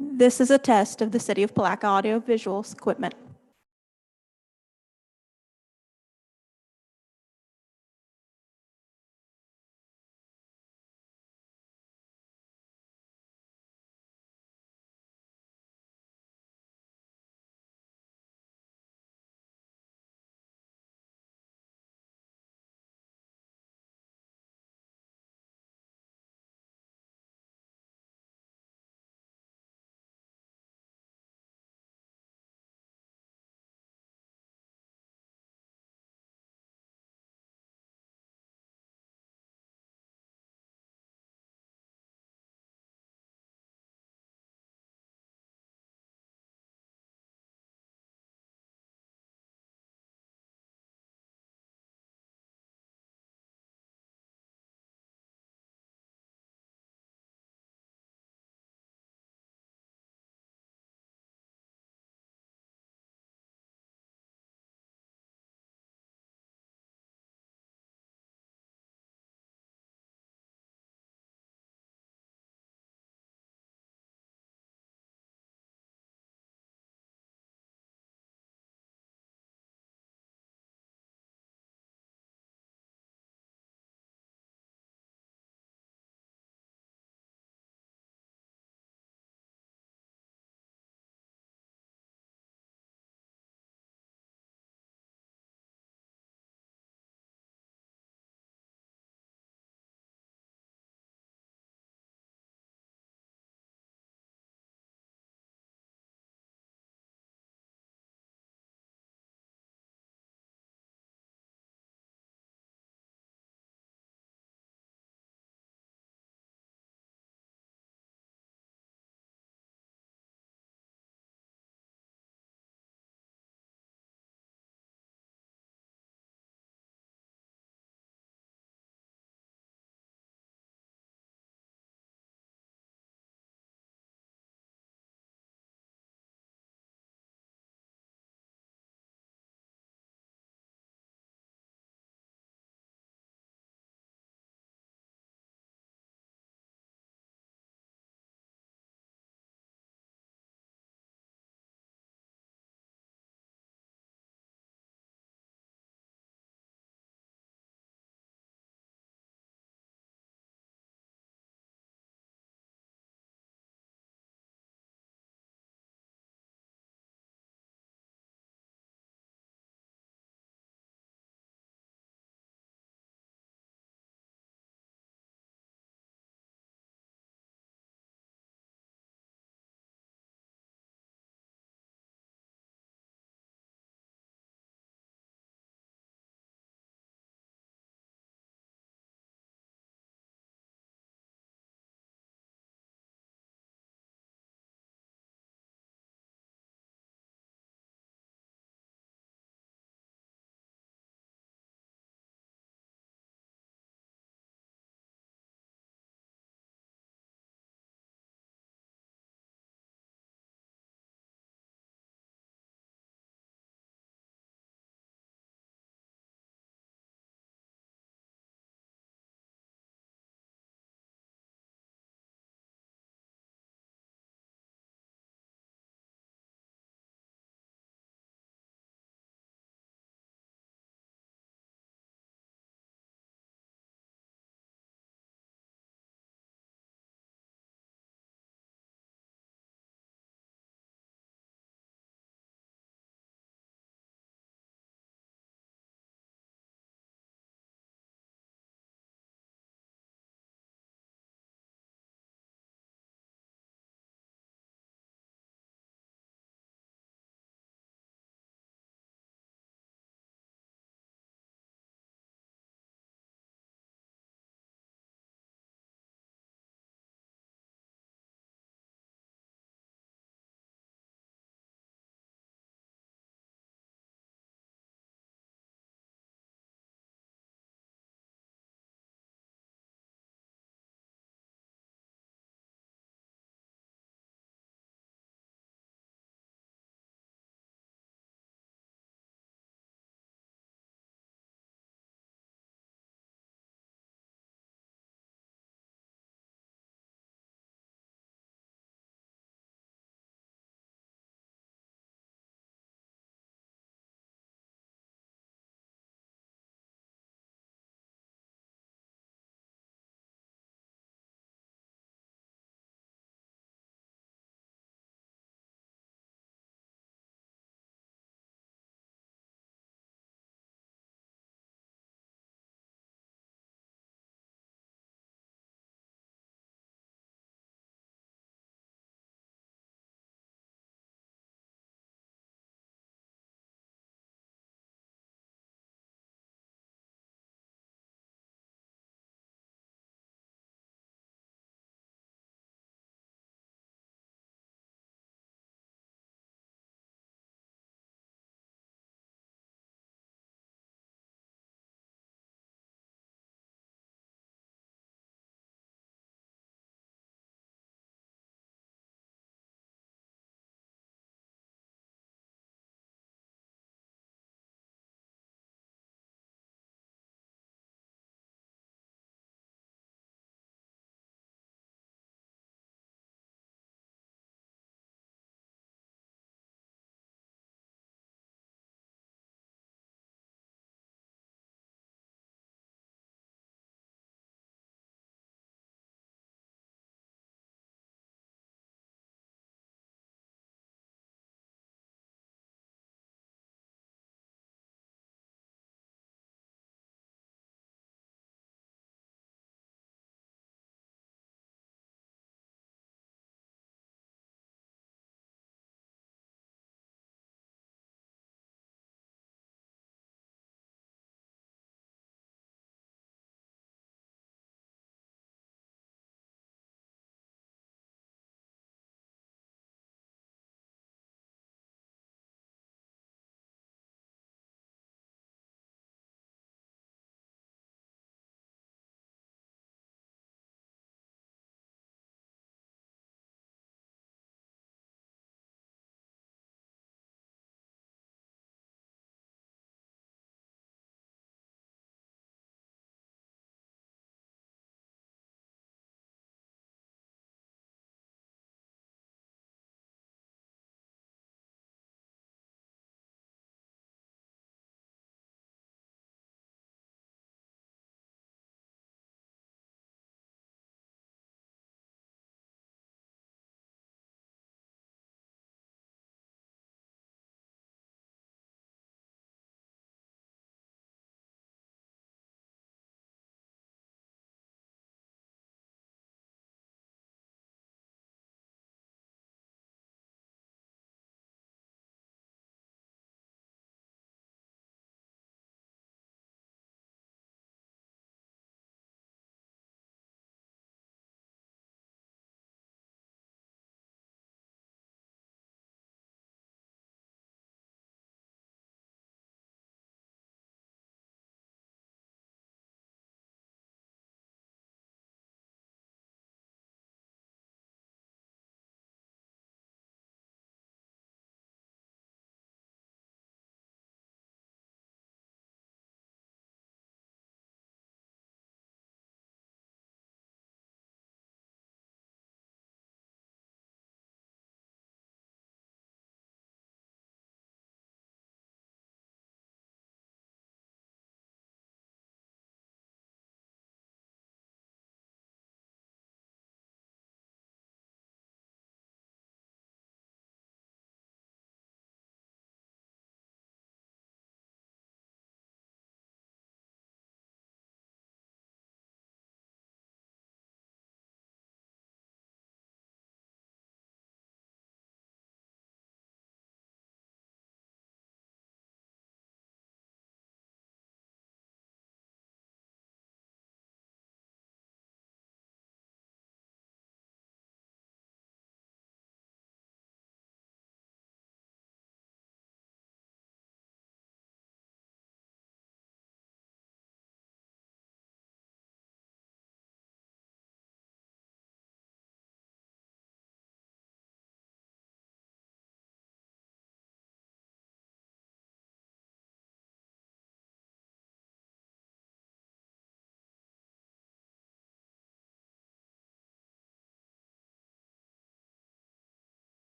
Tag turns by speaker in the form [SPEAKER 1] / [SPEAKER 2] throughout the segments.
[SPEAKER 1] This is a test of the City of Palatka audio-visual equipment.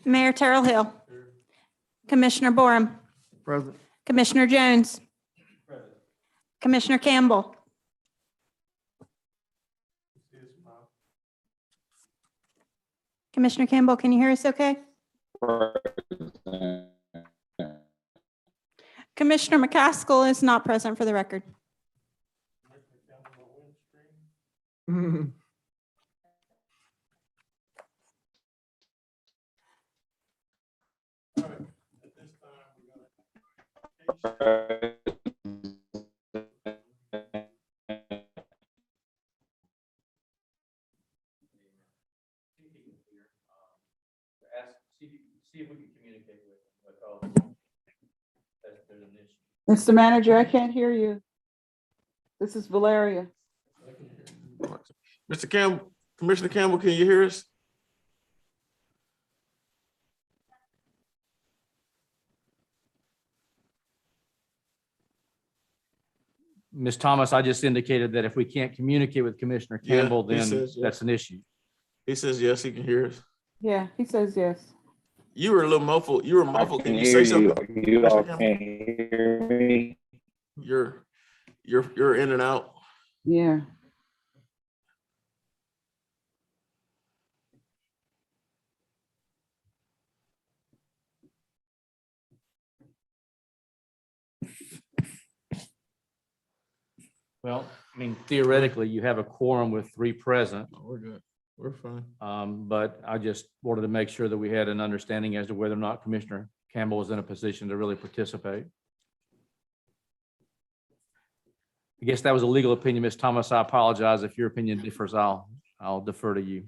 [SPEAKER 1] Mayor Terrell Hill. Commissioner Borum.
[SPEAKER 2] Present.
[SPEAKER 1] Commissioner Jones. Commissioner Campbell. Commissioner Campbell, can you hear us okay? Commissioner McCaskill is not present for the record.
[SPEAKER 3] See if we can communicate with them. There's an issue.
[SPEAKER 4] Mr. Manager, I can't hear you. This is Valeria.
[SPEAKER 2] Mr. Campbell, Commissioner Campbell, can you hear us?
[SPEAKER 3] Ms. Thomas, I just indicated that if we can't communicate with Commissioner
[SPEAKER 2] Yeah,
[SPEAKER 3] Campbell,
[SPEAKER 2] he
[SPEAKER 3] then
[SPEAKER 2] says yes.
[SPEAKER 3] that's an issue.
[SPEAKER 2] He says yes, he can hear us.
[SPEAKER 4] Yeah, he says yes.
[SPEAKER 2] You were a little muffled. You were muffled. Can you say something?
[SPEAKER 5] You all
[SPEAKER 2] Commissioner
[SPEAKER 5] can't hear me.
[SPEAKER 2] You're in and out.
[SPEAKER 4] Yeah.
[SPEAKER 3] Well, I mean, theoretically, you have a quorum with 3 present,
[SPEAKER 2] Oh, we're good. We're fine.
[SPEAKER 3] but I just wanted to make sure that we had an understanding as to whether or not Commissioner Campbell was in a position to really participate. I guess that was a legal opinion, Ms. Thomas. I apologize if your opinion differs. I'll defer to you.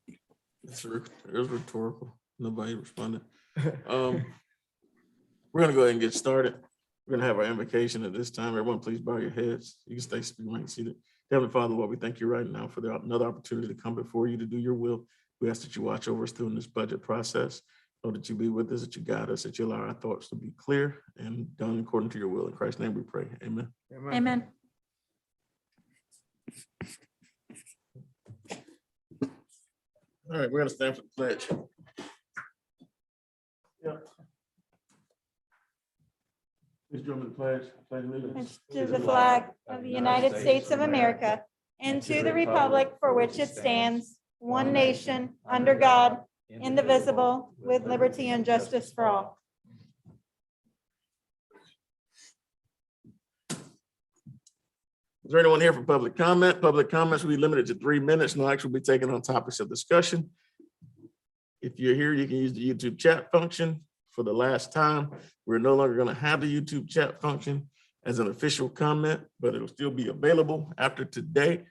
[SPEAKER 2] It was rhetorical. Nobody responded. We're gonna go ahead and get started. We're gonna have our invocation at this time. Everyone, please bow your heads. You can stay seated. Heavenly Father, Lord, we thank you right now for another opportunity to come before you to do your will. We ask that you watch over us during this budget process. Lord, that you be with us, that you guide us, that you allow our thoughts to be clear and done according to your will. In Christ's name we pray. Amen.
[SPEAKER 1] Amen.
[SPEAKER 2] All right, we're gonna stand for the pledge. Yeah. Please join me in the pledge. Pledge allegiance
[SPEAKER 1] To the flag of the United States of America and to the republic for which it stands, one nation, under God, indivisible, with liberty and justice for all.
[SPEAKER 2] Is there anyone here for public comment? Public comments will be limited to 3 minutes. No action will be taken on topics of discussion. If you're here, you can use the YouTube chat function. For the last time, we're no longer going to have the YouTube chat function as an official comment, but it'll still be available after today.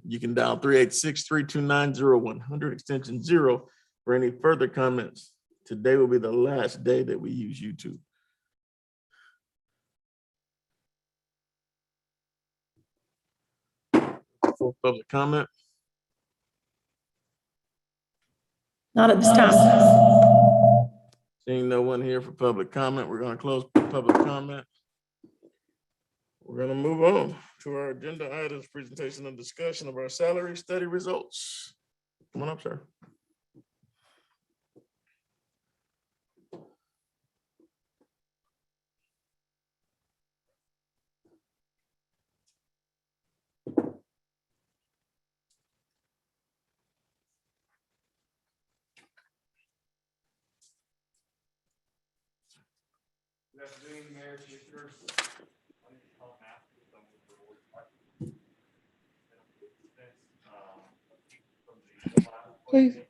[SPEAKER 2] You can dial 386-329-0100 extension 0 for any further comments. Today will be the last day that we use YouTube. For public comment.
[SPEAKER 1] Not at this time.
[SPEAKER 2] Seeing no one here for public comment, we're going to close public comment. We're going to move on to our agenda items, presentation and discussion of our salary study results. Come on up, sir.
[SPEAKER 3] Good afternoon, Mayor, Commissioners.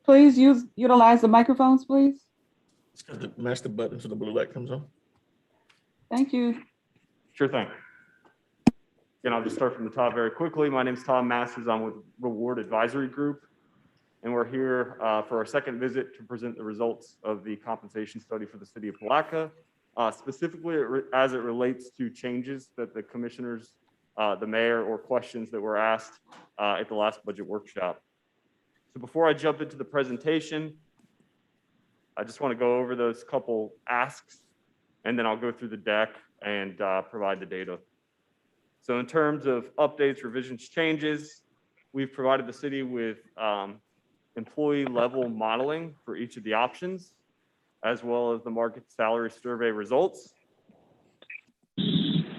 [SPEAKER 4] Please utilize the microphones, please.
[SPEAKER 2] Just got to match the button so the blue light comes on.
[SPEAKER 4] Thank you.
[SPEAKER 6] Sure thing. Again, I'll just start from the top very quickly. My name is Tom Masters. I'm with Reward Advisory Group, and we're here for our second visit to present the results of the compensation study for the city of Palatka, specifically as it relates to changes that the commissioners, the mayor, or questions that were asked at the last budget workshop. So before I jump into the presentation, I just want to go over those couple asks, and then I'll go through the deck and provide the data. So in terms of updates, revisions, changes, we've provided the city with employee level modeling for each of the options, as well as the market salary survey results.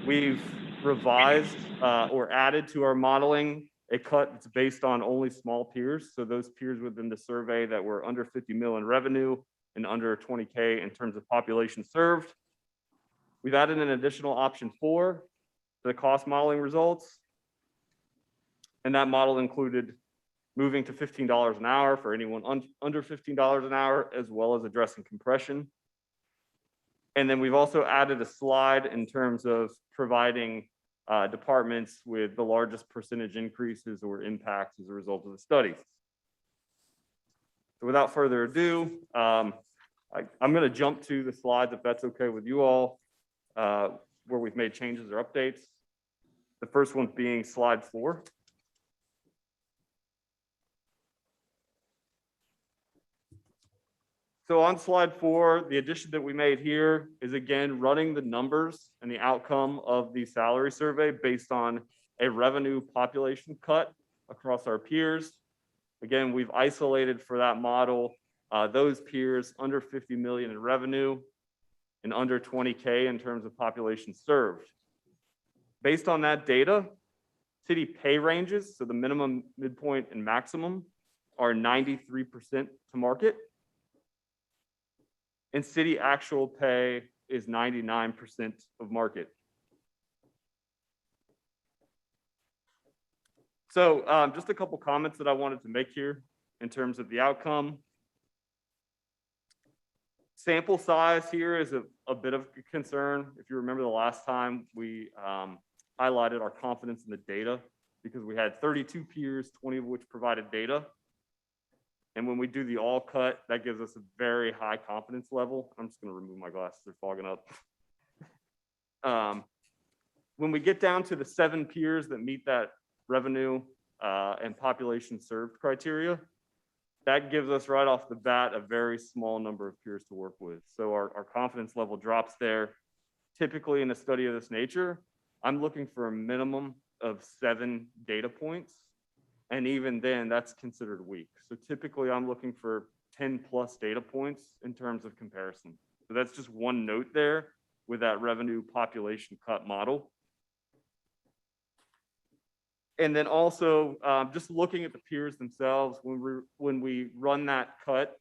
[SPEAKER 6] We've revised or added to our modeling a cut that's based on only small peers. So those peers within the survey that were under 50 mil in revenue and under 20K in terms of population served. We've added an additional option 4 to the cost modeling results. And that model included moving to $15 an hour for anyone under $15 an hour, as well as addressing compression. And then we've also added a slide in terms of providing departments with the largest percentage increases or impacts as a result of the study. So without further ado, I'm going to jump to the slides, if that's okay with you all, where we've made changes or updates. The first one being slide 4. So on slide 4, the addition that we made here is again running the numbers and the outcome of the salary survey based on a revenue population cut across our peers. Again, we've isolated for that model those peers under 50 million in revenue and under 20K in terms of population served. Based on that data, city pay ranges, so the minimum, midpoint, and maximum, are 93% to market. And city actual pay is 99% of market. So just a couple comments that I wanted to make here in terms of the outcome. Sample size here is a bit of a concern. If you remember the last time, we highlighted our confidence in the data because we had 32 peers, 20 of which provided data. And when we do the all cut, that gives us a very high confidence level. I'm just going to remove my glasses, they're fogging up. When we get down to the 7 peers that meet that revenue and population served criteria, that gives us right off the bat a very small number of peers to work with. So our confidence level drops there. Typically in a study of this nature, I'm looking for a minimum of 7 data points. And even then, that's considered weak. So typically I'm looking for 10 plus data points in terms of comparison. So that's just one note there with that revenue population cut model. And then also just looking at the peers themselves, when we run that cut,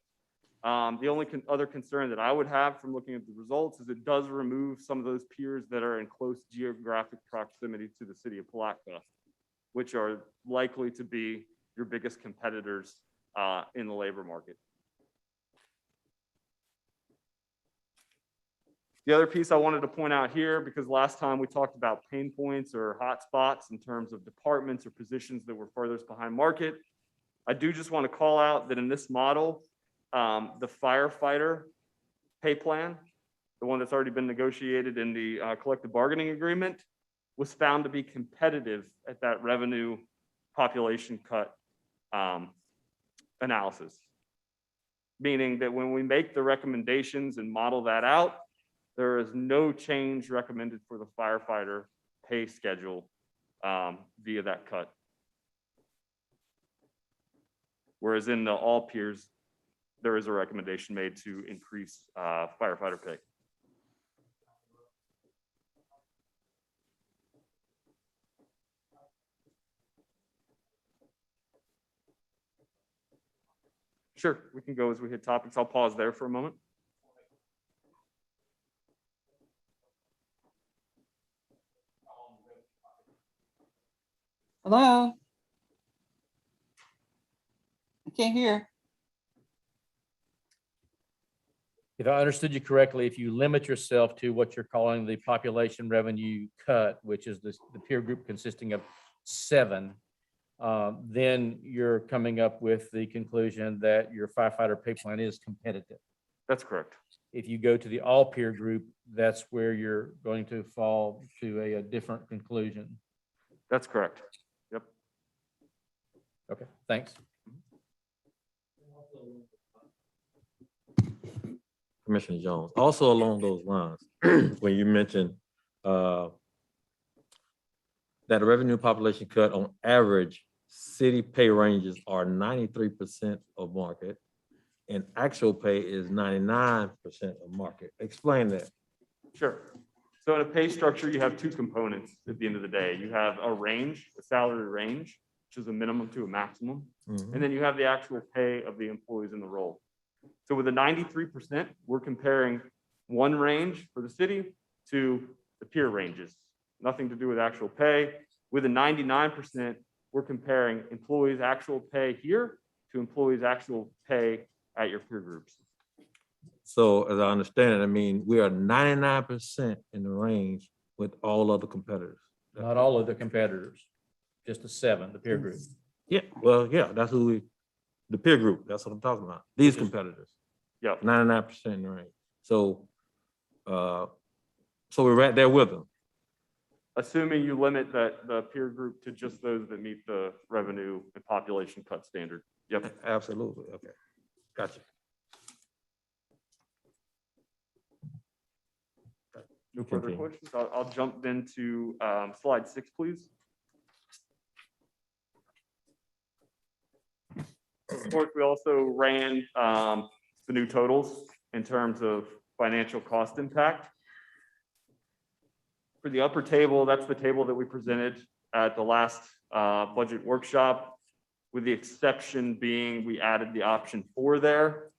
[SPEAKER 6] the only other concern that I would have from looking at the results is it does remove some of those peers that are in close geographic proximity to the city of Palatka, which are likely to be your biggest competitors in the labor market. The other piece I wanted to point out here, because last time we talked about pain points or hot spots in terms of departments or positions that were furthest behind market, I do just want to call out that in this model, the firefighter pay plan, the one that's already been negotiated in the collective bargaining agreement, was found to be competitive at that revenue population cut analysis. Meaning that when we make the recommendations and model that out, there is no change recommended for the firefighter pay schedule via that cut. Whereas in the all peers, there is a recommendation made to increase firefighter pay. Sure, we can go as we hit topics. I'll pause there for a moment.
[SPEAKER 4] Hello? I can't hear.
[SPEAKER 3] If I understood you correctly, if you limit yourself to what you're calling the population revenue cut, which is the peer group consisting of 7, then you're coming up with the conclusion that your firefighter pay plan is competitive.
[SPEAKER 6] That's correct.
[SPEAKER 3] If you go to the all peer group, that's where you're going to fall to a different conclusion.
[SPEAKER 6] That's correct. Yep.
[SPEAKER 3] Okay, thanks.
[SPEAKER 7] Commissioner Jones, also along those lines, when you mentioned that the revenue population cut on average city pay ranges are 93% of market and actual pay is 99% of market. Explain that.
[SPEAKER 6] Sure. So in a pay structure, you have two components at the end of the day. You have a range, a salary range, which is a minimum to a maximum.
[SPEAKER 7] Mhm.
[SPEAKER 6] And then you have the actual pay of the employees in the role. So with a 93%, we're comparing one range for the city to the peer ranges. Nothing to do with actual pay. With a 99%, we're comparing employees' actual pay here to employees' actual pay at your peer groups.
[SPEAKER 7] So as I understand it, I mean, we are 99% in the range with all other competitors.
[SPEAKER 3] Not all of the competitors, just the 7, the peer group.
[SPEAKER 7] Yeah, well, yeah, that's who the peer group, that's what I'm talking about. These competitors,
[SPEAKER 6] Yep.
[SPEAKER 7] 99% in the range. So, so we're right there with them.
[SPEAKER 6] Assuming you limit the peer group to just those that meet the revenue and population cut standard. Yep.
[SPEAKER 7] Absolutely, okay. Gotcha.
[SPEAKER 6] No further
[SPEAKER 7] Continue.
[SPEAKER 6] questions. I'll jump then to slide 6, please. Of course, we also ran the new totals in terms of financial cost impact. For the upper table, that's the table that we presented at the last budget workshop, with the exception being we added the option 4 there.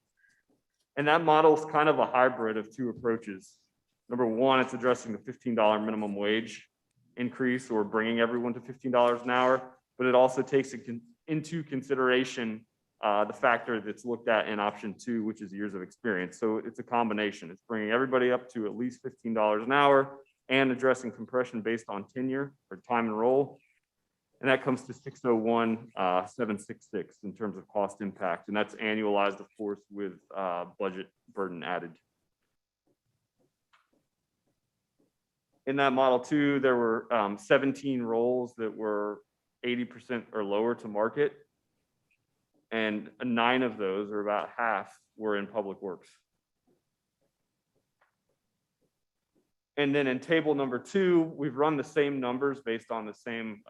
[SPEAKER 6] And that model is kind of a hybrid of two approaches. Number one, it's addressing the $15 minimum wage increase or bringing everyone to $15 an hour, but it also takes into consideration the factor that's looked at in option 2, which is years of experience. So it's a combination. It's bringing everybody up to at least $15 an hour and addressing compression based on tenure or time and role. And that comes to 601,766 in terms of cost impact. And that's annualized, of course, with budget burden added. In that model too, there were 17 roles that were 80% or lower to market. And 9 of those, or about half, were in public works. And then in table number 2, we've run the same numbers based on the same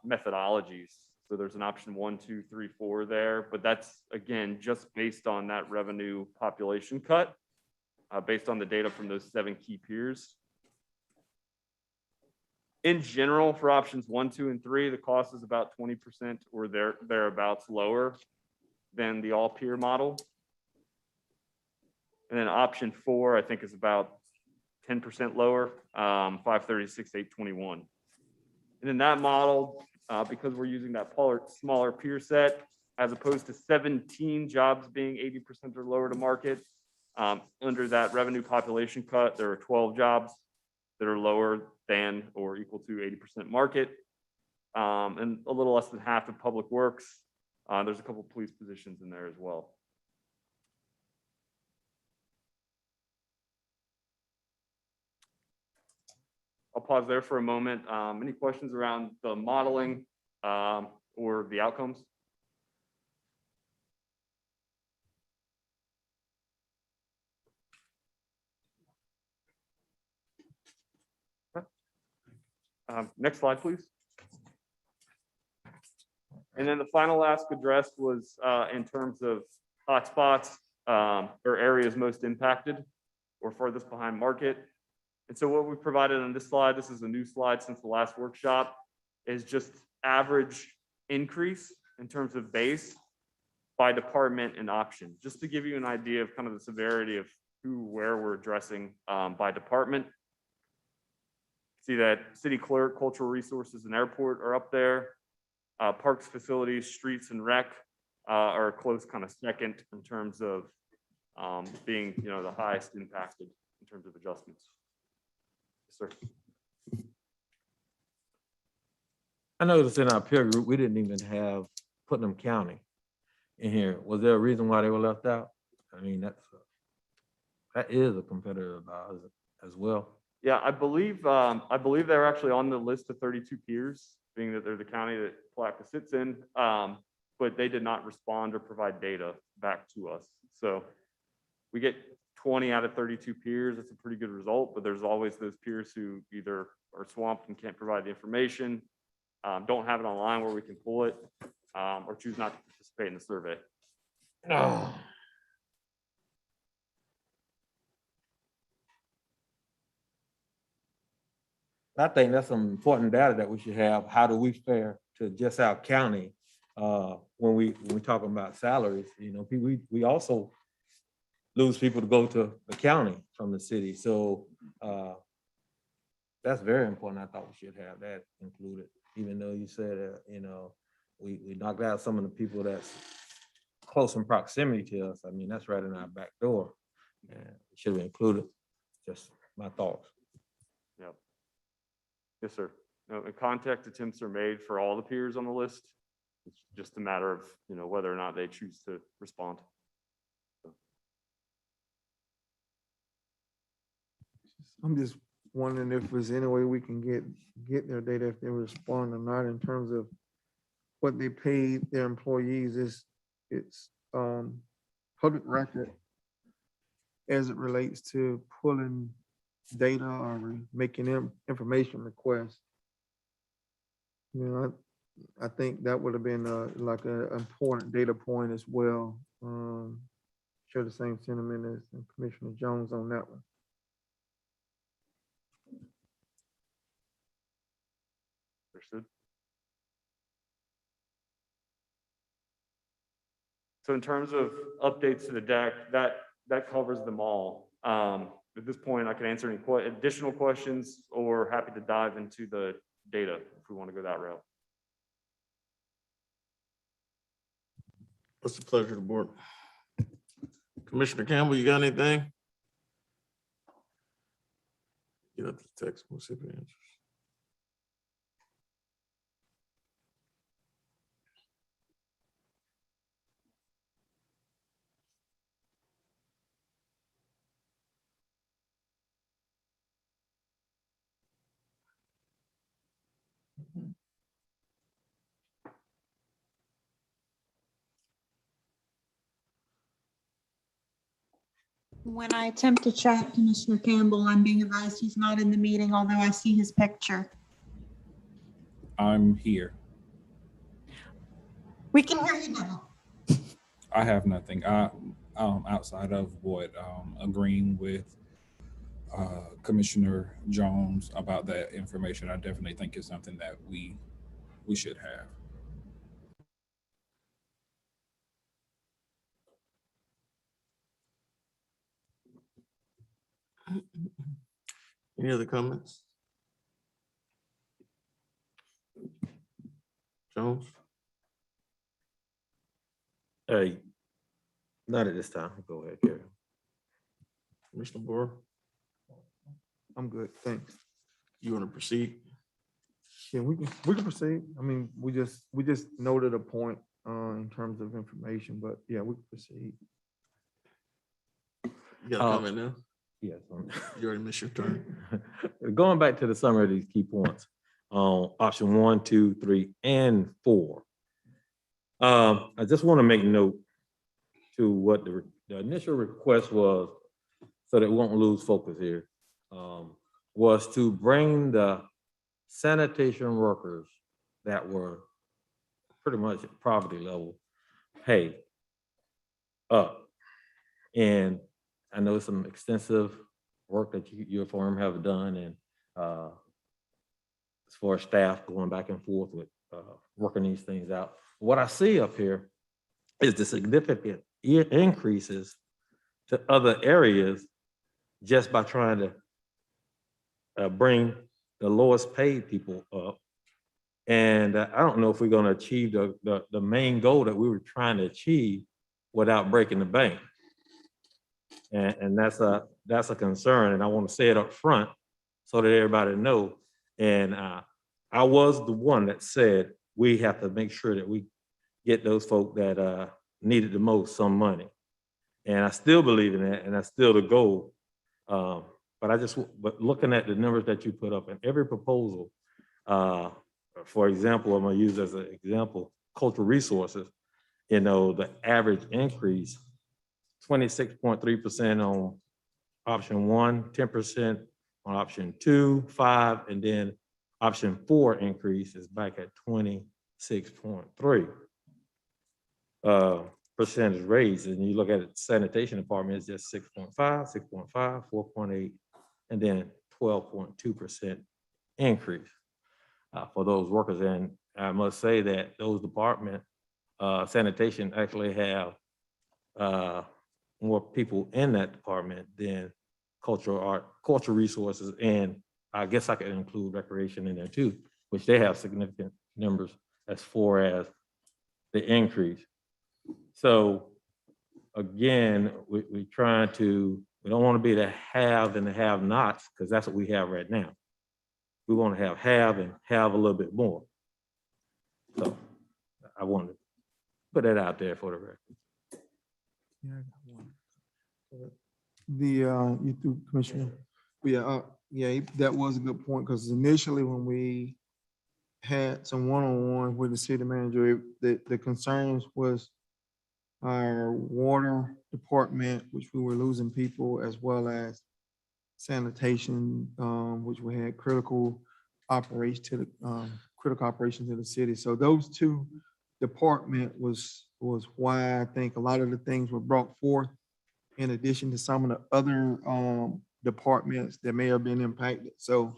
[SPEAKER 6] methodologies. So there's an option 1, 2, 3, 4 there, but that's again, just based on that revenue population cut, based on the data from those 7 key peers. In general, for options 1, 2, and 3, the cost is about 20% or thereabouts lower than the all peer model. And then option 4, I think, is about 10% lower, 536, 821. And in that model, because we're using that smaller peer set, as opposed to 17 jobs being 80% or lower to market, under that revenue population cut, there are 12 jobs that are lower than or equal to 80% market, and a little less than half of public works. There's a couple of police positions in there as well. I'll pause there for a moment. Any questions around the modeling or the outcomes? Next slide, please. And then the final ask addressed was in terms of hotspots or areas most impacted or furthest behind market. And so what we provided on this slide, this is a new slide since the last workshop, is just average increase in terms of base by department and option, just to give you an idea of kind of the severity of where we're addressing by department. See that city clerk, cultural resources, and airport are up there. Parks, facilities, streets, and rec are a close kind of second in terms of being, the highest impacted in terms of adjustments. Yes, sir.
[SPEAKER 7] I noticed in our peer group, we didn't even have Putnam County in here. Was there a reason why they were left out? I mean, that is a competitor of ours as well.
[SPEAKER 6] Yeah, I believe they're actually on the list of 32 peers, being that they're the county that Palatka sits in, but they did not respond or provide data back to us. So we get 20 out of 32 peers. It's a pretty good result, but there's always those peers who either are swamped and can't provide the information, don't have it online where we can pull it, or choose not to participate in the survey.
[SPEAKER 7] Oh. I think that's some important data that we should have. How do we fare to just our county? When we talking about salaries, you know, we also lose people to go to the county from the city. So that's very important. I thought we should have that included, even though you said, you know, we knocked out some of the people that's close in proximity to us. I mean, that's right in our back door. And it should be included. Just my thoughts.
[SPEAKER 6] Yep. Yes, sir. No, and contact attempts are made for all the peers on the list. It's just a matter of, you know, whether or not they choose to respond.
[SPEAKER 8] I'm just wondering if there's any way we can get their data if they respond or not in terms of what they paid their employees. It's public record as it relates to pulling data or making information requests. You know, I think that would have been like an important data point as well. Share the same sentiment as Commissioner Jones on that one.
[SPEAKER 6] Understood. So in terms of updates to the deck, that covers them all. At this point, I can answer any additional questions or happy to dive into the data if we want to go that route.
[SPEAKER 2] What's the pleasure of the board? Commissioner Campbell, you got anything? Get up the text, we'll see if it answers.
[SPEAKER 1] When I attempt to chat Commissioner Campbell, I'm being advised he's not in the meeting, although I see his picture.
[SPEAKER 9] I'm here.
[SPEAKER 1] We can hear you now.
[SPEAKER 9] I have nothing. Outside of what agreeing with Commissioner Jones about that information, I definitely think it's something that we should have.
[SPEAKER 2] Any other comments? Jones?
[SPEAKER 7] Hey, not at this time. Go ahead, Gary.
[SPEAKER 2] Commissioner Boer,
[SPEAKER 8] I'm good, thanks.
[SPEAKER 2] you want to proceed?
[SPEAKER 8] Yeah, we can proceed. I mean, we just noted a point in terms of information, but yeah, we can proceed.
[SPEAKER 2] You got a comment now?
[SPEAKER 7] Yes.
[SPEAKER 2] You already missed your turn.
[SPEAKER 7] Going back to the summary of these key points, option 1, 2, 3, and 4. I just want to make note to what the initial request was, so that we won't lose focus here, was to bring the sanitation workers that were pretty much at poverty level pay up. And I know some extensive work that your firm have done, and as far as staff going back and forth with working these things out. What I see up here is the significant increases to other areas just by trying to bring the lowest paid people up. And I don't know if we're going to achieve the main goal that we were trying to achieve without breaking the bank. And that's a concern, and I want to say it up front so that everybody knows. And I was the one that said we have to make sure that we get those folk that needed the most some money. And I still believe in that, and that's still the goal. But looking at the numbers that you put up in every proposal, for example, I'm gonna use as an example, cultural resources, you know, the average increase, 26.3% on option 1, 10% on option 2, 5, and then option 4 increase is back at 26.3 percentage raise. And you look at it, sanitation department is just 6.5, 6.5, 4.8, and then 12.2% increase for those workers. And I must say that those department, sanitation actually have more people in that department than cultural resources, and I guess I could include recreation in there too, which they have significant numbers as far as the increase. So again, we don't want to be the have and the have nots, because that's what we have right now. We want to have and have a little bit more. So I wanted to put that out there for the record.
[SPEAKER 8] Yeah, I got one. You through, Commissioner? Yeah, that was a good point, because initially when we had some one-on-one with the city manager, the concerns was our water department, which we were losing people, as well as sanitation, which we had critical operations to the city. So those two department was why I think a lot of the things were brought forth, in addition to some of the other departments that may have been impacted. So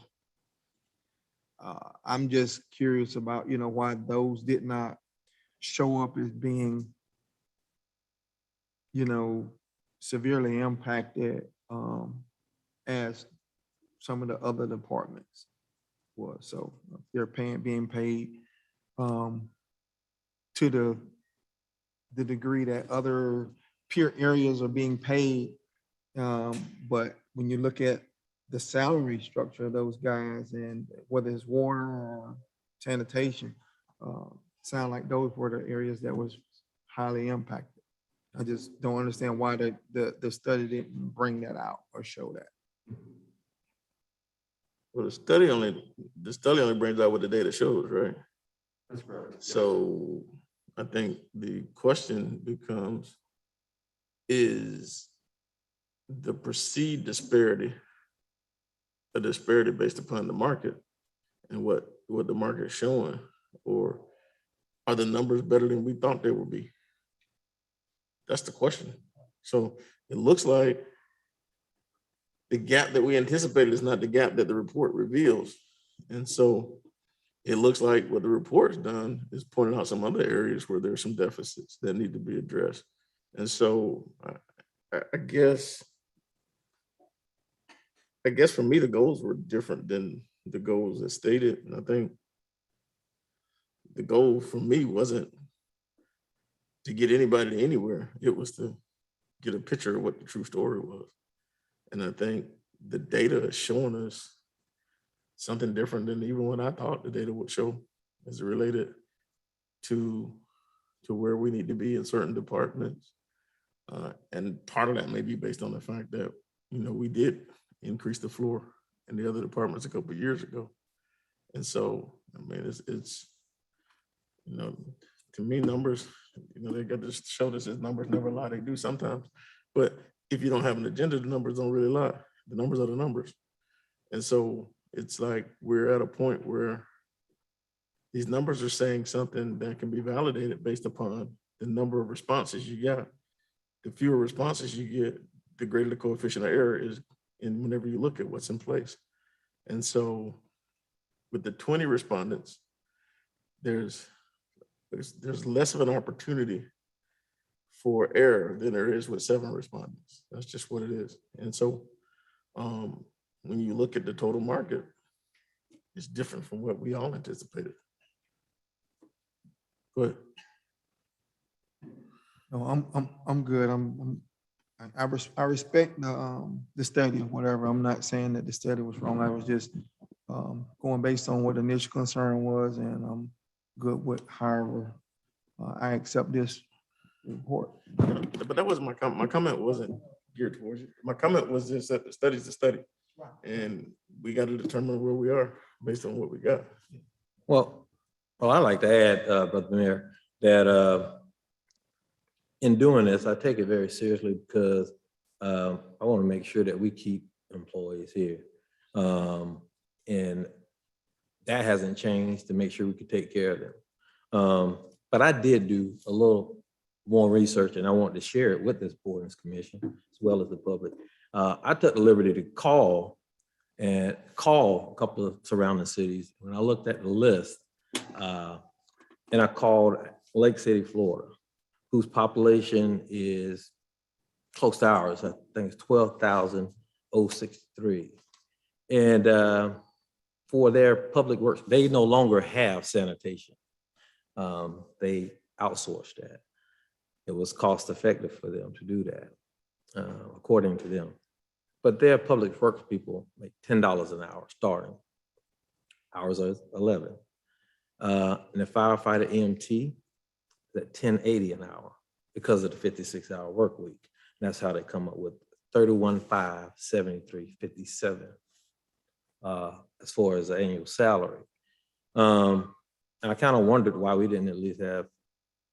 [SPEAKER 8] I'm just curious about, why those did not show up as being, severely impacted as some of the other departments was. So they're being paid to the degree that other peer areas are being paid. But when you look at the salary structure of those guys, and whether it's water or sanitation, sound like those were the areas that was highly impacted. I just don't understand why the study didn't bring that out or show that.
[SPEAKER 2] Well, the study only brings out what the data shows, right?
[SPEAKER 6] That's correct.
[SPEAKER 2] So I think the question becomes, is the perceived disparity a disparity based upon the market and what the market is showing, or are the numbers better than we thought they would be? That's the question. So it looks like the gap that we anticipated is not the gap that the report reveals. And so it looks like what the report's done is pointing out some other areas where there's some deficits that need to be addressed. And so I guess for me, the goals were different than the goals that stated. And I think the goal for me wasn't to get anybody anywhere. It was to get a picture of what the true story was. And I think the data is showing us something different than even what I thought the data would show as it related to where we need to be in certain departments. And part of that may be based on the fact that, we did increase the floor in the other departments a couple of years ago. And so, I mean, it's to me, numbers, they got to show this as numbers never lie. They do sometimes. But if you don't have an agenda, the numbers don't really lie. The numbers are the numbers. And so it's like we're at a point where these numbers are saying something that can be validated based upon the number of responses you got. The fewer responses you get, the greater the coefficient of error is in whenever you look at what's in place. And so with the 20 respondents, there's less of an opportunity for error than there is with 7 respondents. That's just what it is. And so when you look at the total market, it's different from what we all anticipated. But
[SPEAKER 8] No, I'm good. I respect the study or whatever. I'm not saying that the study was wrong. I was just going based on what the initial concern was, and I'm good with however I accept this report.
[SPEAKER 2] But that wasn't my comment. My comment wasn't geared towards you. My comment was just that the study's the study. And we got to determine where we are based on what we got.
[SPEAKER 7] Well, I like to add, Brother Mayor, that in doing this, I take it very seriously because I want to make sure that we keep employees here. And that hasn't changed to make sure we could take care of them. But I did do a little more research, and I wanted to share it with this board and this commission as well as the public. I took the liberty to call a couple of surrounding cities. When I looked at the list, and I called Lake City, Florida, whose population is close to ours. I think it's 12,063. And for their public works, they no longer have sanitation. They outsourced that. It was cost effective for them to do that, according to them. But their public works people make $10 an hour starting. Ours are 11. And the firefighter EMT is at $10.80 an hour because of the 56-hour work week. And that's how they come up with $31,573.57 as far as the annual salary. And I kind of wondered why we didn't at least have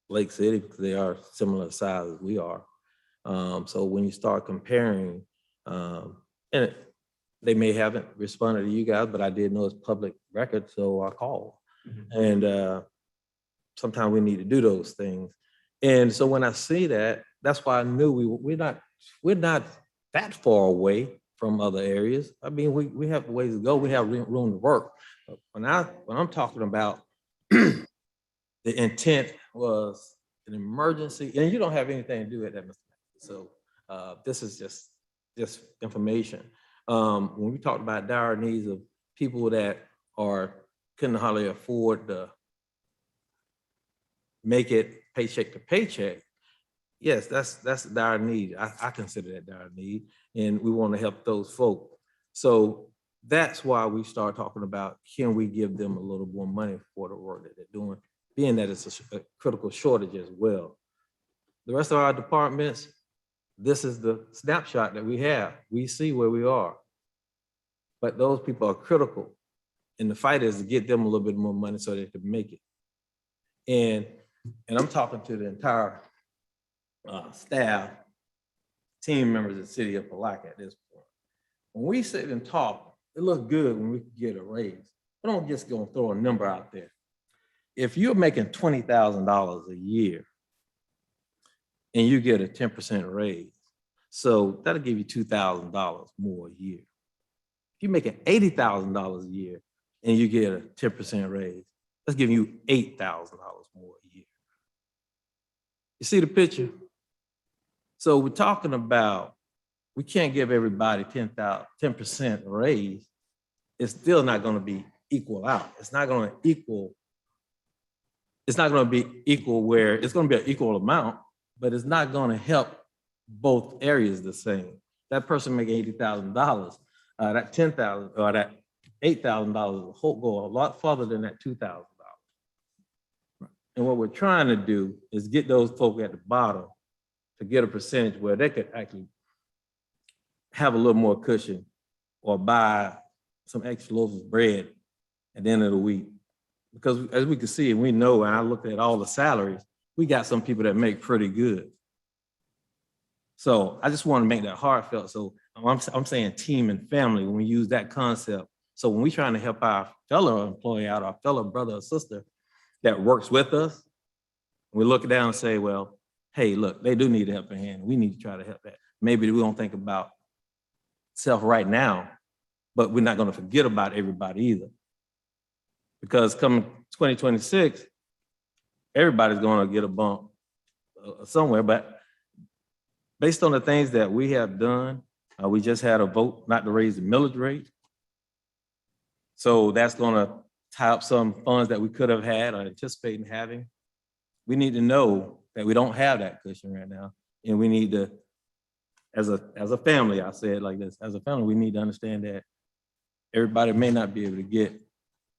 [SPEAKER 7] Lake City, because they are similar size as we are. So when you start comparing, and they may haven't responded to you guys, but I did know it's public record, so I called. And sometimes we need to do those things. And so when I see that, that's why I knew we're not that far away from other areas. I mean, we have ways to go. We have room to work. But when I'm talking about the intent was an emergency, and you don't have anything to do with that, Mr. So this is just information. When we talked about dire needs of people that couldn't hardly afford to make it paycheck to paycheck, yes, that's a dire need. I consider that dire need, and we want to help those folk. So that's why we start talking about, can we give them a little more money for the work that they're doing, being that it's a critical shortage as well. The rest of our departments, this is the snapshot that we have. We see where we are, but those people are critical. And the fight is to get them a little bit more money so they can make it. And I'm talking to the entire staff, team members of the city of Palatka at this point. When we sit and talk, it looks good when we can get a raise. I don't just gonna throw a number out there. If you're making $20,000 a year and you get a 10% raise, so that'll give you $2,000 more a year. If you're making $80,000 a year and you get a 10% raise, that's giving you $8,000 more a year. You see the picture? So we're talking about, we can't give everybody 10% raise. It's still not going to be equal out. It's not going to equal. It's not going to be equal where it's going to be an equal amount, but it's not going to help both areas the same. That person making $80,000, that $10,000 or that $8,000 will go a lot farther than that $2,000. And what we're trying to do is get those folk at the bottom to get a percentage where they could actually have a little more cushion or buy some extra loaves of bread at the end of the week. Because as we can see, and we know, and I looked at all the salaries, we got some people that make pretty good. So I just want to make that heartfelt. So I'm saying team and family when we use that concept. So when we're trying to help our fellow employee out, our fellow brother or sister that works with us, we look down and say, well, hey, look, they do need a helping hand. We need to try to help that. Maybe we don't think about self right now, but we're not going to forget about everybody either. Because coming 2026, everybody's going to get a bump somewhere. But based on the things that we have done, we just had a vote not to raise the millage rate. So that's going to tie up some funds that we could have had or anticipating having. We need to know that we don't have that cushion right now. And we need to, as a family, I say it like this, as a family, we need to understand that everybody may not be able to get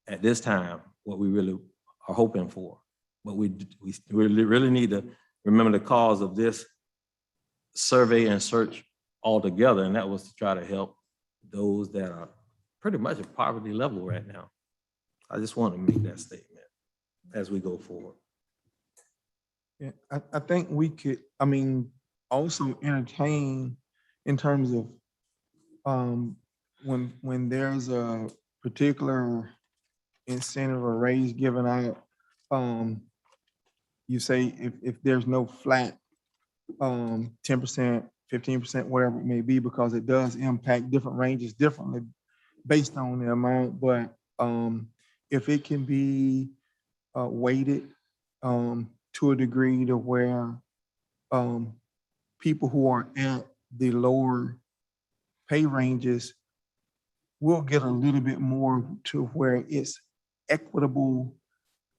[SPEAKER 7] at this time what we really are hoping for. But we really need to remember the cause of this survey and search altogether, and that was to try to help those that are pretty much at poverty level right now. I just want to make that statement as we go forward.
[SPEAKER 8] Yeah, I think we could, also entertain in terms of when there's a particular incentive or raise given out, you say if there's no flat 10%, 15%, whatever it may be, because it does impact different ranges differently based on the amount, but if it can be weighted to a degree to where people who are at the lower pay ranges will get a little bit more to where it's equitable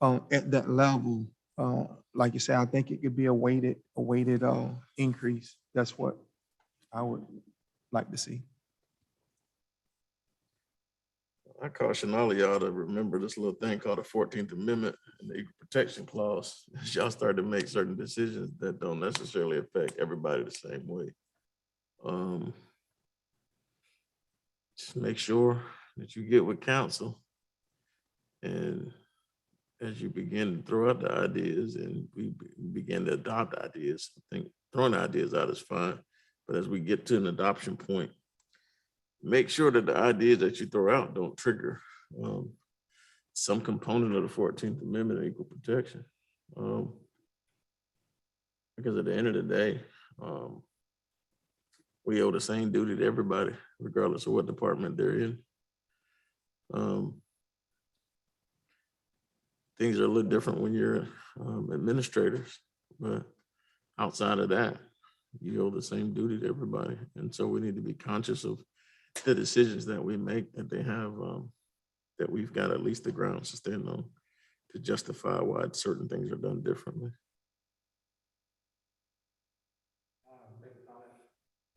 [SPEAKER 8] at that level. Like you said, I think it could be a weighted increase. That's what I would like to see.
[SPEAKER 2] I caution all of y'all to remember this little thing called the 14th Amendment and the Equal Protection Clause. As y'all start to make certain decisions that don't necessarily affect everybody the same way. Just make sure that you get with counsel. And as you begin to throw out the ideas and we begin to adopt ideas, I think throwing ideas out is fine. But as we get to an adoption point, make sure that the ideas that you throw out don't trigger some component of the 14th Amendment of equal protection. Because at the end of the day, we owe the same duty to everybody, regardless of what department they're in. Things are a little different when you're administrators, but outside of that, you owe the same duty to everybody. And so we need to be conscious of the decisions that we make, that they have, that we've got at least the grounds to stand on to justify why certain things are done differently.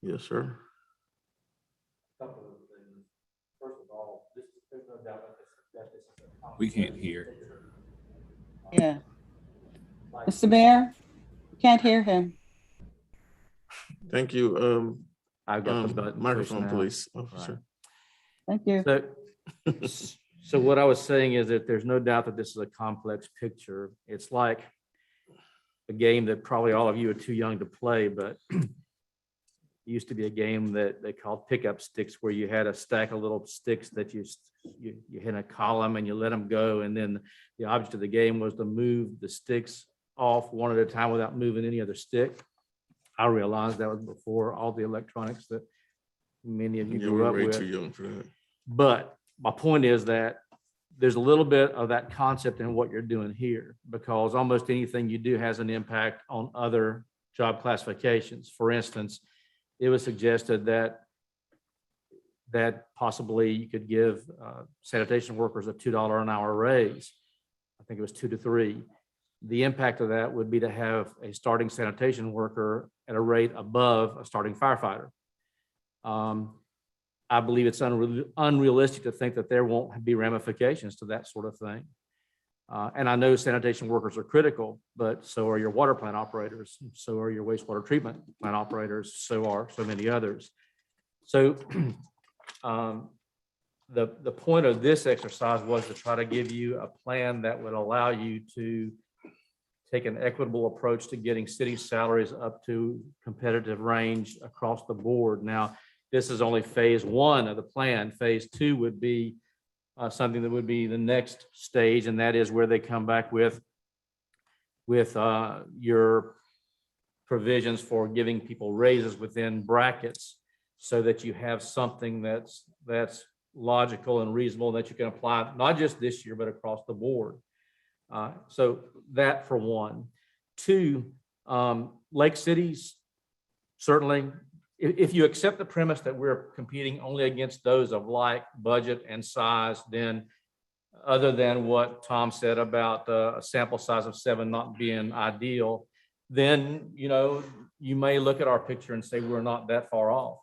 [SPEAKER 2] Yes, sir.
[SPEAKER 3] Couple of things. First of all, there's no doubt that this is a
[SPEAKER 9] We can't hear.
[SPEAKER 4] Yeah. Mr. Mayor, can't hear him.
[SPEAKER 2] Thank you.
[SPEAKER 3] I've got the button
[SPEAKER 2] Microphone,
[SPEAKER 3] pushed now.
[SPEAKER 2] police officer.
[SPEAKER 4] Thank you.
[SPEAKER 3] So what I was saying is that there's no doubt that this is a complex picture. It's like a game that probably all of you are too young to play, but it used to be a game that they called pickup sticks, where you had a stack of little sticks that you hit a column and you let them go. And then the object of the game was to move the sticks off one at a time without moving any other stick. I realized that was before all the electronics that many of you
[SPEAKER 2] Yeah,
[SPEAKER 3] grew
[SPEAKER 2] we're
[SPEAKER 3] up
[SPEAKER 2] way
[SPEAKER 3] with.
[SPEAKER 2] too young for that.
[SPEAKER 3] But my point is that there's a little bit of that concept in what you're doing here, because almost anything you do has an impact on other job classifications. For instance, it was suggested that possibly you could give sanitation workers a $2 an hour raise. I think it was 2 to 3. The impact of that would be to have a starting sanitation worker at a rate above a starting firefighter. I believe it's unrealistic to think that there won't be ramifications to that sort of thing. And I know sanitation workers are critical, but so are your water plant operators, so are your wastewater treatment plant operators, so are so many others. So the point of this exercise was to try to give you a plan that would allow you to take an equitable approach to getting city salaries up to competitive range across the board. Now, this is only phase 1 of the plan. Phase 2 would be something that would be the next stage, and that is where they come back with your provisions for giving people raises within brackets, so that you have something that's logical and reasonable that you can apply not just this year but across the board. So that for one. 2, Lake cities, certainly, if you accept the premise that we're competing only against those of like budget and size, then other than what Tom said about a sample size of 7 not being ideal, then you may look at our picture and say we're not that far off.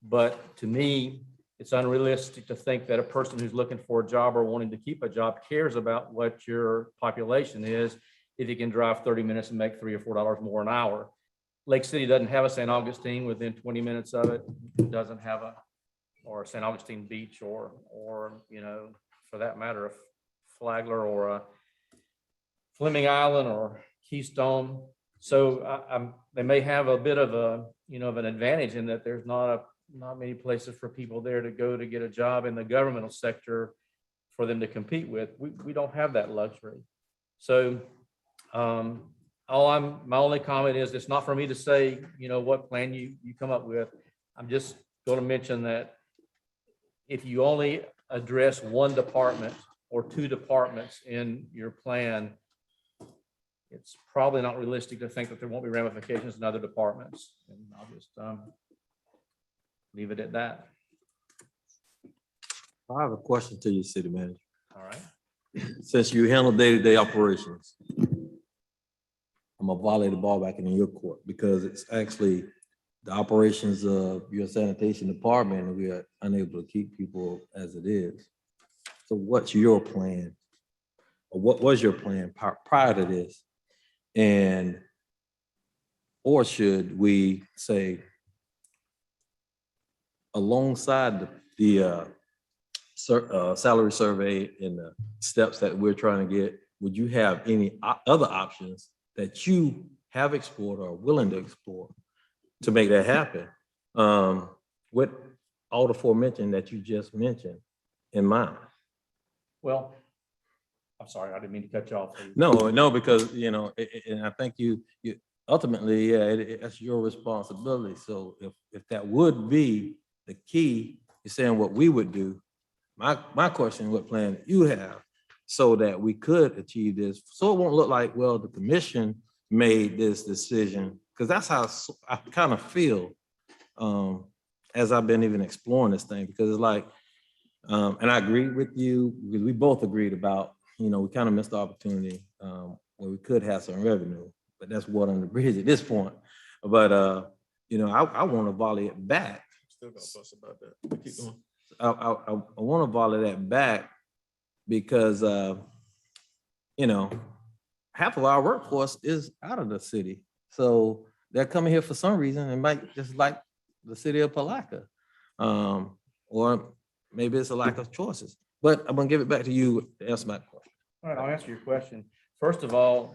[SPEAKER 3] But to me, it's unrealistic to think that a person who's looking for a job or wanting to keep a job cares about what your population is if you can drive 30 minutes and make $3 or $4 more an hour. Lake City doesn't have a St. Augustine within 20 minutes of it. It doesn't have or St. Augustine Beach or for that matter, a Flagler or a Fleming Island or Keystone. So they may have a bit of of an advantage in that there's not many places for people there to go to get a job in the governmental sector for them to compete with. We don't have that luxury. So my only comment is it's not for me to say, what plan you come up with. I'm just going to mention that if you only address one department or two departments in your plan, it's probably not realistic to think that there won't be ramifications in other departments. And I'll just leave it at that.
[SPEAKER 7] I have a question to you, city manager.
[SPEAKER 3] All right.
[SPEAKER 7] Since you handle day-to-day operations, I'm gonna volley the ball back in your court because it's actually the operations of your sanitation department, and we are unable to keep people as it is. So what's your plan? Or what was your plan prior to this? Or should we say alongside the salary survey and the steps that we're trying to get, would you have any other options that you have explored or willing to explore to make that happen? With all the aforementioned that you just mentioned in mind.
[SPEAKER 3] Well, I'm sorry, I didn't mean to cut you off.
[SPEAKER 7] No, because, and I think you ultimately, that's your responsibility. So if that would be the key, you're saying what we would do. My question, what plan you have so that we could achieve this, so it won't look like, well, the commission made this decision, because that's how I kind of feel as I've been even exploring this thing, because it's like, and I agree with you, because we both agreed about, we kind of missed the opportunity where we could have some revenue, but that's water on the bridge at this point. But, I want to volley it back.
[SPEAKER 2] Still gonna fuss about that. Keep going.
[SPEAKER 7] I want to volley that back because, half of our workforce is out of the city. So they're coming here for some reason and might just like the city of Palatka. Or maybe it's a lack of choices. But I'm going to give it back to you to answer my question.
[SPEAKER 3] All right, I'll answer your question. First of all,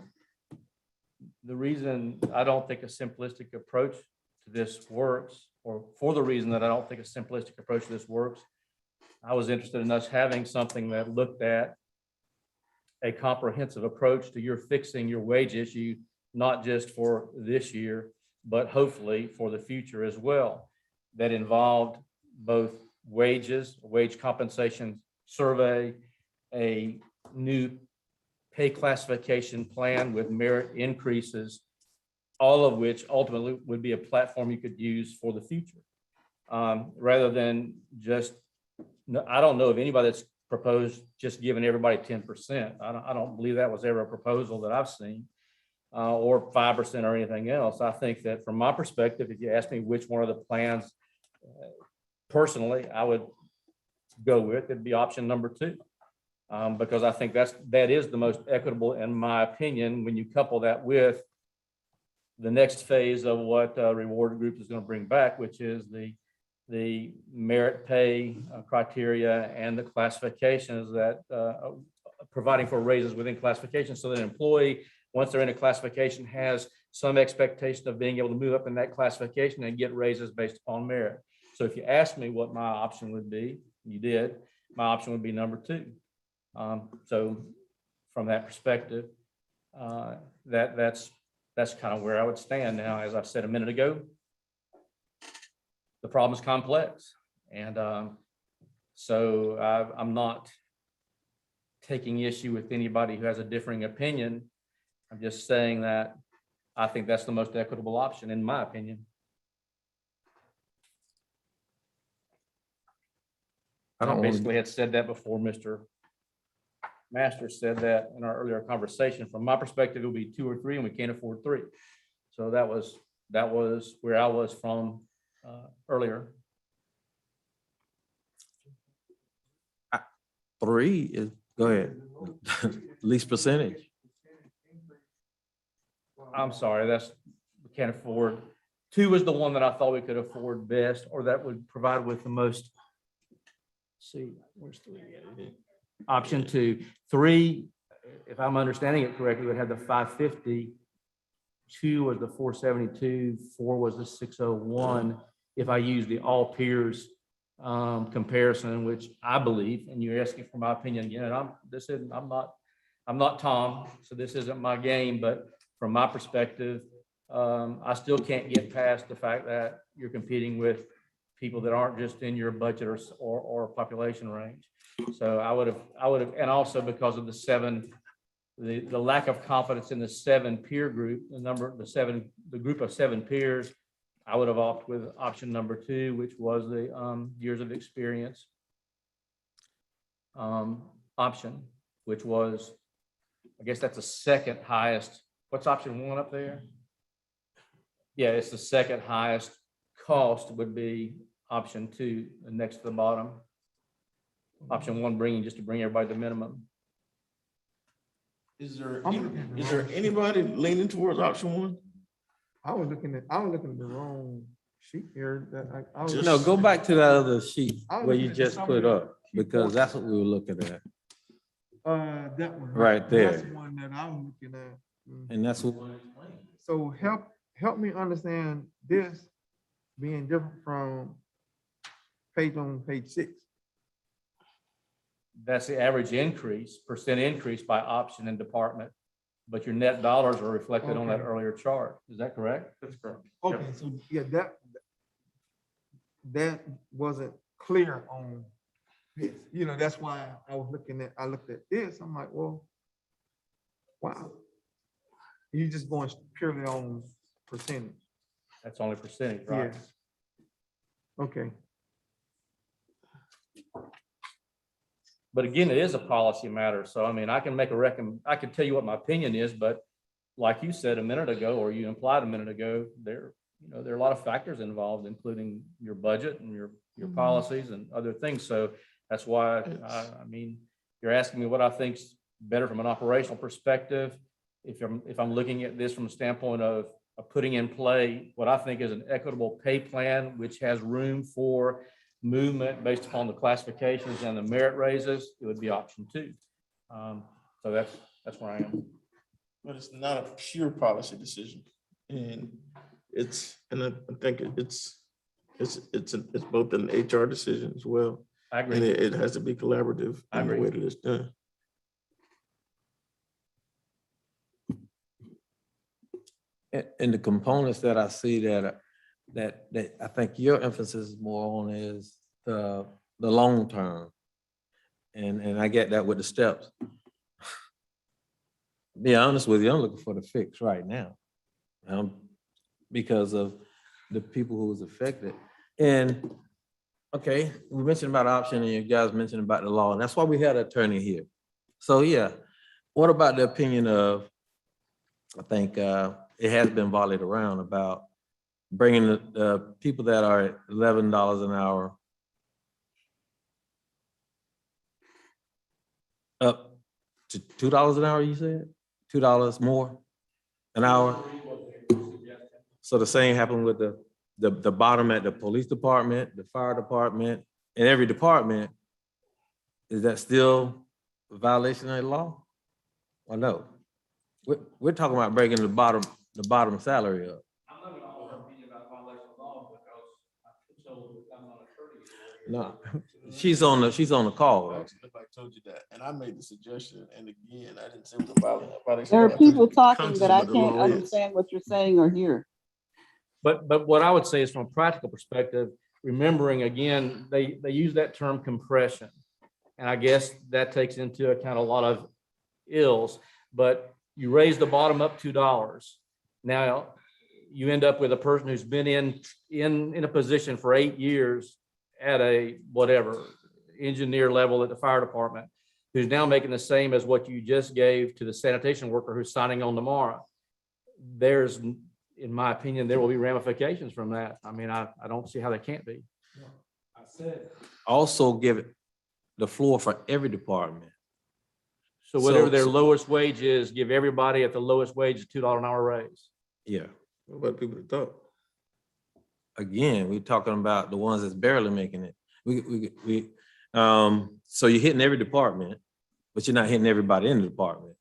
[SPEAKER 3] the reason I don't think a simplistic approach to this works, or for the reason that I don't think a simplistic approach to this works, I was interested in us having something that looked at a comprehensive approach to your fixing your wage issue, not just for this year, but hopefully for the future as well. That involved both wages, wage compensation survey, a new pay classification plan with merit increases, all of which ultimately would be a platform you could use for the future. Rather than just, I don't know of anybody that's proposed just giving everybody 10%. I don't believe that was ever a proposal that I've seen, or 5% or anything else. I think that from my perspective, if you ask me which one of the plans personally I would go with, it'd be option number 2. Because I think that is the most equitable, in my opinion, when you couple that with the next phase of what Reward Group is going to bring back, which is the merit pay criteria and the classifications that providing for raises within classification, so that an employee, once they're in a classification, has some expectation of being able to move up in that classification and get raises based upon merit. So if you ask me what my option would be, you did, my option would be number 2. So from that perspective, that's kind of where I would stand now. As I said a minute ago, the problem is complex. And so I'm not taking issue with anybody who has a differing opinion. I'm just saying that I think that's the most equitable option, in my opinion. I basically had said that before Mr. Masters said that in our earlier conversation. From my perspective, it would be 2 or 3, and we can't afford 3. So that was where I was from earlier.
[SPEAKER 7] 3 is, go ahead, least percentage.
[SPEAKER 3] I'm sorry, we can't afford. 2 is the one that I thought we could afford best, or that would provide with the most. Let's see, where's 3? Option 2. 3, if I'm understanding it correctly, would have the 550. 2 was the 472. 4 was the 601. If I use the all peers comparison, which I believe, and you're asking for my opinion again, and I'm not Tom, so this isn't my game, but from my perspective, I still can't get past the fact that you're competing with people that aren't just in your budget or population range. So I would have, and also because of the lack of confidence in the 7 peer group, the group of 7 peers, I would have opted with option number 2, which was the years of experience option, which was, I guess that's the second highest. What's option 1 up there? Yeah, it's the second highest cost would be option 2, next to the bottom. Option 1 just to bring everybody to minimum.
[SPEAKER 2] Is there
[SPEAKER 8] I'm-
[SPEAKER 2] anybody leaning towards option 1?
[SPEAKER 8] I was looking at the wrong sheet here that I was.
[SPEAKER 2] Just-
[SPEAKER 7] No, go back to that other sheet
[SPEAKER 8] I was
[SPEAKER 7] where you
[SPEAKER 8] looking at the
[SPEAKER 7] just put
[SPEAKER 8] summary
[SPEAKER 7] up, because that's what we were looking at.
[SPEAKER 8] That one.
[SPEAKER 7] Right
[SPEAKER 8] That's
[SPEAKER 7] there.
[SPEAKER 8] the one that I was looking at.
[SPEAKER 7] And that's what,
[SPEAKER 8] So help me understand this being different from page 6.
[SPEAKER 3] That's the average percent increase by option and department, but your net dollars are reflected on that
[SPEAKER 8] Okay.
[SPEAKER 3] earlier chart. Is that correct?
[SPEAKER 6] That's correct.
[SPEAKER 8] Okay, so yeah, that wasn't clear on this. That's why I looked at this. I'm like, well, wow. You just going purely on percentage.
[SPEAKER 3] That's only percentage, right?
[SPEAKER 8] Yes. Okay.
[SPEAKER 3] But again, it is a policy matter. So I mean, I can I can tell you what my opinion is, but like you said a minute ago, or you implied a minute ago, there are a lot of factors involved, including your budget and your policies and other things. So that's why, I mean, you're asking me what I think's better from an operational perspective. If I'm looking at this from a standpoint of putting in play what I think is an equitable pay plan, which has room for movement based upon the classifications and the merit raises, it would be option 2. So that's where I am.
[SPEAKER 2] But it's not a pure policy decision. And I think it's both an HR decision as well.
[SPEAKER 3] I
[SPEAKER 2] And
[SPEAKER 3] agree.
[SPEAKER 2] it has to be collaborative
[SPEAKER 3] I
[SPEAKER 2] in the
[SPEAKER 3] agree.
[SPEAKER 2] way that it's done.
[SPEAKER 7] and the components that I see that I think your emphasis is more on is the long term. And I get that with the steps. Be honest with you, I'm looking for the fix right now. Because of the people who was affected. And, okay, we mentioned about option and you guys mentioned about the law, and that's why we had an attorney here. So, yeah, what about the opinion of, I think it has been volleyed around about bringing the people that are at $11 an hour up to $2 an hour, you said? $2 more an hour? So the same happened with the bottom at the police department, the fire department, and every department. Is that still a violation of the law? Or no? We're talking about breaking the bottom salary up.
[SPEAKER 3] I'm not gonna offer an opinion about violation of law because I'm not a
[SPEAKER 7] No, she's on the call.
[SPEAKER 2] If I told you that, and I made the suggestion, and again, I didn't say it was a violation.
[SPEAKER 4] There are people talking, but I
[SPEAKER 2] Concept of the
[SPEAKER 4] can't
[SPEAKER 2] law is.
[SPEAKER 4] understand what you're saying or hear.
[SPEAKER 3] But what I would say is from a practical perspective, remembering again, they use that term compression. And I guess that takes into account a lot of ills, but you raise the bottom up $2. Now you end up with a person who's been in a position for 8 years at a whatever engineer level at the fire department, who's now making the same as what you just gave to the sanitation worker who's signing on tomorrow. There's, in my opinion, there will be ramifications from that. I mean, I don't see how they can't be.
[SPEAKER 7] I said. Also give it the floor for every department.
[SPEAKER 3] So whatever
[SPEAKER 7] So-
[SPEAKER 3] their lowest wage is, give everybody at the lowest wage a $2 an hour raise.
[SPEAKER 7] Yeah.
[SPEAKER 2] What about people that thought?
[SPEAKER 7] Again, we're talking about the ones that's barely making it. So you're hitting every department, but you're not hitting everybody in the department.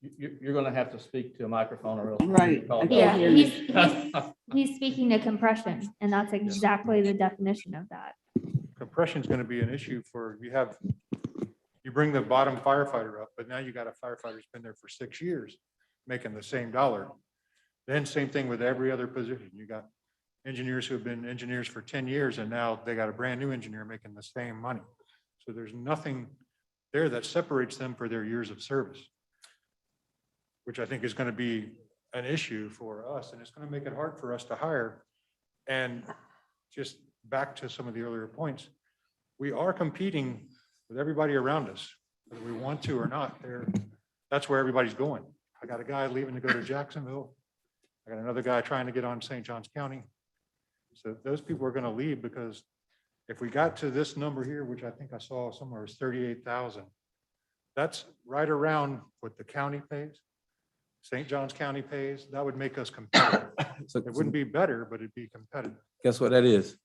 [SPEAKER 3] You're gonna have to speak to a microphone or else.
[SPEAKER 4] Right.
[SPEAKER 3] Call
[SPEAKER 4] I
[SPEAKER 3] it
[SPEAKER 4] can't
[SPEAKER 3] out.
[SPEAKER 4] hear you.
[SPEAKER 10] He's speaking to compression, and that's exactly the definition of that.
[SPEAKER 11] Compression is going to be an issue for, you bring the bottom firefighter up, but now you got a firefighter who's been there for 6 years, making the same dollar. Then same thing with every other position. You got engineers who have been engineers for 10 years, and now they got a brand new engineer making the same money. So there's nothing there that separates them for their years of service, which I think is going to be an issue for us, and it's going to make it hard for us to hire. And just back to some of the earlier points, we are competing with everybody around us, whether we want to or not. That's where everybody's going. I got a guy leaving to go to Jacksonville. I got another guy trying to get on St. Johns County. So those people are going to leave, because if we got to this number here, which I think I saw somewhere was 38,000, that's right around what the county pays, St. Johns County pays. That would make us competitive.
[SPEAKER 7] So
[SPEAKER 11] It wouldn't be better, but it'd be competitive.
[SPEAKER 7] guess what that is?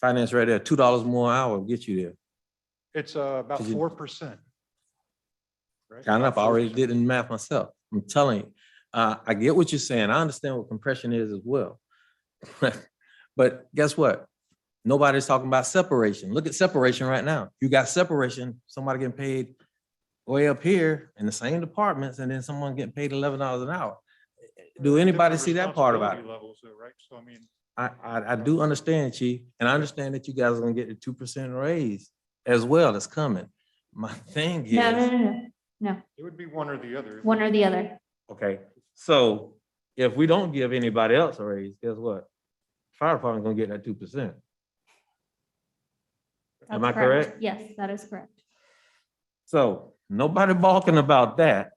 [SPEAKER 7] Finance right there, $2 more an hour will get you there.
[SPEAKER 11] It's about
[SPEAKER 7] Could you-
[SPEAKER 11] 4%. Right?
[SPEAKER 7] Kind of, I already
[SPEAKER 11] 4%.
[SPEAKER 7] did the math myself. I'm telling you, I get what you're saying. I understand what compression is as well. But guess what? Nobody's talking about separation. Look at separation right now. You got separation, somebody getting paid way up here in the same departments, and then someone getting paid $11 an hour. Do anybody
[SPEAKER 11] Different
[SPEAKER 7] see that part about it?
[SPEAKER 11] responsibility levels though, right? So I mean,
[SPEAKER 7] I do understand, Chief, and I understand that you guys are gonna get the 2% raise as well. It's coming. My thing is.
[SPEAKER 10] No,
[SPEAKER 11] it would be one or the other.
[SPEAKER 10] one or the other.
[SPEAKER 7] Okay, so if we don't give anybody else a raise, guess what? Fire department's gonna get that 2%. Am I
[SPEAKER 10] That's
[SPEAKER 7] correct?
[SPEAKER 10] Yes, that is correct.
[SPEAKER 7] So nobody balking about that.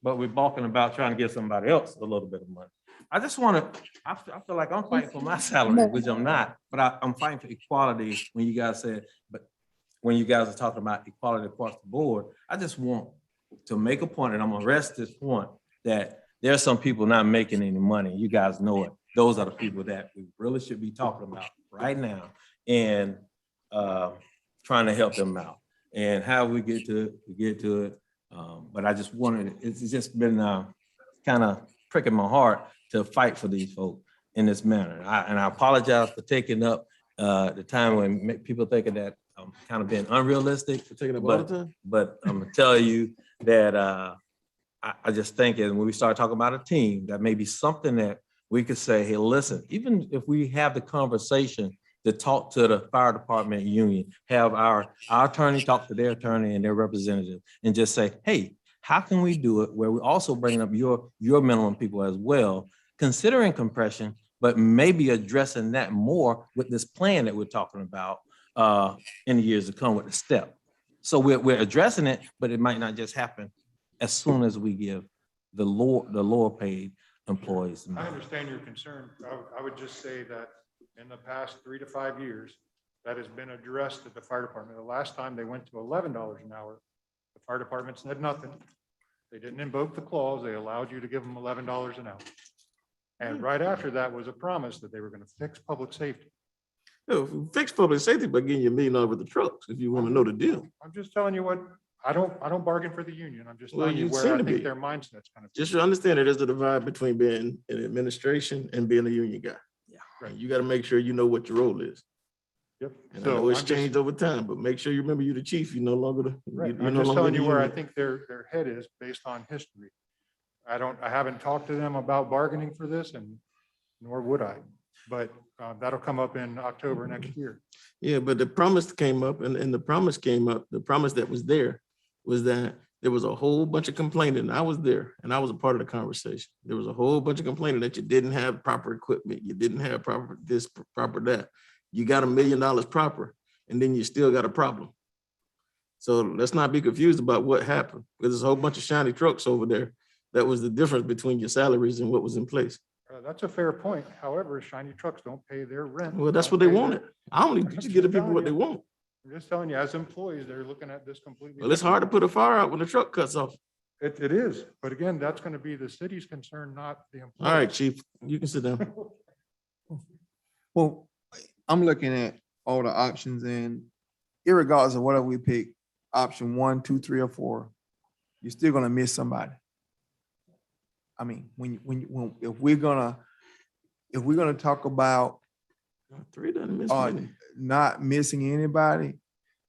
[SPEAKER 7] But we're balking about trying to give somebody else a little bit of money. I just wanna, I feel like I'm fighting for my salary, which I'm not, but I'm fighting for equality when you guys said, but when you guys are talking about equality across the board, I just want to make a point, and I'm gonna rest this point, that there are some people not making any money. You guys know it. Those are the people that we really should be talking about right now, and trying to help them out. And how we get to it. But I just wanted, it's just been kind of pricking my heart to fight for these folks in this manner. And I apologize for taking up the time when people thinking that I'm kind of being unrealistic.
[SPEAKER 2] Taking up all the time?
[SPEAKER 7] But I'm gonna tell you that I just think that when we start talking about a team, that may be something that we could say, hey, listen, even if we have the conversation to talk to the fire department union, have our attorney talk to their attorney and their representative, and just say, hey, how can we do it where we also bring up your minimum people as well, considering compression, but maybe addressing that more with this plan that we're talking about in the years to come with the step. So we're addressing it, but it might not just happen as soon as we give the lower paid employees.
[SPEAKER 11] I understand your concern. I would just say that in the past 3 to 5 years, that has been addressed at the fire department. The last time they went to $11 an hour, the fire department said nothing. They didn't invoke the clause. They allowed you to give them $11 an hour. And right after that was a promise that they were going to fix public safety.
[SPEAKER 2] Fix public safety by getting you $1 million with the trucks, if you want to know the deal.
[SPEAKER 11] I'm just telling you what, I don't bargain for the union. I'm just
[SPEAKER 2] Well,
[SPEAKER 11] telling you
[SPEAKER 2] you
[SPEAKER 11] where
[SPEAKER 2] seem
[SPEAKER 11] I
[SPEAKER 2] to
[SPEAKER 11] think
[SPEAKER 2] be.
[SPEAKER 11] their mindset's kind of.
[SPEAKER 2] Just to understand, there's a divide between being in administration and being a union guy.
[SPEAKER 7] Yeah.
[SPEAKER 11] Right.
[SPEAKER 2] You got to make sure you know what your role is.
[SPEAKER 11] Yep.
[SPEAKER 2] And I know
[SPEAKER 11] So
[SPEAKER 2] it's
[SPEAKER 11] I'm just-
[SPEAKER 2] changed over time, but make sure you remember you're the chief. You're no longer the.
[SPEAKER 11] Right.
[SPEAKER 2] you're
[SPEAKER 11] I'm
[SPEAKER 2] no
[SPEAKER 11] just
[SPEAKER 2] longer
[SPEAKER 11] telling
[SPEAKER 2] the
[SPEAKER 11] you where I
[SPEAKER 2] union.
[SPEAKER 11] think their head is based on history. I haven't talked to them about bargaining for this, and nor would I. But that'll come up in October next year.
[SPEAKER 2] Yeah, but the promise came up, and the promise came up, the promise that was there was that there was a whole bunch of complaining. And I was there, and I was a part of the conversation. There was a whole bunch of complaining that you didn't have proper equipment, you didn't have proper this, proper that. You got $1 million proper, and then you still got a problem. So let's not be confused about what happened, because there's a whole bunch of shiny trucks over there. That was the difference between your salaries and what was in place.
[SPEAKER 11] That's a fair point. However, shiny trucks don't pay their rent.
[SPEAKER 2] Well, that's
[SPEAKER 11] don't
[SPEAKER 2] what they
[SPEAKER 11] pay their-
[SPEAKER 2] wanted. I only get the people what they want.
[SPEAKER 11] I'm just telling you, as employees, they're looking at this completely.
[SPEAKER 2] Well, it's hard to put a fire out when the truck cuts off.
[SPEAKER 11] It is, but again, that's going to be the city's concern, not the employee.
[SPEAKER 2] All right, chief, you can sit down.
[SPEAKER 8] Well, I'm looking at all the options, and irregardless of whatever we pick, option 1, 2, 3, or 4, you're still gonna miss somebody. I mean, if we're gonna talk about
[SPEAKER 2] Three doesn't miss
[SPEAKER 8] are
[SPEAKER 2] many.
[SPEAKER 8] not missing anybody,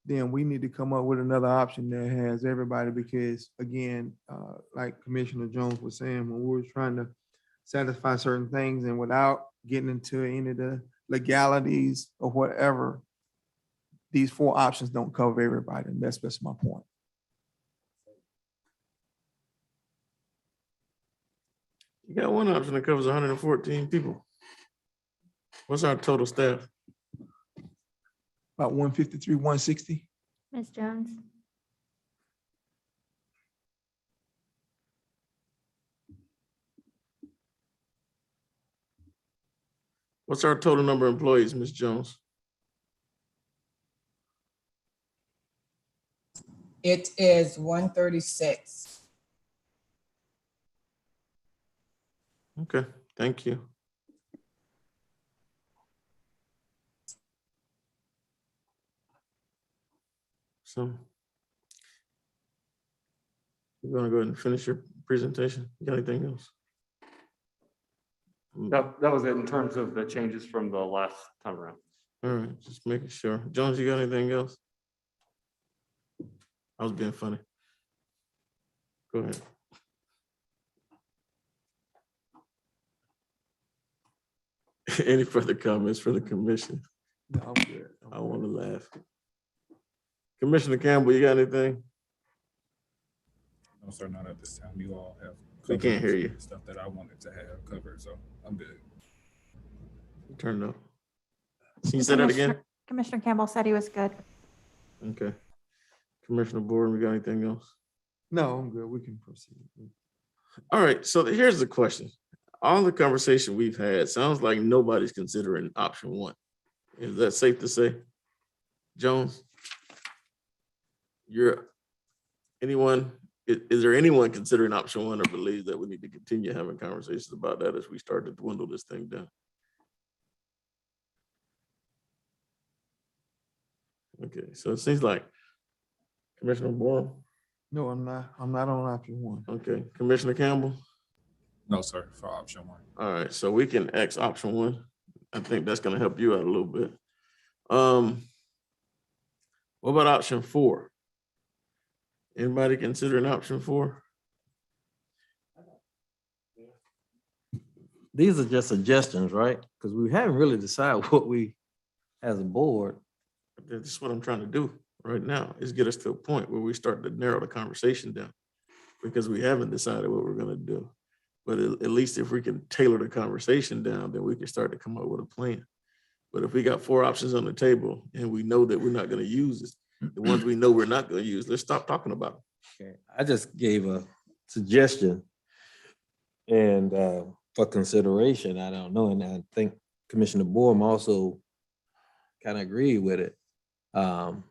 [SPEAKER 8] then we need to come up with another option that has everybody, because again, like Commissioner Jones was saying, when we were trying to satisfy certain things and without getting into any of the legalities or whatever, these four options don't cover everybody, and that's my point.
[SPEAKER 2] You got one option that covers 114 people. What's our total staff?
[SPEAKER 8] About 153, 160.
[SPEAKER 10] Ms. Jones?
[SPEAKER 2] What's our total number of employees, Ms. Jones?
[SPEAKER 12] It is 136.
[SPEAKER 2] Okay, thank you. So you're gonna go ahead and finish your presentation. You got anything else?
[SPEAKER 6] That was it in terms of the changes from the last time around.
[SPEAKER 2] All right, just making sure. Jones, you got anything else? I was being funny. Go ahead. Any further comments for the commission?
[SPEAKER 8] No, I'm good.
[SPEAKER 2] I want to laugh. Commissioner Campbell, you got anything?
[SPEAKER 9] No, sir, not at this time. You all have.
[SPEAKER 2] We can't hear
[SPEAKER 9] covered
[SPEAKER 2] you.
[SPEAKER 9] Stuff that I wanted to have covered, so I'm good.
[SPEAKER 2] Turn it up. Can you say that again?
[SPEAKER 1] Commissioner Campbell said he was good.
[SPEAKER 2] Okay. Commissioner Board, we got anything else?
[SPEAKER 8] No, I'm good. We can proceed.
[SPEAKER 2] All right, so here's the question. All the conversation we've had sounds like nobody's considering option one. Is that safe to say? Jones? Is there anyone considering option one or believes that we need to continue having conversations about that as we start to dwindle this thing down? Okay, so it seems like Commissioner Borum.
[SPEAKER 8] No, I'm not on option one.
[SPEAKER 2] Okay, Commissioner Campbell.
[SPEAKER 9] No, sir, for option one.
[SPEAKER 2] All right, so we can X option one. I think that's gonna help you out a little bit. What about option four? Anybody considering option four?
[SPEAKER 7] These are just suggestions, right? Because we haven't really decided what we, as a board.
[SPEAKER 2] This is what I'm trying to do right now, is get us to a point where we start to narrow the conversation down, because we haven't decided what we're gonna do. But at least if we can tailor the conversation down, then we can start to come up with a plan. But if we got four options on the table and we know that we're not gonna use it, the ones we know we're not gonna use, let's stop talking about them.
[SPEAKER 7] Okay, I just gave a suggestion and for consideration, I don't know, and I think Commissioner Borum also kind of agreed with it. Because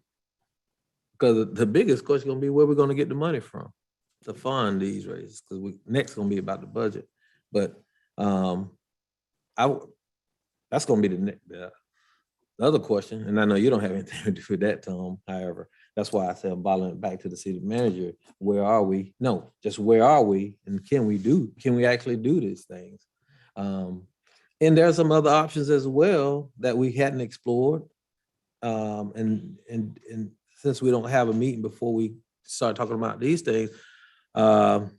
[SPEAKER 7] the biggest question gonna be where we're gonna get the money from to fund these raises, because next gonna be about the budget. But that's gonna be the other question, and I know you don't have anything to do with that, Tom. However, that's why I said I'm bottling it back to the city manager. Where are we? No, just where are we? And can we actually do these things? And there are some other options as well that we hadn't explored. And since we don't have a meeting before we start talking about these things, and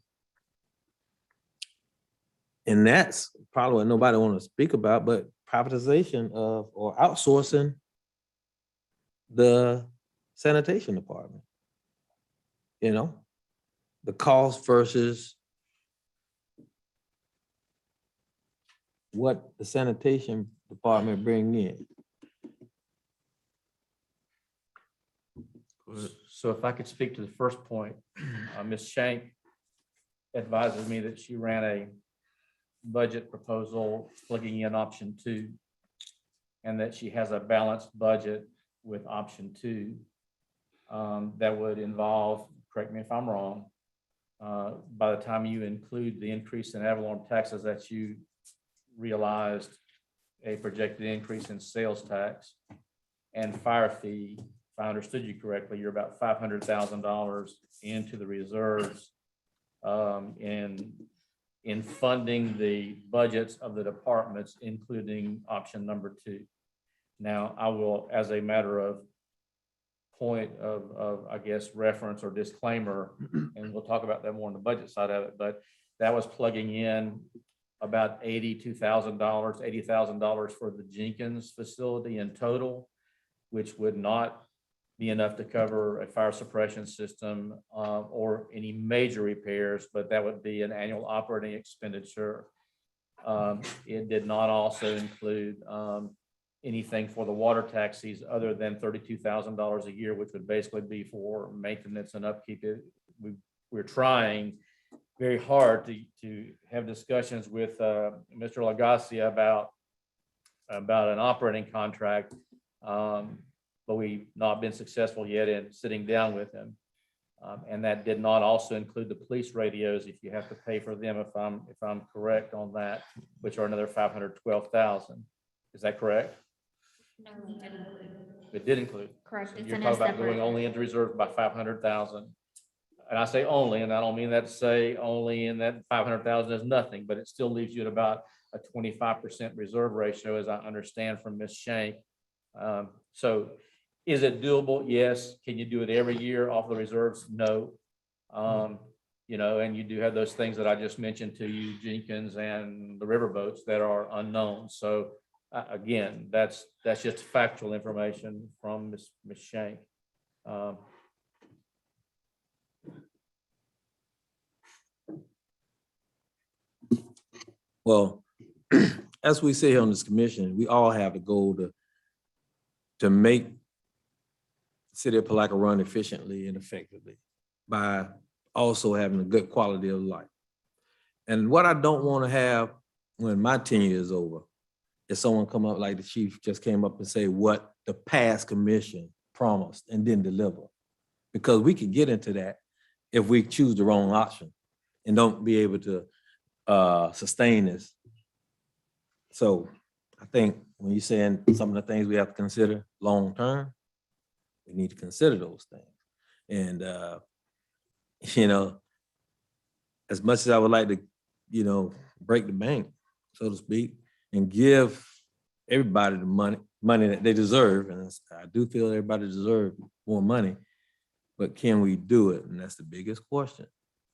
[SPEAKER 7] that's probably what nobody want to speak about, but privatization of or outsourcing the sanitation department. You know, the cost versus what the sanitation department bring in.
[SPEAKER 3] So if I could speak to the first point, Ms. Shank advises me that she ran a budget proposal plugging in option two, and that she has a balanced budget with option two that would involve, correct me if I'm wrong, by the time you include the increase in ad valorem taxes that you realized a projected increase in sales tax and fire fee. If I understood you correctly, you're about $500,000 into the reserves in funding the budgets of the departments, including option number 2. Now, I will, as a matter of point of, I guess, reference or disclaimer, and we'll talk about that more on the budget side of it, but that was plugging in about $82,000, $80,000 for the Jenkins facility in total, which would not be enough to cover a fire suppression system or any major repairs, but that would be an annual operating expenditure. It did not also include anything for the water taxis other than $32,000 a year, which would basically be for maintenance and upkeep. We're trying very hard to have discussions with Mr. Lagacia about an operating contract, but we've not been successful yet in sitting down with him. And that did not also include the police radios, if you have to pay for them, if I'm correct on that, which are another $512,000. Is that correct?
[SPEAKER 10] No,
[SPEAKER 3] It did include.
[SPEAKER 10] correct.
[SPEAKER 3] So
[SPEAKER 10] It's
[SPEAKER 3] you're
[SPEAKER 10] in a
[SPEAKER 3] talking about
[SPEAKER 10] separate.
[SPEAKER 3] going only into reserve by 500,000. And I say only, and I don't mean that to say only, and that 500,000 is nothing, but it still leaves you at about a 25% reserve ratio, as I understand from Ms. Shank. So is it doable? Yes. Can you do it every year off the reserves? No. You know, and you do have those things that I just mentioned to you, Jenkins and the riverboats, that are unknown. So again, that's just factual information from Ms. Shank.
[SPEAKER 7] Well, as we say on this commission, we all have the goal to make the city of Palatka run efficiently and effectively by also having a good quality of life. And what I don't want to have when my tenure is over is someone come up like the chief just came up and say what the past commission promised and didn't deliver. Because we could get into that if we choose the wrong option and don't be able to sustain this. So I think when you're saying some of the things we have to consider long-term, we need to consider those things. And, you know, as much as I would like to, you know, break the bank, so to speak, and give everybody the money that they deserve, and I do feel everybody deserves more money, but can we do it? And that's the biggest question.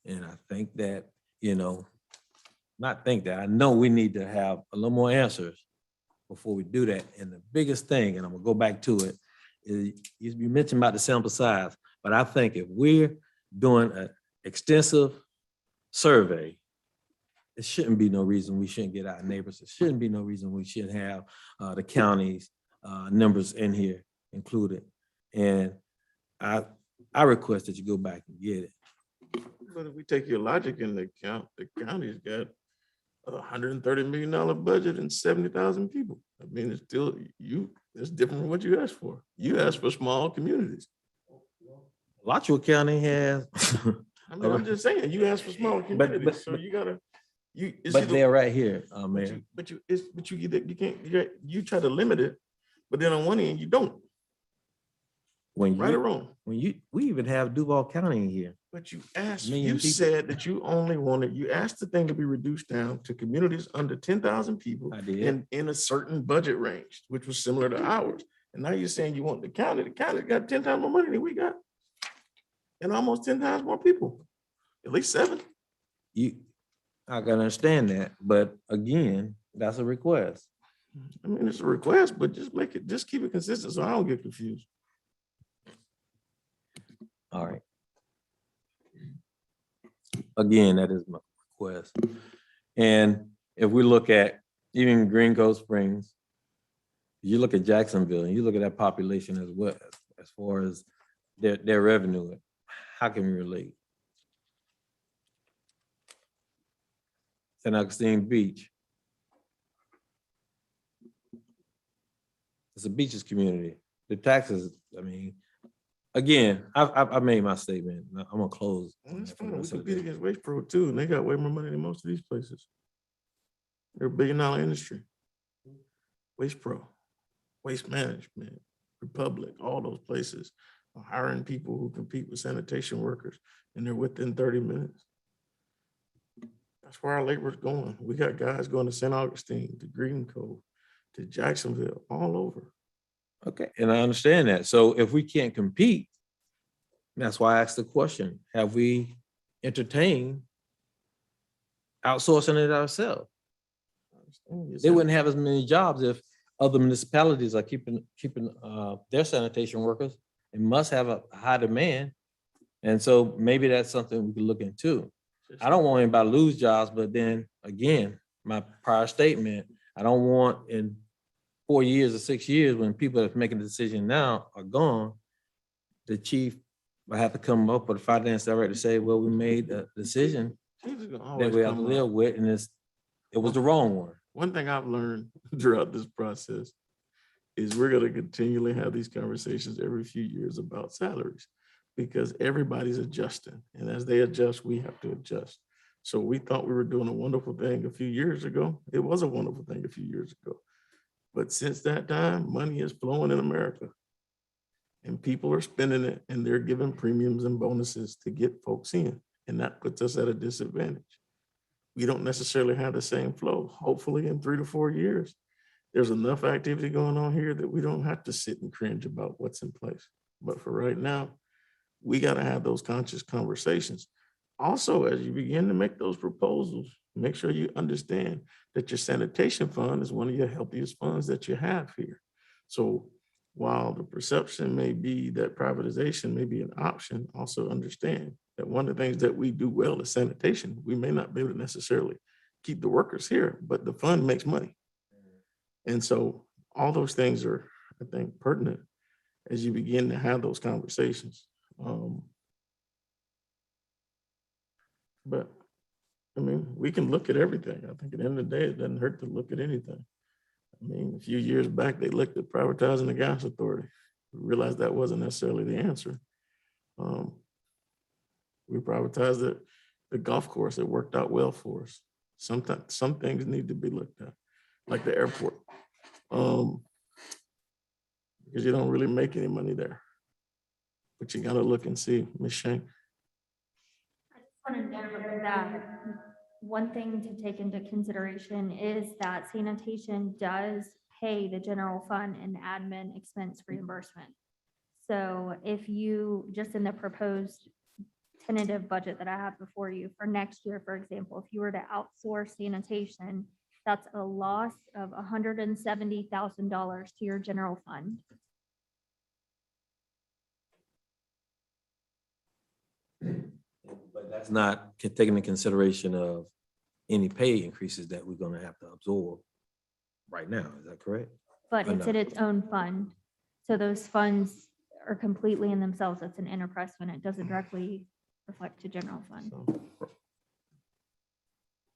[SPEAKER 7] And I think that, you know, I know we need to have a little more answers before we do that. And the biggest thing, and I'm gonna go back to it, is you mentioned about the sample size, but I think if we're doing an extensive survey, there shouldn't be no reason we shouldn't get our neighbors. There shouldn't be no reason we shouldn't have the county's numbers in here included. And I request that you go back and get it.
[SPEAKER 2] But if we take your logic into account, the county's got a $130 million budget and 70,000 people. I mean, it's still, it's different from what you asked for. You asked for small communities.
[SPEAKER 7] Alachua County has.
[SPEAKER 2] I mean, I'm just saying, you asked for small communities, so you gotta,
[SPEAKER 7] But they're right here, Mayor.
[SPEAKER 2] you try to limit it, but then on one end, you don't.
[SPEAKER 7] When
[SPEAKER 2] Right or wrong?
[SPEAKER 7] we even have Duval County in here.
[SPEAKER 2] But you asked,
[SPEAKER 7] Million
[SPEAKER 2] you
[SPEAKER 7] people.
[SPEAKER 2] said that you only wanted, you asked the thing to be reduced down to communities under 10,000 people
[SPEAKER 7] I did.
[SPEAKER 2] in a certain budget range, which was similar to ours. And now you're saying you want the county got 10 times more money than we got. And almost 10 times more people, at least 7.
[SPEAKER 7] I can understand that, but again, that's a request.
[SPEAKER 2] I mean, it's a request, but just keep it consistent so I don't get confused.
[SPEAKER 7] All right. Again, that is my request. And if we look at even Green Cove Springs, you look at Jacksonville and you look at that population as well, as far as their revenue, how can we relate? St. Augustine Beach. It's a beaches community. The taxes, I mean, again, I made my statement. I'm gonna close.
[SPEAKER 2] And it's fine. We compete against Waste Pro too, and they got way more money than most of these places. They're $1 billion industry. Waste Pro, Waste Management, Republic, all those places are hiring people who compete with sanitation workers, and they're within 30 minutes. That's where our labor's going. We got guys going to St. Augustine, to Green Cove, to Jacksonville, all over.
[SPEAKER 7] Okay, and I understand that. So if we can't compete, that's why I asked the question, have we entertained outsourcing it ourselves? They wouldn't have as many jobs if other municipalities are keeping their sanitation workers and must have a high demand. And so maybe that's something we could look into. I don't want anybody to lose jobs, but then again, my prior statement, I don't want in 4 years or 6 years when people that are making the decision now are gone, the chief will have to come up with a finance director to say, well, we made a decision that we have to live with, and it was the wrong one.
[SPEAKER 2] One thing I've learned throughout this process is we're gonna continually have these conversations every few years about salaries, because everybody's adjusting, and as they adjust, we have to adjust. So we thought we were doing a wonderful thing a few years ago. It was a wonderful thing a few years ago. But since that time, money is flowing in America. And people are spending it, and they're giving premiums and bonuses to get folks in. And that puts us at a disadvantage. We don't necessarily have the same flow. Hopefully in 3 to 4 years, there's enough activity going on here that we don't have to sit and cringe about what's in place. But for right now, we got to have those conscious conversations. Also, as you begin to make those proposals, make sure you understand that your sanitation fund is one of your healthiest funds that you have here. So while the perception may be that privatization may be an option, also understand that one of the things that we do well is sanitation. We may not be able to necessarily keep the workers here, but the fund makes money. And so all those things are, I think, pertinent as you begin to have those conversations. But I mean, we can look at everything. I think at the end of the day, it doesn't hurt to look at anything. I mean, a few years back, they looked at privatizing the gas authority. We realized that wasn't necessarily the answer. We privatized the golf course. It worked out well for us. Sometimes some things need to be looked at, like the airport, because you don't really make any money there. But you gotta look and see, Ms. Shank.
[SPEAKER 10] I just want to note that one thing to take into consideration is that sanitation does pay the general fund and admin expense reimbursement. So if you, just in the proposed tentative budget that I have before you for next year, for example, if you were to outsource sanitation, that's a loss of $170,000 to your general fund.
[SPEAKER 7] But that's not taking into consideration of any pay increases that we're gonna have to absorb right now. Is that correct?
[SPEAKER 10] But
[SPEAKER 7] Or
[SPEAKER 10] it's
[SPEAKER 7] no?
[SPEAKER 10] in its own fund. So those funds are completely in themselves. It's an enterprise fund. It doesn't directly reflect to general fund.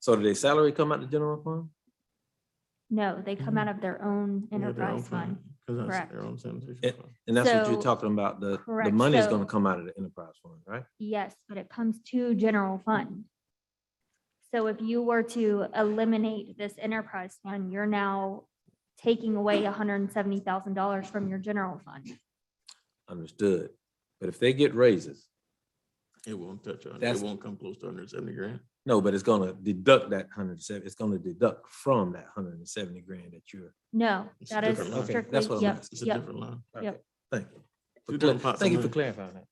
[SPEAKER 7] So did their salary come out the general fund?
[SPEAKER 10] No, they come out of their own enterprise fund.
[SPEAKER 2] Because that's
[SPEAKER 10] Correct.
[SPEAKER 2] their own sanitation
[SPEAKER 7] It-
[SPEAKER 2] fund.
[SPEAKER 7] And that's what you're
[SPEAKER 10] So-
[SPEAKER 7] talking about, the
[SPEAKER 10] Correct.
[SPEAKER 7] money is
[SPEAKER 10] So-
[SPEAKER 7] gonna come out of the enterprise fund, right?
[SPEAKER 10] Yes, but it comes to general fund. So if you were to eliminate this enterprise fund, you're now taking away $170,000 from your general fund.
[SPEAKER 7] Understood. But if they get raises,
[SPEAKER 2] It won't touch on, it
[SPEAKER 7] That's-
[SPEAKER 2] won't come close to 170 grand.
[SPEAKER 7] no, but it's gonna deduct that 170, it's gonna deduct from that 170 grand that you're.
[SPEAKER 10] No,
[SPEAKER 2] It's a
[SPEAKER 10] that is
[SPEAKER 2] different line.
[SPEAKER 7] Okay,
[SPEAKER 10] strictly,
[SPEAKER 7] that's what I'm
[SPEAKER 10] yep,
[SPEAKER 7] asking.
[SPEAKER 2] It's a
[SPEAKER 10] yep.
[SPEAKER 2] different line.
[SPEAKER 10] Yep.
[SPEAKER 7] Okay, thank you.
[SPEAKER 2] Two different pots of
[SPEAKER 7] Thank you for
[SPEAKER 2] money.
[SPEAKER 7] clarifying that.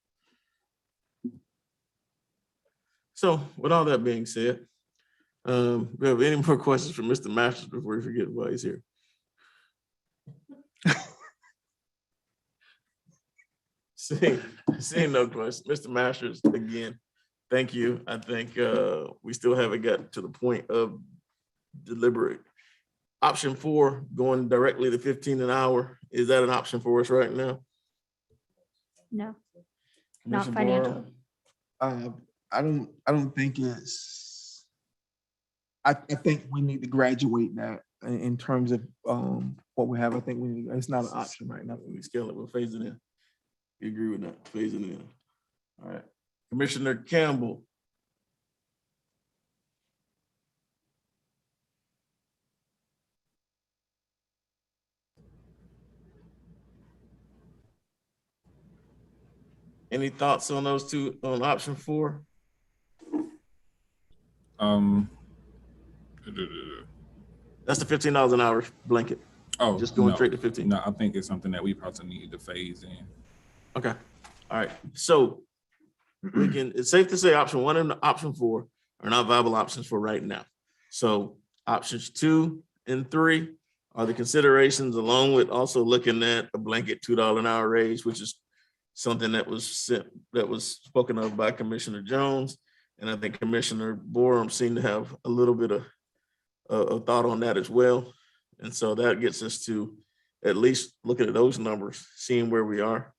[SPEAKER 2] So with all that being said, we have any more questions for Mr. Masters before we forget why he's here? Seeing no questions, Mr. Masters, again, thank you. I think we still haven't gotten to the point of deliberate. Option 4, going directly to 15 an hour, is that an option for us right now?
[SPEAKER 10] No, not
[SPEAKER 2] Commissioner
[SPEAKER 10] financial.
[SPEAKER 2] Barr?
[SPEAKER 8] I don't think it's, I think we need to graduate that in terms of what we have. I think it's not an option right now.
[SPEAKER 2] We scale it, we'll phase it in. You agree with that, phasing it in. All right, Commissioner Campbell. Any thoughts on those two, on option 4? That's the $15 an hour blanket.
[SPEAKER 9] Oh,
[SPEAKER 2] Just going
[SPEAKER 9] no,
[SPEAKER 2] straight to 15.
[SPEAKER 9] No, I think it's something that we probably need to phase in.
[SPEAKER 2] Okay, all right. So we can, it's safe to say option 1 and option 4 are not viable options for right now. So options 2 and 3 are the considerations, along with also looking at a blanket $2 an hour raise, which is something that was spoken of by Commissioner Jones. And I think Commissioner Borum seemed to have a little bit of a thought on that as well. And so that gets us to at least looking at those numbers, seeing where we are,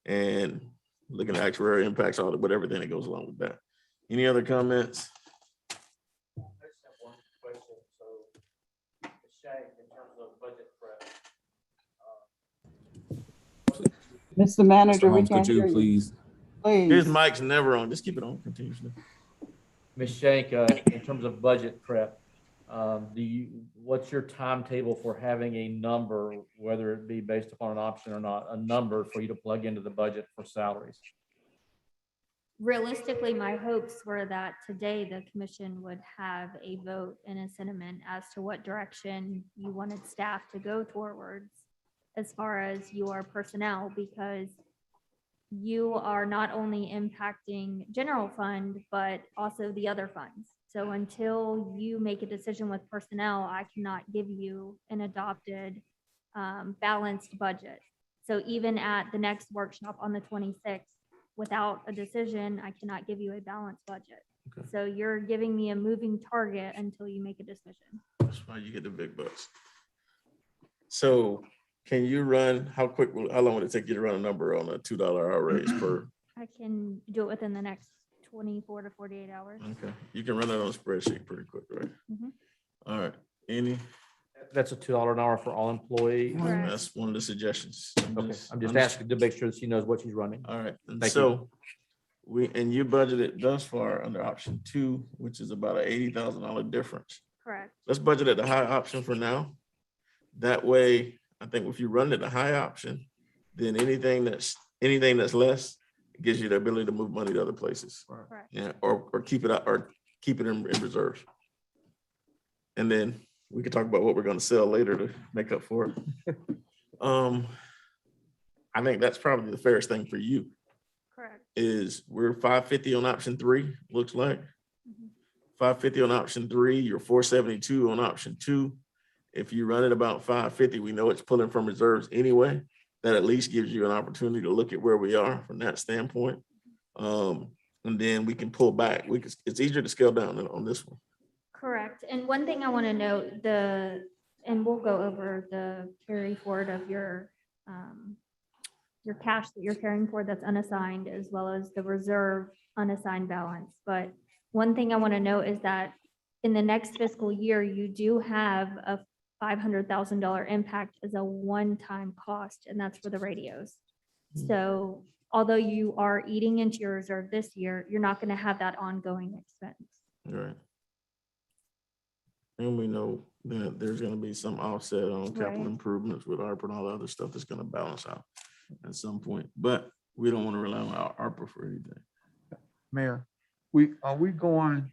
[SPEAKER 2] and looking at actuarial impacts, all with everything that goes along with that. Any other comments?
[SPEAKER 3] I just have one question. So, Shank, in terms of budget prep,
[SPEAKER 4] Mr. Manager,
[SPEAKER 9] Mr.
[SPEAKER 4] we
[SPEAKER 9] Holmes,
[SPEAKER 4] can't
[SPEAKER 9] could
[SPEAKER 4] hear
[SPEAKER 9] you
[SPEAKER 4] you.
[SPEAKER 9] please?
[SPEAKER 2] His
[SPEAKER 4] Please.
[SPEAKER 2] mic's never on. Just keep it on continuously.
[SPEAKER 3] Ms. Shank, in terms of budget prep, what's your timetable for having a number, whether it be based upon an option or not, a number for you to plug into the budget for salaries?
[SPEAKER 10] Realistically, my hopes were that today the commission would have a vote and a sentiment as to what direction you wanted staff to go towards as far as your personnel, because you are not only impacting general fund, but also the other funds. So until you make a decision with personnel, I cannot give you an adopted balanced budget. So even at the next workshop on the 26th, without a decision, I cannot give you a balanced budget.
[SPEAKER 2] Okay.
[SPEAKER 10] So you're giving me a moving target until you make a decision.
[SPEAKER 2] That's why you get the big bucks. So can you run, how long would it take you to run a number on a $2 hour raise per?
[SPEAKER 10] I can do it within the next 24 to 48 hours.
[SPEAKER 2] Okay, you can run that on a spreadsheet pretty quick, right?
[SPEAKER 10] Mhm.
[SPEAKER 2] All right, any?
[SPEAKER 3] That's a $2 an hour for all employees.
[SPEAKER 10] Correct.
[SPEAKER 2] That's one of the suggestions.
[SPEAKER 3] Okay, I'm just asking to make sure that she knows what she's running.
[SPEAKER 2] All right, and
[SPEAKER 3] Thank
[SPEAKER 2] so you budgeted thus far under option 2, which is about an $80,000 difference.
[SPEAKER 10] Correct.
[SPEAKER 2] Let's budget at the high option for now. That way, I think if you run at the high option, then anything that's less gives you the ability to move money to other places.
[SPEAKER 10] Correct.
[SPEAKER 2] Yeah, or keep it out, or keep it in reserve. And then we can talk about what we're going to sell later to make up for it. I think that's probably the fairest thing for you.
[SPEAKER 10] Correct.
[SPEAKER 2] Is we're 550 on option 3, looks like.
[SPEAKER 10] Mhm.
[SPEAKER 2] 550 on option 3, you're 472 on option 2. If you run it about 550, we know it's pulling from reserves anyway. That at least gives you an opportunity to look at where we are from that standpoint. And then we can pull back. It's easier to scale down on this one.
[SPEAKER 10] Correct. And one thing I want to note, and we'll go over the carry forward of your cash that you're carrying forward that's unassigned, as well as the reserve unassigned balance. But one thing I want to note is that in the next fiscal year, you do have a $500,000 impact as a one-time cost, and that's for the radios. So although you are eating into your reserve this year, you're not going to have that ongoing expense.
[SPEAKER 2] All right. And we know that there's going to be some offset on capital
[SPEAKER 10] Right.
[SPEAKER 2] improvements with ARPA and all the other stuff that's going to balance out at some point, but we don't want to rely on our ARPA for anything.
[SPEAKER 8] Mayor, are we going,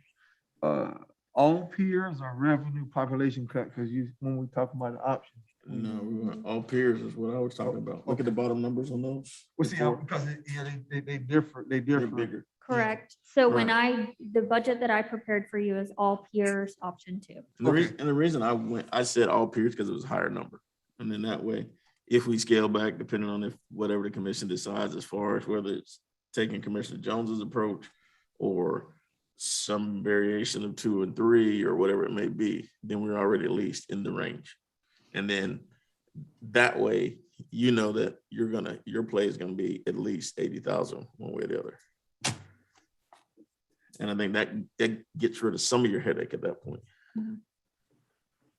[SPEAKER 8] all peers or revenue population cut? Because when we talk about the options.
[SPEAKER 2] No, we want all peers is what I was talking about. Look at the bottom numbers on those.
[SPEAKER 8] Well, see, because they differ,
[SPEAKER 2] They're bigger.
[SPEAKER 10] Correct. So when the budget that I prepared for you is all peers option 2.
[SPEAKER 2] And the reason I said all peers because it was a higher number. And then that way, if we scale back, depending on whatever the commission decides as far as whether it's taking Commissioner Jones's approach or some variation of 2 and 3 or whatever it may be, then we're already at least in the range. And then that way, you know that your play is gonna be at least 80,000 one way or the other. And I think that gets rid of some of your headache at that point.
[SPEAKER 10] Mhm.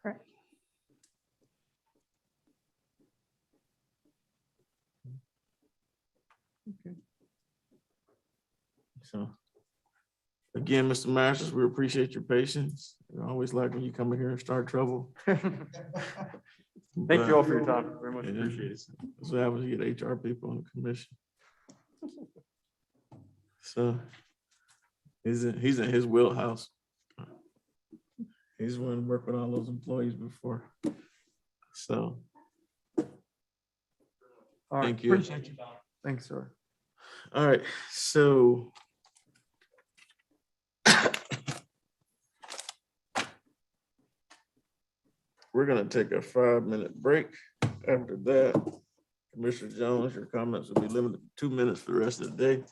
[SPEAKER 10] Correct.
[SPEAKER 2] So again, Mr. Masters, we appreciate your patience. We always like when you come in here and start trouble.
[SPEAKER 6] Thank you all for your time. Very much
[SPEAKER 2] Yeah.
[SPEAKER 6] appreciated.
[SPEAKER 2] That's what happens, you get HR people on the commission. So he's in his wheelhouse. He's willing to work with all those employees before. So,
[SPEAKER 8] All right,
[SPEAKER 2] thank you.
[SPEAKER 8] appreciate you. Thanks, sir.
[SPEAKER 2] All right, so. We're gonna take a 5-minute break. After that, Commissioner Jones, your comments will be limited to 2 minutes for the rest of the day.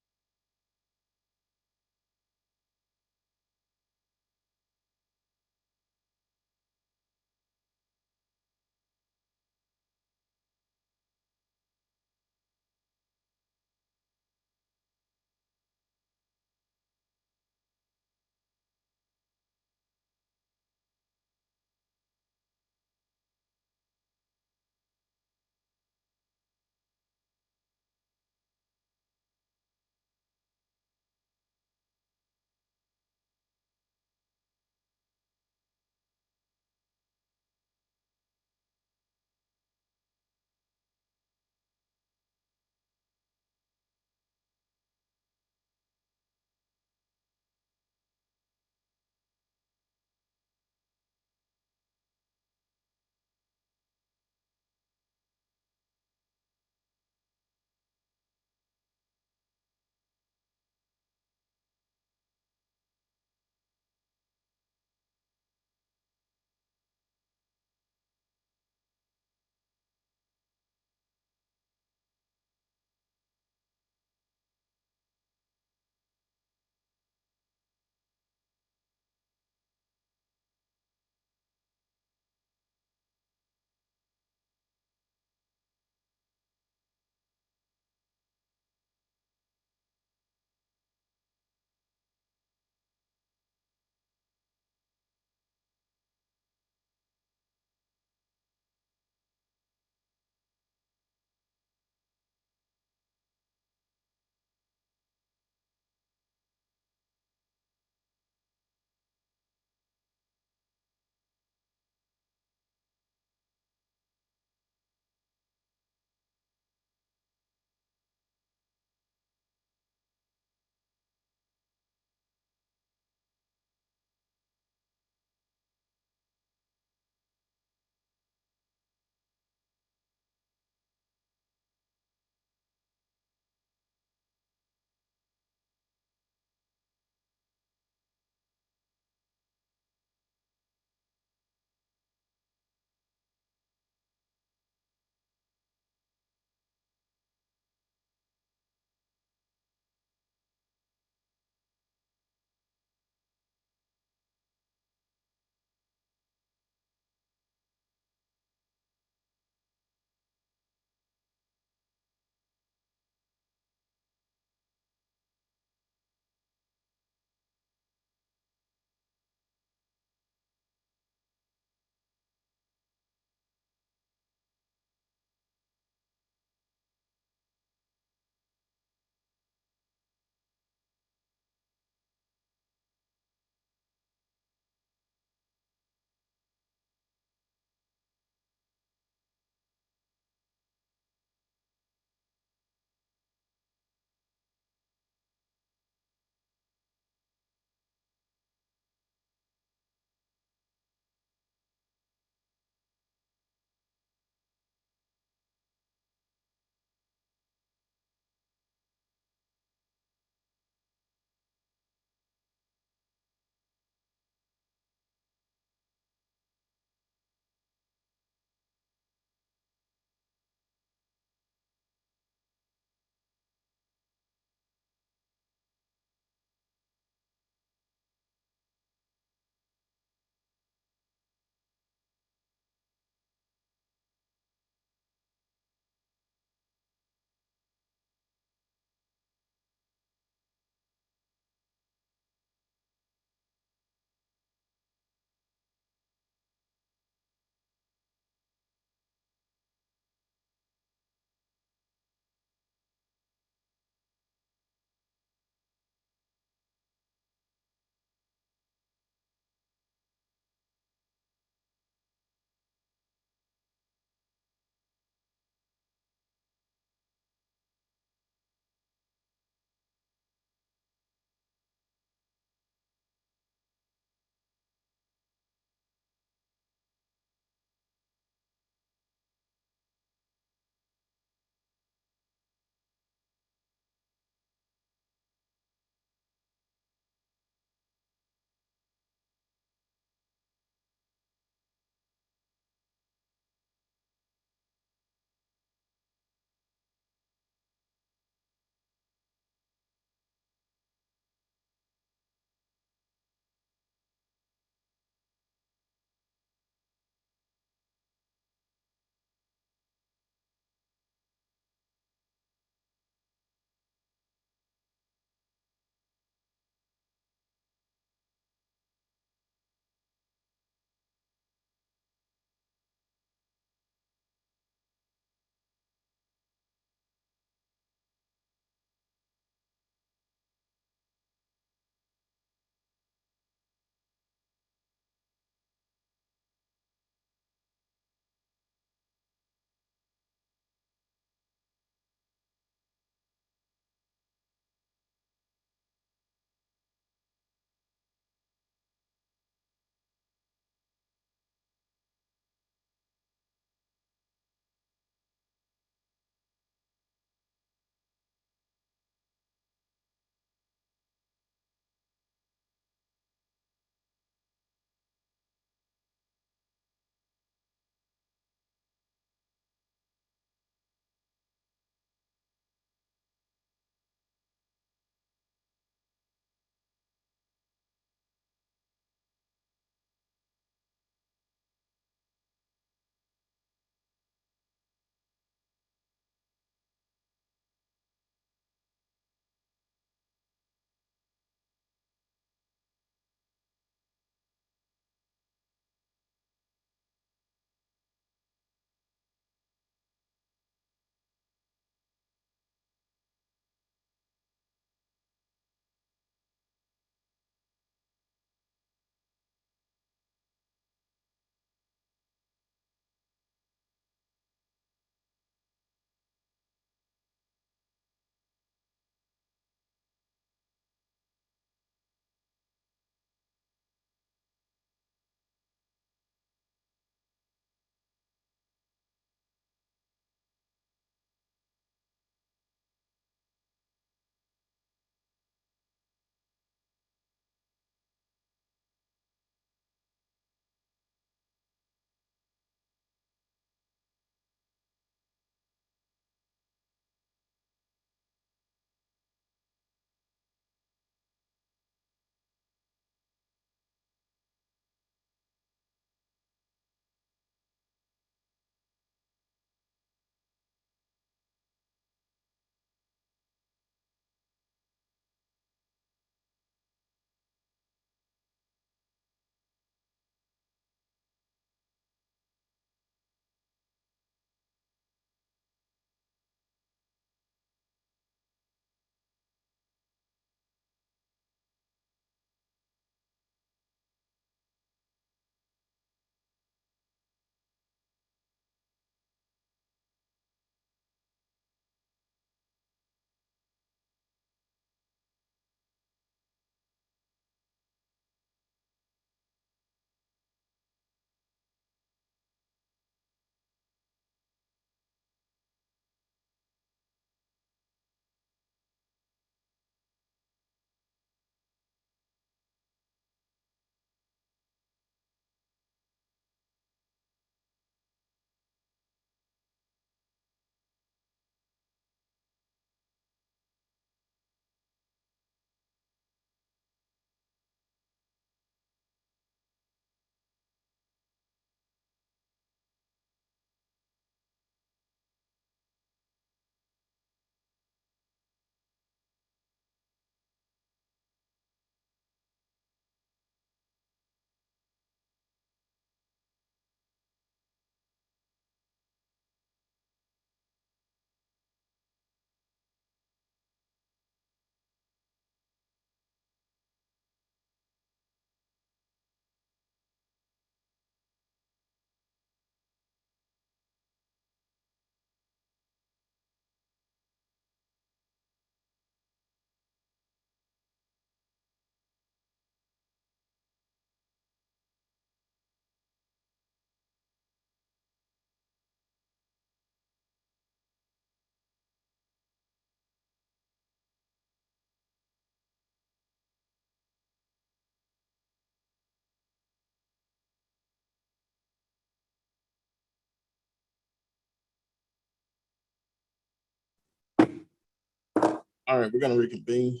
[SPEAKER 2] All right, we're gonna reconvene.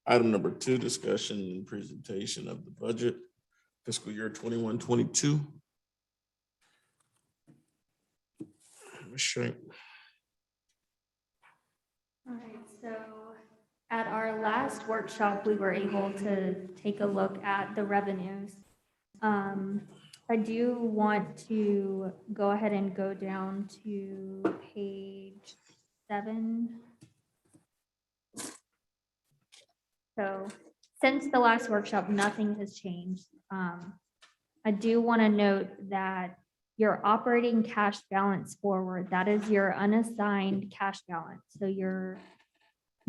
[SPEAKER 2] Item number 2, discussion and presentation of the budget fiscal year 21-22. Ms. Shank.
[SPEAKER 10] All right, so at our last workshop, we were able to take a look at the revenues. I do want to go ahead and go down to page 7. So since the last workshop, nothing has changed. I do want to note that your operating cash balance forward, that is your unassigned cash balance. So you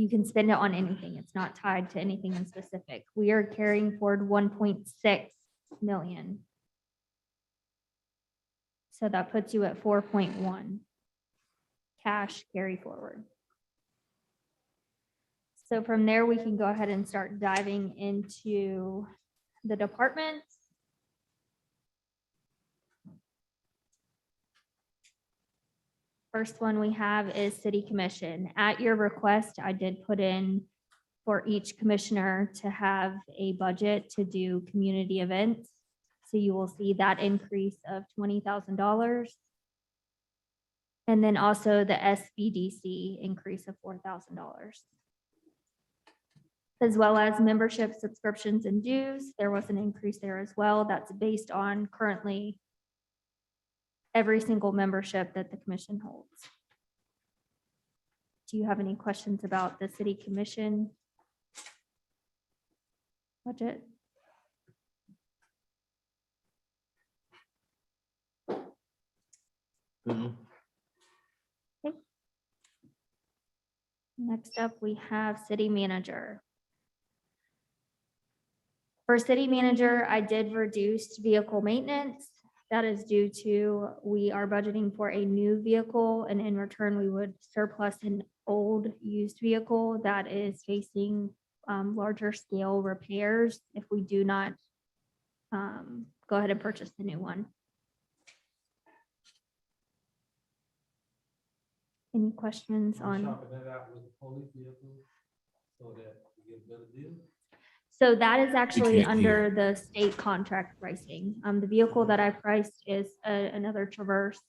[SPEAKER 10] can spend it on anything. It's not tied to anything in specific. We are carrying forward 1.6 million. So that puts you at 4.1 cash carry forward. So from there, we can go ahead and start diving into the departments. First one we have is city commission. At your request, I did put in for each commissioner to have a budget to do community events. So you will see that increase of $20,000. And then also the SBDC increase of $4,000. As well as membership subscriptions and dues. There was an increase there as well. That's based on currently every single membership that the commission holds. Do you have any questions about the city commission budget?
[SPEAKER 2] No.
[SPEAKER 10] Okay. Next up, we have city manager. For city manager, I did reduce vehicle maintenance. That is due to, we are budgeting for a new vehicle, and in return, we would surplus an old used vehicle that is facing larger scale repairs if we do not go ahead and purchase the new one. Any questions on? So that is actually
[SPEAKER 9] can't hear.
[SPEAKER 10] under the state contract pricing. The vehicle that I priced is another Traverse.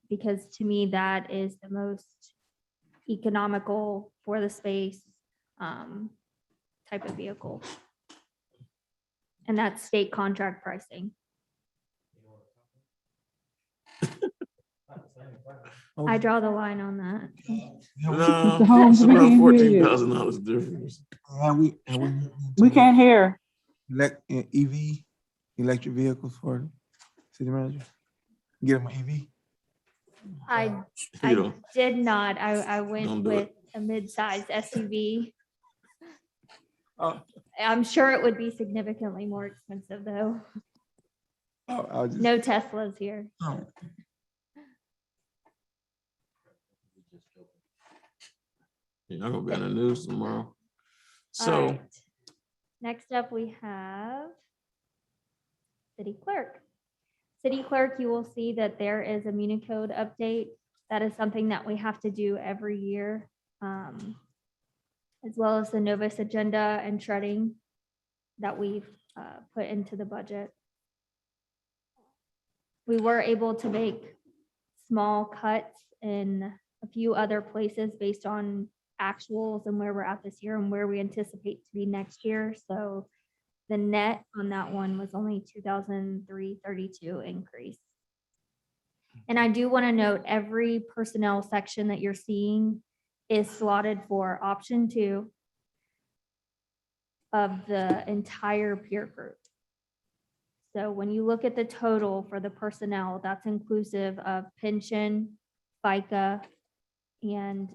[SPEAKER 10] Because to me, that is the most economical for the space type of vehicle. And that's state contract pricing. I draw the line on that.
[SPEAKER 2] No,
[SPEAKER 4] Mr. Holmes,
[SPEAKER 2] it's
[SPEAKER 4] we
[SPEAKER 2] about
[SPEAKER 4] can't hear you.
[SPEAKER 2] $14,000 difference.
[SPEAKER 4] We can't hear.
[SPEAKER 8] EV, electric vehicles for city manager? Get him an EV?
[SPEAKER 10] I
[SPEAKER 2] You know,
[SPEAKER 10] did not. I
[SPEAKER 2] Don't
[SPEAKER 10] went
[SPEAKER 2] do
[SPEAKER 10] with
[SPEAKER 2] it.
[SPEAKER 10] a mid-sized SUV.
[SPEAKER 8] Oh,
[SPEAKER 10] I'm sure it would be significantly more expensive though.
[SPEAKER 8] I was just.
[SPEAKER 10] No Teslas here.
[SPEAKER 8] Oh.
[SPEAKER 2] You're not gonna be on the news tomorrow.
[SPEAKER 10] All
[SPEAKER 2] So,
[SPEAKER 10] right. Next up, we have city clerk. City clerk, you will see that there is a Municode update. That is something that we have to do every year, as well as the Novus agenda and shredding that we've put into the budget. We were able to make small cuts in a few other places based on actuals and where we're at this year and where we anticipate to be next year. So the net on that one was only 2,332 increase. And I do want to note every personnel section that you're seeing is slotted for option 2 of the entire peer group. So when you look at the total for the personnel, that's inclusive of pension, FICA, and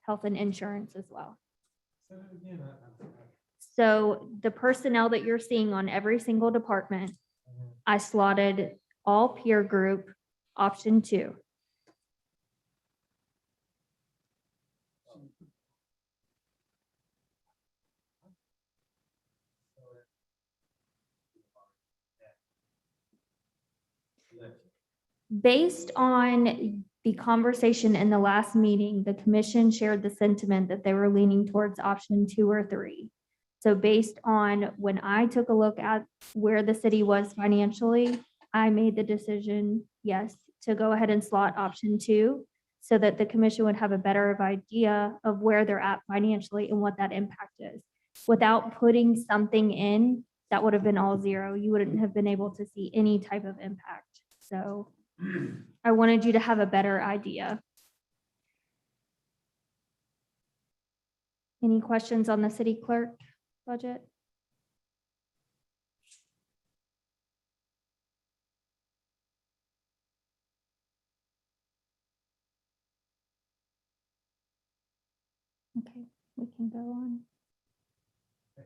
[SPEAKER 10] health and insurance as well. So the personnel that you're seeing on every single department, I slotted all peer group option 2. Based on the conversation in the last meeting, the commission shared the sentiment that they were leaning towards option 2 or 3. So based on when I took a look at where the city was financially, I made the decision, yes, to go ahead and slot option 2 so that the commission would have a better idea of where they're at financially and what that impact is. Without putting something in that would have been all 0, you wouldn't have been able to see any type of impact. So I wanted you to have a better idea. Any questions on the city clerk budget? Okay, we can go on.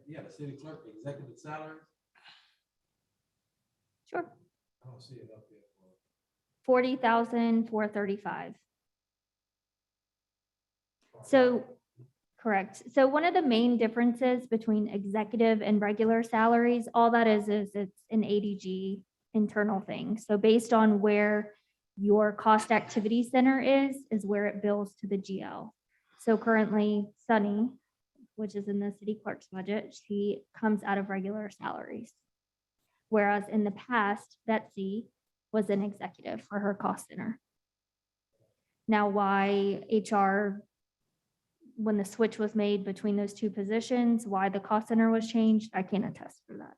[SPEAKER 7] Yeah, the city clerk, executive salary.
[SPEAKER 10] Sure.
[SPEAKER 7] I don't see it up there.
[SPEAKER 10] 40,435. So, correct. So one of the main differences between executive and regular salaries, all that is it's an ADG internal thing. So based on where your cost activity center is where it bills to the GL. So currently Sunny, which is in the city clerk's budget, she comes out of regular salaries. Whereas in the past, Betsy was an executive for her cost center. Now, why HR, when the switch was made between those two positions, why the cost center was changed, I can't attest for that.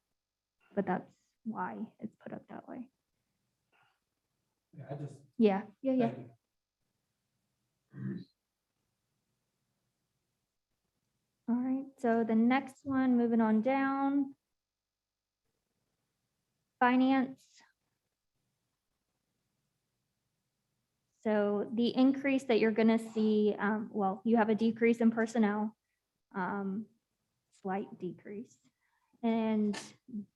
[SPEAKER 10] But that's why it's put up that way. Yeah. All right, so the next one, moving on down. Finance. So the increase that you're gonna see, well, you have a decrease in personnel, slight decrease. And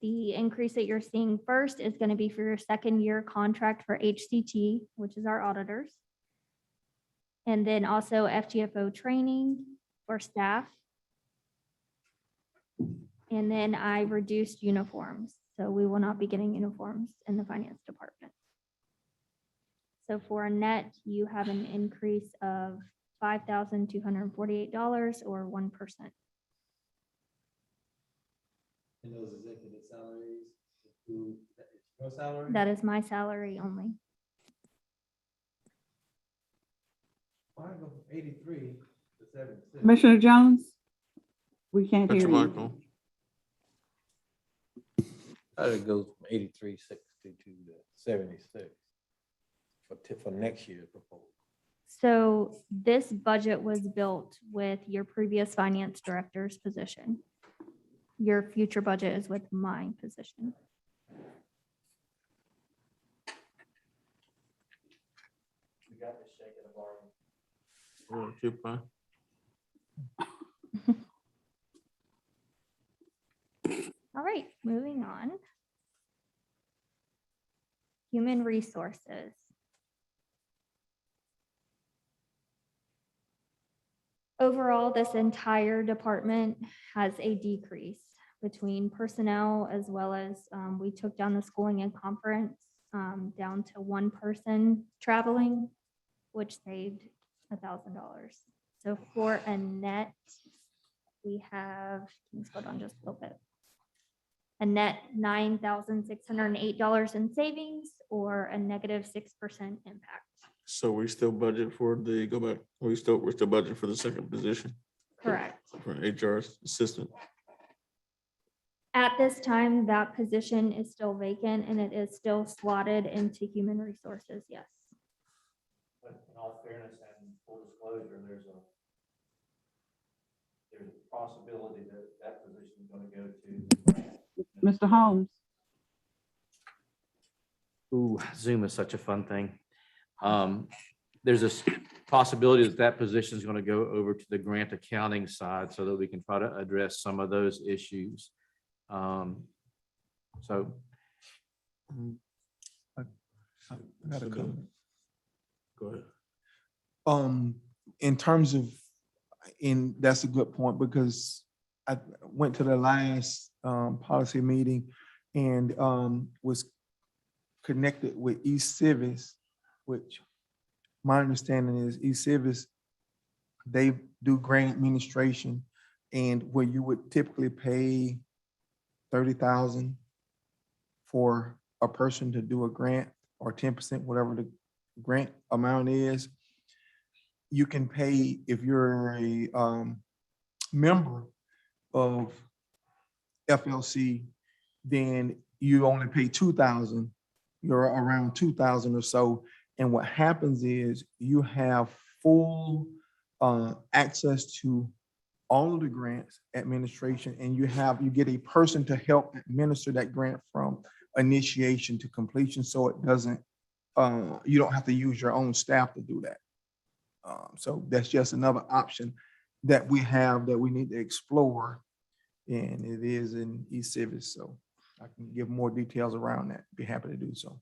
[SPEAKER 10] the increase that you're seeing first is gonna be for your 2nd year contract for HCT, which is our auditors. And then also FGFO training for staff. And then I reduced uniforms. So we will not be getting uniforms in the finance department. So for a net, you have an increase of $5,248 or 1%.
[SPEAKER 7] And those executive salaries, include your salary?
[SPEAKER 10] That is my salary only.
[SPEAKER 7] Why go from 83 to 76?
[SPEAKER 4] Commissioner Jones? We can't
[SPEAKER 2] Cut
[SPEAKER 4] hear
[SPEAKER 2] your
[SPEAKER 4] you.
[SPEAKER 2] mic on.
[SPEAKER 7] How did it go from 83.62 to 76 for next year's proposal?
[SPEAKER 10] So this budget was built with your previous finance director's position. Your future budget is with my position.
[SPEAKER 2] Oh, keep on.
[SPEAKER 10] All right, moving on. Human resources. Overall, this entire department has a decrease between personnel as well as we took down the schooling and conference down to 1 person traveling, which saved $1,000. So for a net, we have, let's hold on just a little bit. A net $9,608 in savings or a negative 6% impact.
[SPEAKER 2] So we still budget for the, go back, we're still budgeting for the 2nd position
[SPEAKER 10] Correct.
[SPEAKER 2] for an HR assistant.
[SPEAKER 10] At this time, that position is still vacant and it is still slotted into human resources, yes.
[SPEAKER 3] But in all fairness and full disclosure, there's a possibility that that position is going to go to the grant.
[SPEAKER 4] Mr. Holmes?
[SPEAKER 3] Ooh, Zoom is such a fun thing. There's a possibility that that position is going to go over to the grant accounting side so that we can try to address some of those issues. So.
[SPEAKER 8] I got a comment.
[SPEAKER 2] Go ahead.
[SPEAKER 8] In terms of, that's a good point because I went to the last policy meeting and was connected with East Civis, which my understanding is eCivis, they do grant administration, and where you would typically pay 30,000 for a person to do a grant, or 10%, whatever the grant amount is, you can pay, if you're a member of FLC, then you only pay 2,000. You're around 2,000 or so. And what happens is you have full access to all of the grants administration, and you get a person to help administer that grant from initiation to completion. So it doesn't, you don't have to use your own staff to do that. So that's just another option that we have that we need to explore. And it is in eCivis, so I can give more details around that. Be happy to do so.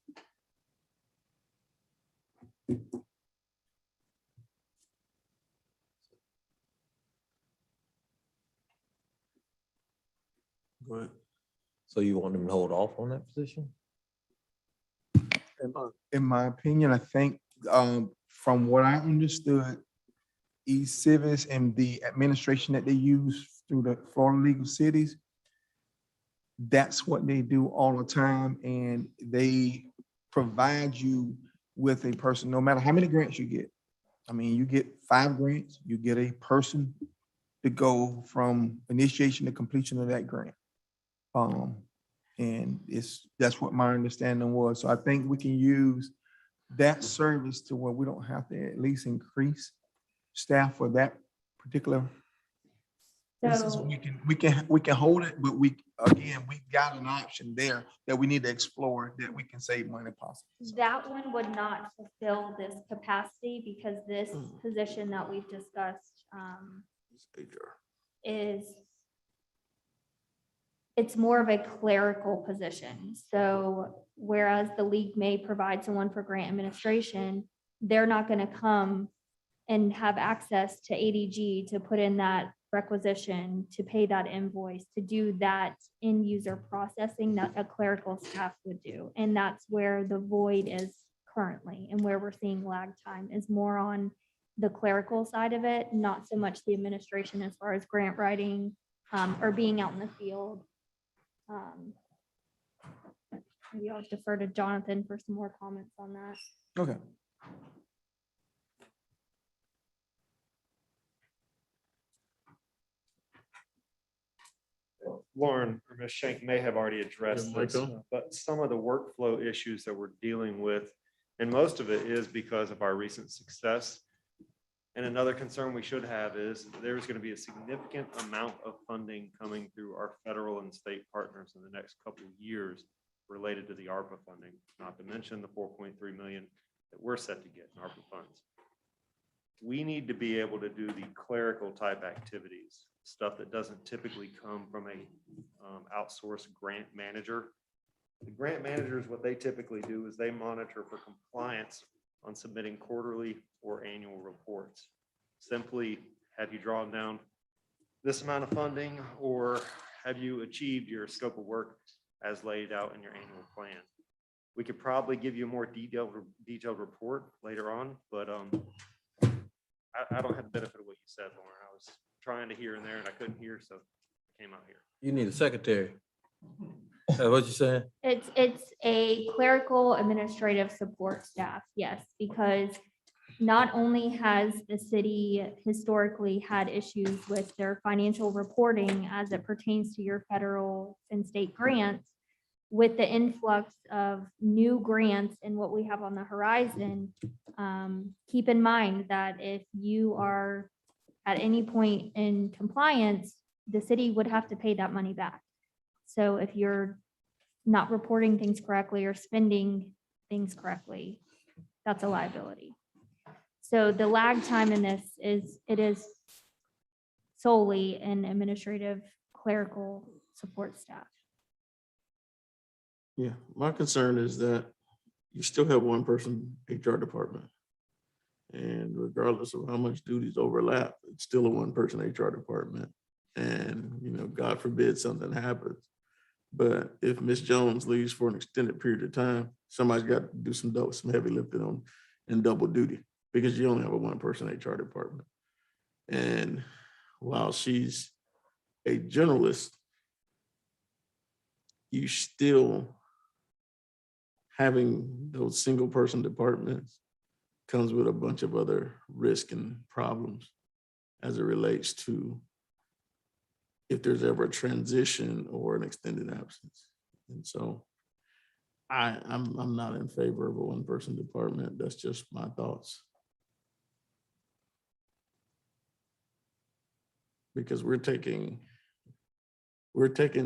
[SPEAKER 2] Go ahead.
[SPEAKER 7] So you want them to hold off on that position?
[SPEAKER 8] In my opinion, I think from what I understood, eCivis and the administration that they use through the Florida League of Cities, that's what they do all the time, and they provide you with a person, no matter how many grants you get. I mean, you get 5 grants, you get a person to go from initiation to completion of that grant. And that's what my understanding was. So I think we can use that service to where we don't have to at least increase staff for that particular.
[SPEAKER 10] So
[SPEAKER 8] We can hold it, but we got an option there that we need to explore, that we can save money possibly.
[SPEAKER 10] that one would not fulfill this capacity because this position that we've discussed it's more of a clerical position. So whereas the league may provide someone for grant administration, they're not going to come and have access to ADG to put in that requisition, to pay that invoice, to do that end user processing that a clerical staff would do. And that's where the void is currently, and where we're seeing lag time is more on the clerical side of it, not so much the administration as far as grant writing or being out in the field. Maybe I'll defer to Jonathan for some more comments on that.
[SPEAKER 8] Okay.
[SPEAKER 6] Lauren or Ms. Shank may have already addressed
[SPEAKER 2] Yeah,
[SPEAKER 6] this,
[SPEAKER 2] Michael.
[SPEAKER 6] but some of the workflow issues that we're dealing with, and most of it is because of our recent success. And another concern we should have is there's going to be a significant amount of funding coming through our federal and state partners in the next couple of years related to the ARPA funding, not to mention the 4.3 million that we're set to get in ARPA funds. We need to be able to do the clerical type activities, stuff that doesn't typically come from a outsourced grant manager. The grant managers, what they typically do is they monitor for compliance on submitting quarterly or annual reports. Simply, have you drawn down this amount of funding, or have you achieved your scope of work as laid out in your annual plan? We could probably give you a more detailed report later on, but I don't have the benefit of what you said, Lauren. I was trying to hear in there and I couldn't hear, so I came out here.
[SPEAKER 7] You need a secretary. Is that what you saying?
[SPEAKER 10] It's a clerical administrative support staff, yes, because not only has the city historically had issues with their financial reporting as it pertains to your federal and state grants, with the influx of new grants and what we have on the horizon, keep in mind that if you are at any point in compliance, the city would have to pay that money back. So if you're not reporting things correctly or spending things correctly, that's a liability. So the lag time in this is solely an administrative clerical support staff.
[SPEAKER 2] Yeah, my concern is that you still have one person HR department. And regardless of how much duties overlap, it's still a one person HR department. And, you know, God forbid something happens. But if Ms. Jones leaves for an extended period of time, somebody's got to do some heavy lifting on and double duty. because you only have a one-person HR department. And while she's a generalist, you still having those single-person departments comes with a bunch of other risk and problems as it relates to if there's ever a transition or an extended absence. And so I'm not in favor of a one-person department. That's just my thoughts. Because we're taking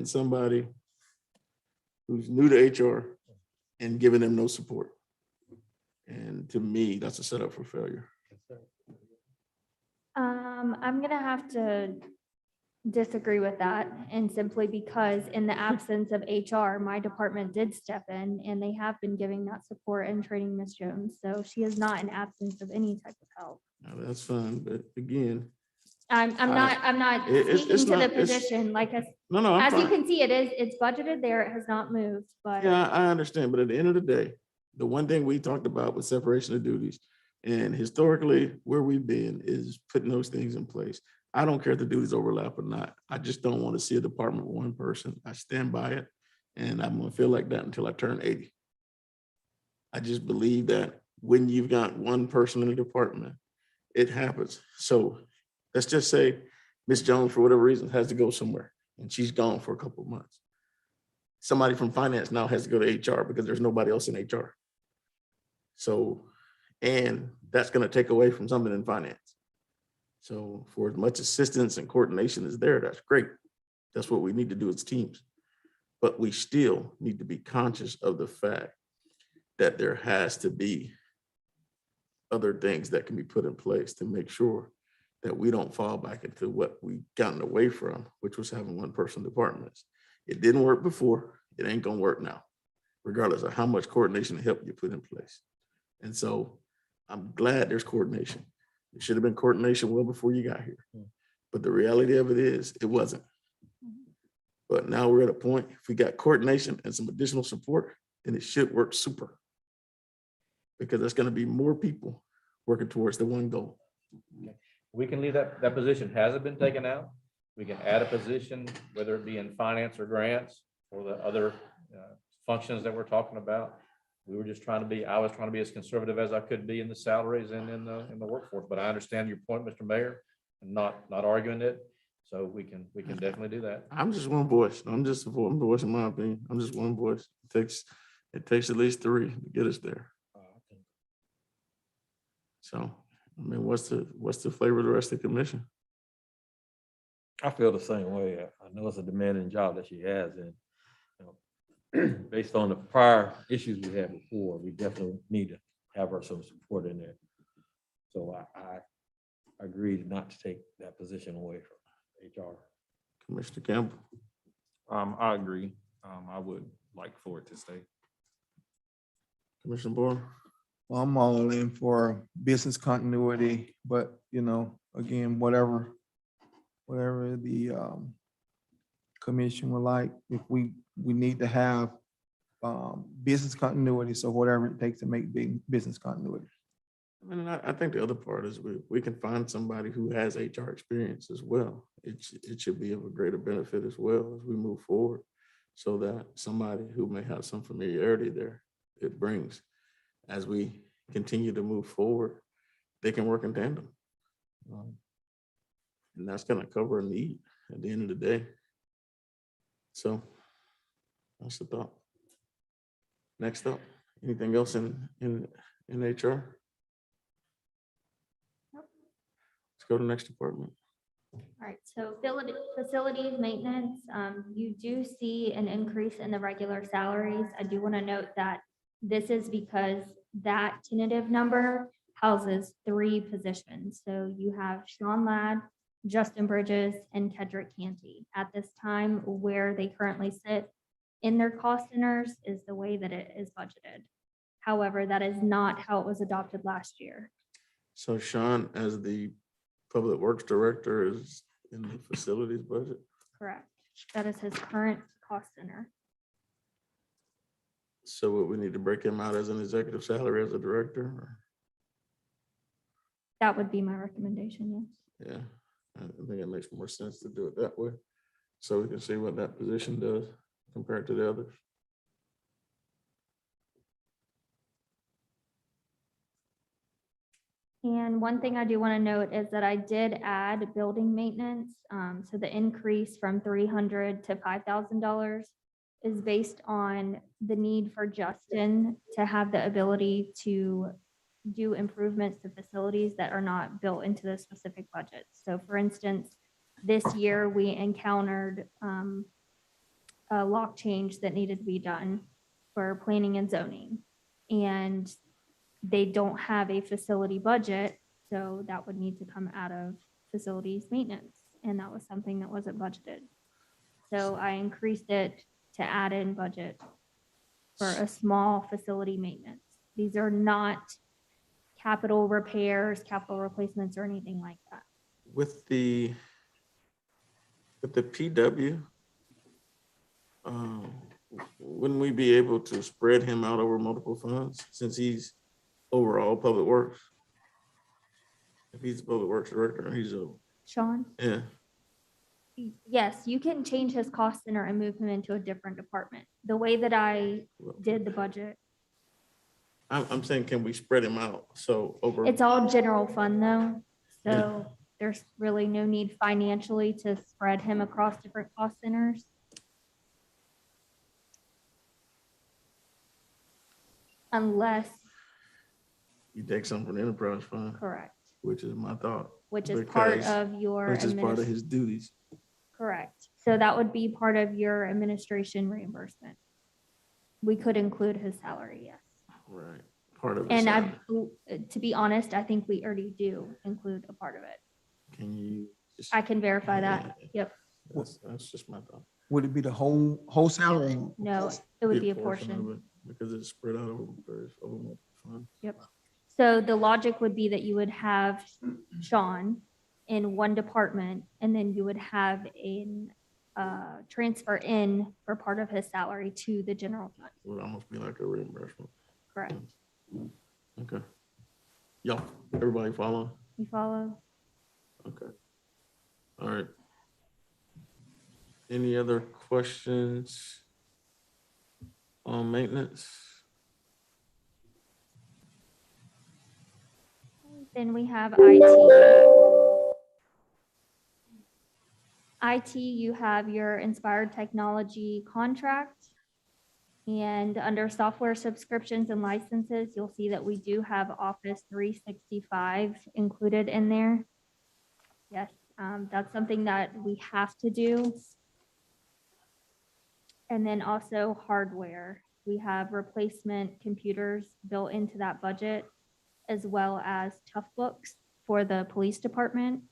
[SPEAKER 2] somebody who's new to HR and giving them no support. And to me, that's a setup for failure.
[SPEAKER 10] I'm gonna have to disagree with that, and simply because in the absence of HR, my department did step in and they have been giving that support and training Ms. Jones. So she is not in absence of any type of help.
[SPEAKER 2] Now, that's fine, but again,
[SPEAKER 10] I'm not
[SPEAKER 2] it's
[SPEAKER 10] speaking to the
[SPEAKER 2] not- it's-
[SPEAKER 10] position, like,
[SPEAKER 2] no, I'm
[SPEAKER 10] as you
[SPEAKER 2] fine.
[SPEAKER 10] can see, it's budgeted there, it has not moved, but.
[SPEAKER 2] Yeah, I understand, but at the end of the day, the one thing we talked about was separation of duties. And historically, where we've been is putting those things in place. I don't care if the duties overlap or not. I just don't want to see a department with one person. I stand by it, and I'm gonna feel like that until I turn 80. I just believe that when you've got one person in the department, it happens. So let's just say Ms. Jones, for whatever reason, has to go somewhere, and she's gone for a couple of months. Somebody from finance now has to go to HR because there's nobody else in HR. So, and that's gonna take away from something in finance. So for as much assistance and coordination is there, that's great. That's what we need to do as teams. But we still need to be conscious of the fact that there has to be other things that can be put in place to make sure that we don't fall back into what we've gotten away from, which was having one-person departments. It didn't work before, it ain't gonna work now, regardless of how much coordination and help you put in place. And so I'm glad there's coordination. It should have been coordination well before you got here. But the reality of it is, it wasn't. But now we're at a point, if we got coordination and some additional support, then it should work super. Because there's gonna be more people working towards the one goal.
[SPEAKER 3] We can leave that position hasn't been taken out. We can add a position, whether it be in finance or grants or the other functions that we're talking about. I was trying to be as conservative as I could be in the salaries and in the workforce, but I understand your point, Mr. Mayor, and not arguing it. So we can definitely do that.
[SPEAKER 2] I'm just one voice. I'm voicing my opinion. I'm just one voice. It takes at least three to get us there. So, I mean, what's the flavor of the rest of the commission?
[SPEAKER 7] I feel the same way. I know it's a demanding job that she has, and based on the prior issues we had before, we definitely need to have her some support in there. So I agreed not to take that position away from HR.
[SPEAKER 2] Commissioner Campbell.
[SPEAKER 9] I agree. I would like for it to stay.
[SPEAKER 2] Commissioner Boyle.
[SPEAKER 8] Well, I'm all in for business continuity, but again, whatever the commission would like, if we need to have business continuity, so whatever it takes to make big business continuity.
[SPEAKER 2] I mean, I think the other part is we can find somebody who has HR experience as well. It should be of a greater benefit as well as we move forward, so that somebody who may have some familiarity there, it brings, as we continue to move forward, they can work in tandem. And that's gonna cover a need at the end of the day. So that's the thought. Next up, anything else in HR? Let's go to the next department.
[SPEAKER 10] All right, so facilities maintenance, you do see an increase in the regular salaries. I do want to note that this is because that tentative number houses 3 positions. So you have Sean Ladd, Justin Bridges, and Kedrick Canty. At this time, where they currently sit in their cost centers is the way that it is budgeted. However, that is not how it was adopted last year.
[SPEAKER 2] So Sean, as the Public Works Director, is in the facilities budget?
[SPEAKER 10] Correct. That is his current cost center.
[SPEAKER 2] So what, we need to break him out as an executive salary as a director? Or?
[SPEAKER 10] That would be my recommendation, yes.
[SPEAKER 2] Yeah, I think it makes more sense to do it that way. So we can see what that position does compared to the others.
[SPEAKER 10] And one thing I do want to note is that I did add building maintenance. So the increase from $300 to $5,000 is based on the need for Justin to have the ability to do improvements to facilities that are not built into the specific budget. So for instance, this year we encountered a lock change that needed to be done for planning and zoning. And they don't have a facility budget, so that would need to come out of facilities maintenance. And that was something that wasn't budgeted. So I increased it to add in budget for a small facility maintenance. These are not capital repairs, capital replacements, or anything like that.
[SPEAKER 2] With the PW, wouldn't we be able to spread him out over multiple funds since he's overall public works? If he's the public works director, he's a,
[SPEAKER 10] Sean?
[SPEAKER 2] yeah.
[SPEAKER 10] Yes, you can change his cost center and move him into a different department. The way that I did the budget,
[SPEAKER 2] I'm saying, can we spread him out? So over.
[SPEAKER 10] it's all general fund though. So there's really no need financially to spread him across different cost centers. Unless,
[SPEAKER 2] You take something from the enterprise fund,
[SPEAKER 10] correct,
[SPEAKER 2] which is my thought.
[SPEAKER 10] which is part
[SPEAKER 2] Because-
[SPEAKER 10] of your.
[SPEAKER 2] Which is part of
[SPEAKER 10] adminis-
[SPEAKER 2] his duties.
[SPEAKER 10] Correct. So that would be part of your administration reimbursement. We could include his salary, yes.
[SPEAKER 2] Right. Part of his
[SPEAKER 10] And
[SPEAKER 2] salary.
[SPEAKER 10] to be honest, I think we already do include a part of it.
[SPEAKER 2] Can you? just-
[SPEAKER 10] I can verify that. Yep.
[SPEAKER 2] That's just my thought.
[SPEAKER 8] Would it be the whole salary?
[SPEAKER 10] No, it would be a
[SPEAKER 2] of
[SPEAKER 10] portion.
[SPEAKER 2] it, because it's spread out over multiple funds.
[SPEAKER 10] Yep. So the logic would be that you would have Sean in one department, and then you would have in transfer in for part of his salary to the general fund.
[SPEAKER 2] It would almost be like a reimbursement.
[SPEAKER 10] Correct.
[SPEAKER 2] Okay. Y'all, everybody follow?
[SPEAKER 10] You follow?
[SPEAKER 2] Okay. All right. Any other questions on maintenance?
[SPEAKER 10] Then we have IT. IT, you have your Inspired Technology contract. And under software subscriptions and licenses, you'll see that we do have Office 365 included in there. Yes, that's something that we have to do. And then also hardware. We have replacement computers built into that budget, as well as tough books for the police department.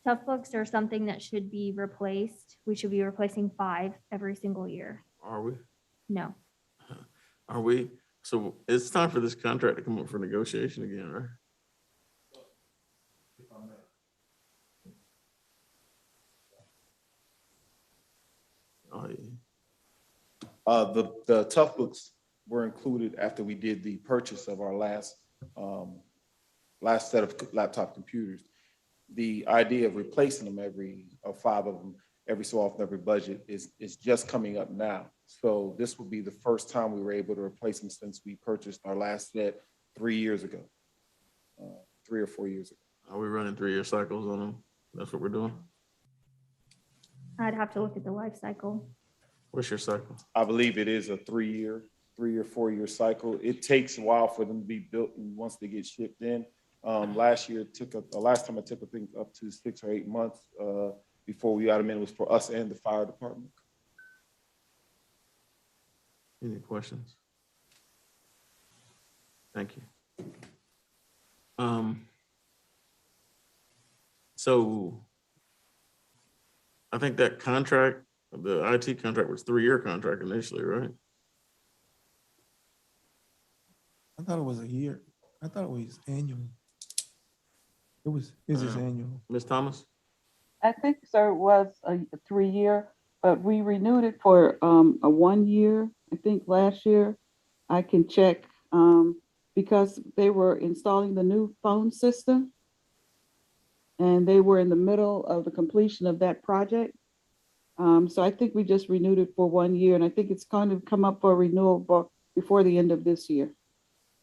[SPEAKER 10] Tough books are something that should be replaced. We should be replacing 5 every single year.
[SPEAKER 2] Are we?
[SPEAKER 10] No,
[SPEAKER 2] Are we? So it's time for this contract to come up for negotiation again, right? Oh, yeah.
[SPEAKER 13] The tough books were included after we did the purchase of our last set of laptop computers. The idea of replacing them or 5 of them every so often, every budget is just coming up now. So this will be the first time we were able to replace them since we purchased our last set 3 years ago, 3 or 4 years ago.
[SPEAKER 2] Are we running 3-year cycles on them? That's what we're doing?
[SPEAKER 10] I'd have to look at the life cycle.
[SPEAKER 2] What's your cycle?
[SPEAKER 13] I believe it is a 3 or 4 year cycle. It takes a while for them to be built and once they get shipped in. Last year, last time I took, I think, up to 6 or 8 months before we got them in. It was for us and the fire department.
[SPEAKER 2] Any questions? Thank you. So I think that contract, the IT contract was 3-year contract initially, right?
[SPEAKER 8] I thought it was a year. I thought it was annual. It's just annual.
[SPEAKER 2] Ms. Thomas?
[SPEAKER 4] I think, sir, it was a 3-year, but we renewed it for a 1 year, I think last year. I can check because they were installing the new phone system. And they were in the middle of the completion of that project. So I think we just renewed it for 1 year, and I think it's going to come up for renewal before the end of this year.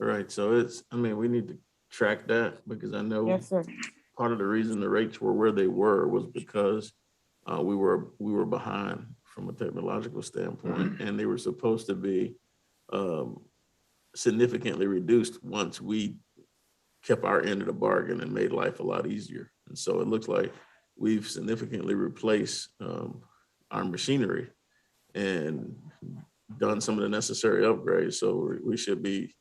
[SPEAKER 2] All right, so it's, I mean, we need to track that because I know
[SPEAKER 4] Yes, sir.
[SPEAKER 2] part of the reason the rates were where they were was because we were behind from a technological standpoint, and they were supposed to be significantly reduced once we kept our end of the bargain and made life a lot easier. And so it looks like we've significantly replaced our machinery and done some of the necessary upgrades. So we should be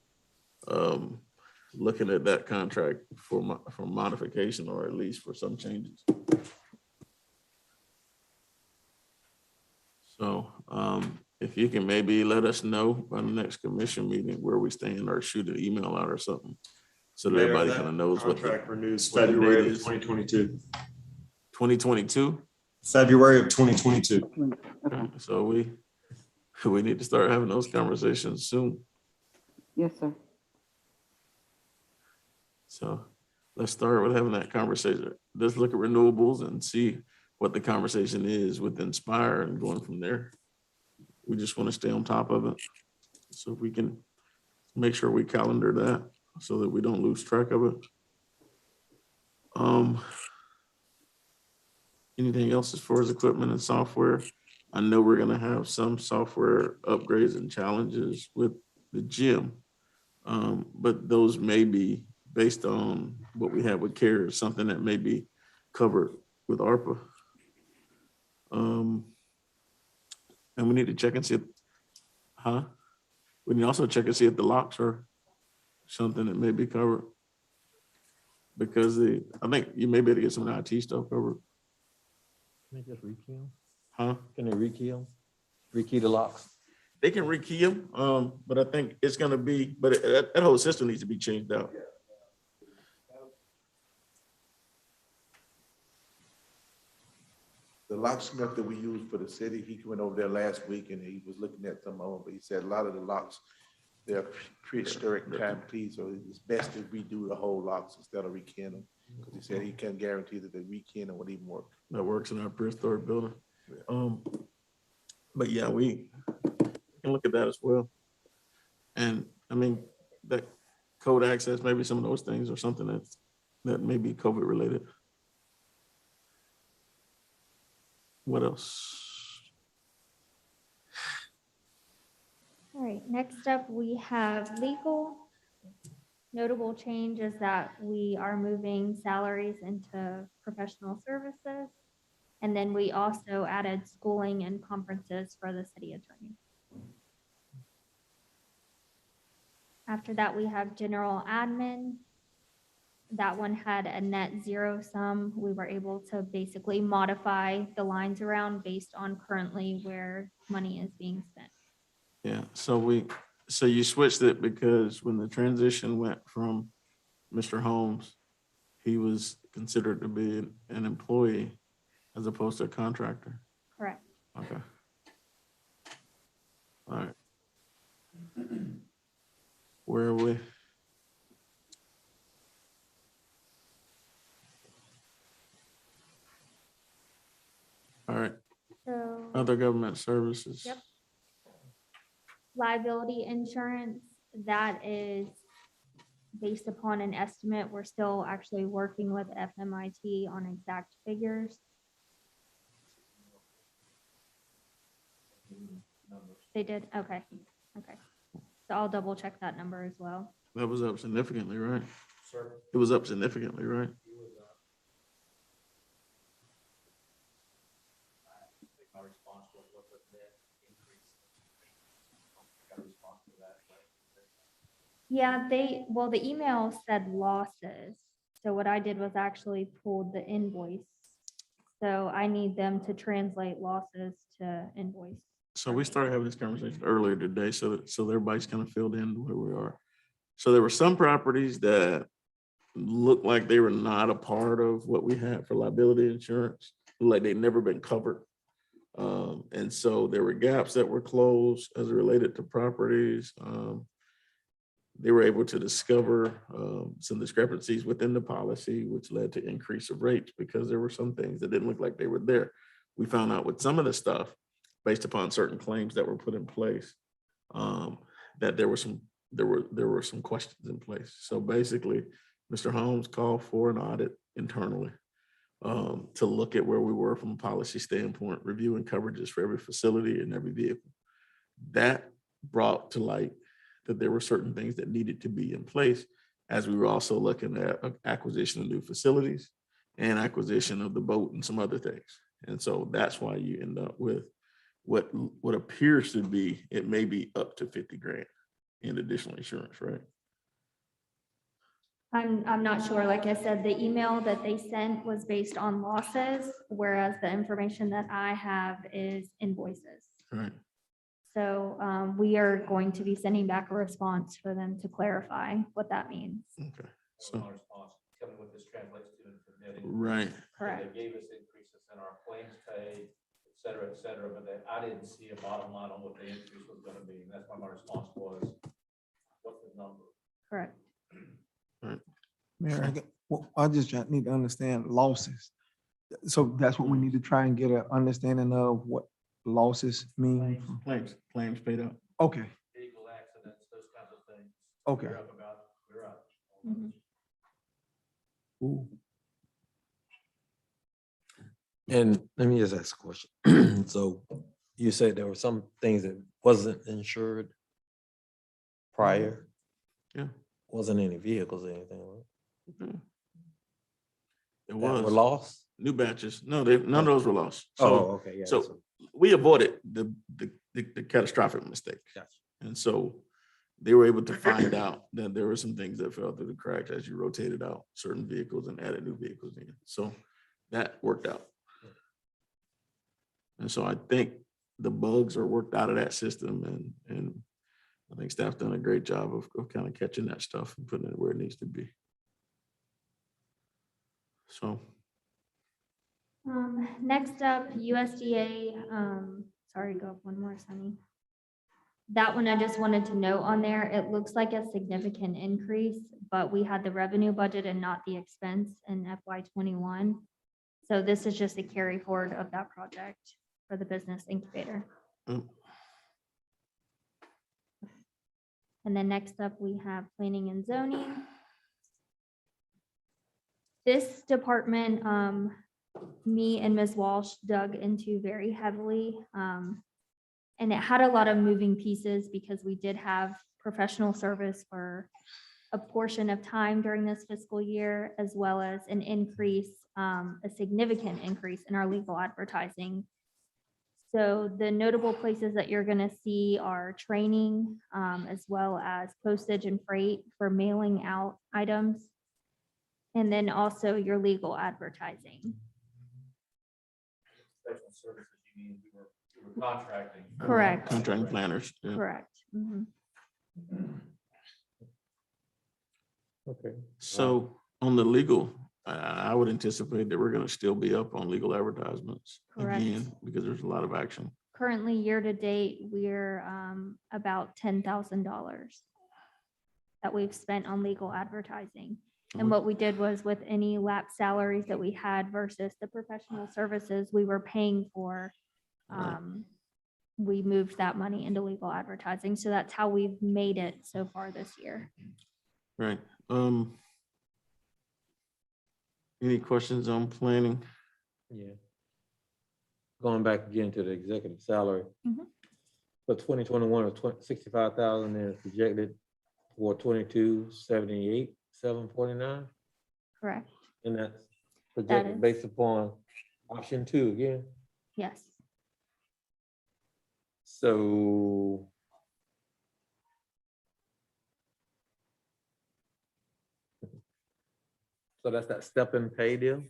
[SPEAKER 2] looking at that contract for modification, or at least for some changes. So if you can maybe let us know by the next commission meeting where we stand, or shoot an email out or something, so that everybody kind of knows what the
[SPEAKER 14] Contract renews
[SPEAKER 2] what the date
[SPEAKER 14] February of
[SPEAKER 2] is.
[SPEAKER 14] 2022.
[SPEAKER 2] 2022.
[SPEAKER 14] February of 2022.
[SPEAKER 2] So we need to start having those conversations soon.
[SPEAKER 4] Yes, sir.
[SPEAKER 2] So let's start with having that conversation. Let's look at renewables and see what the conversation is with Inspire and going from there. We just want to stay on top of it. So if we can make sure we calendar that so that we don't lose track of it. Anything else as far as equipment and software? I know we're gonna have some software upgrades and challenges with the gym. But those may be based on what we have with CARES, something that may be covered with ARPA. And we need to check and see if, we need to also check and see if the locks are something that may be covered. Because I think you may be able to get some of the IT stuff covered.
[SPEAKER 7] Can they just rekey them?
[SPEAKER 2] Huh?
[SPEAKER 7] Can they rekey them? Rekey the locks?
[SPEAKER 2] They can rekey them, but I think it's gonna be, but that whole system needs to be changed out.
[SPEAKER 15] The locksmith that we use for the city, he went over there last week and he was looking at some of them, but he said a lot of the locks, they're prehistoric time, please, so it's best if we do the whole locks instead of rekeying them. Because he said he can't guarantee that the rekeying them would even work.
[SPEAKER 2] That works in our prehistoric building. But yeah, we can look at that as well. And I mean, that code access, maybe some of those things or something that may be COVID related. What else?
[SPEAKER 10] All right, next up, we have legal. Notable change is that we are moving salaries into professional services. And then we also added schooling and conferences for the city attorney. After that, we have general admin. That one had a net zero sum. We were able to basically modify the lines around based on currently where money is being spent.
[SPEAKER 2] Yeah, so you switched it because when the transition went from Mr. Holmes, he was considered to be an employee as opposed to a contractor.
[SPEAKER 10] Correct.
[SPEAKER 2] Okay. All right. Where are we? All right.
[SPEAKER 10] So.
[SPEAKER 2] Other government services.
[SPEAKER 10] Yep. Liability insurance, that is based upon an estimate. We're still actually working with FMIT on exact figures. They did? Okay. Okay. So I'll double check that number as well.
[SPEAKER 2] That was up significantly, right?
[SPEAKER 14] Sir.
[SPEAKER 2] It was up significantly, right?
[SPEAKER 10] Yeah, well, the email said losses. So what I did was actually pulled the invoice. So I need them to translate losses to invoice.
[SPEAKER 2] So we started having this conversation earlier today, so everybody's kind of filled in where we are. So there were some properties that looked like they were not a part of what we had for liability insurance, like they'd never been covered. And so there were gaps that were closed as it related to properties. they were able to discover some discrepancies within the policy, which led to increase of rates because there were some things that didn't look like they were there. We found out with some of the stuff, based upon certain claims that were put in place, that there were some questions in place. So basically, Mr. Holmes called for an audit internally to look at where we were from a policy standpoint, reviewing coverages for every facility and every vehicle. That brought to light that there were certain things that needed to be in place, as we were also looking at acquisition of new facilities and acquisition of the boat and some other things. And so that's why you end up with what appears to be, it may be up to 50 grand in additional insurance, right?
[SPEAKER 10] I'm not sure. Like I said, the email that they sent was based on losses, whereas the information that I have is invoices.
[SPEAKER 2] Right.
[SPEAKER 10] So we are going to be sending back a response for them to clarify what that means.
[SPEAKER 2] Okay.
[SPEAKER 3] So my response, tell me what this translates to in net
[SPEAKER 2] Right.
[SPEAKER 3] increase.
[SPEAKER 10] Correct.
[SPEAKER 3] They gave us increases in our claims paid, et cetera, but I didn't see a bottom line on what the increase was gonna be. And that's why my response was, what's the number?
[SPEAKER 10] Correct.
[SPEAKER 8] Mayor, I just need to understand losses. So that's what we need to try and get an understanding of what losses mean.
[SPEAKER 2] Claims paid out.
[SPEAKER 8] Okay,
[SPEAKER 3] Vehicle accidents, those kinds of things.
[SPEAKER 8] okay.
[SPEAKER 3] We're up.
[SPEAKER 10] Mhm.
[SPEAKER 8] Ooh.
[SPEAKER 7] And let me just ask a question. So you said there were some things that wasn't insured prior?
[SPEAKER 2] Yeah.
[SPEAKER 7] Wasn't any vehicles or anything, right?
[SPEAKER 2] It
[SPEAKER 7] That were
[SPEAKER 2] was
[SPEAKER 7] lost?
[SPEAKER 2] new batches. No, none of those were lost.
[SPEAKER 7] Oh,
[SPEAKER 2] So,
[SPEAKER 7] okay, yeah.
[SPEAKER 2] so we avoided the catastrophic mistake.
[SPEAKER 7] Gotcha.
[SPEAKER 2] And so they were able to find out that there were some things that fell through the cracks as you rotated out certain vehicles and added new vehicles in. So that worked out. And so I think the bugs are worked out of that system, and I think staff's done a great job of kind of catching that stuff and putting it where it needs to be. So.
[SPEAKER 10] Next up, USDA, sorry, go up one more, Sunny. That one I just wanted to note on there, it looks like a significant increase, but we had the revenue budget and not the expense in FY '21. So this is just a carry forward of that project for the business incubator. And then next up, we have planning and zoning. This department, me and Ms. Walsh dug into very heavily. And it had a lot of moving pieces because we did have professional service for a portion of time during this fiscal year, as well as an increase, a significant increase in our legal advertising. So the notable places that you're gonna see are training, as well as postage and freight for mailing out items. And then also your legal advertising.
[SPEAKER 3] Professional services, you mean we were contracting.
[SPEAKER 10] Correct.
[SPEAKER 2] Contracting planners. Yeah.
[SPEAKER 10] Correct. Mhm.
[SPEAKER 7] Okay.
[SPEAKER 2] So on the legal, I would anticipate that we're gonna still be up on legal advertisements
[SPEAKER 10] Correct.
[SPEAKER 2] again, because there's a lot of action.
[SPEAKER 10] Currently, year to date, we're about $10,000 that we've spent on legal advertising. And what we did was with any lapsed salaries that we had versus the professional services we were paying for, we moved that money into legal advertising. So that's how we've made it so far this year.
[SPEAKER 2] Right. Any questions on planning?
[SPEAKER 7] Yeah. Going back again to the executive salary.
[SPEAKER 10] Mhm.
[SPEAKER 7] For 2021 or 65,000 is projected for 2278, 749.
[SPEAKER 10] Correct.
[SPEAKER 7] And that's
[SPEAKER 10] is.
[SPEAKER 7] projected based upon option 2 again.
[SPEAKER 10] Yes.
[SPEAKER 7] So that's that step in pay deal?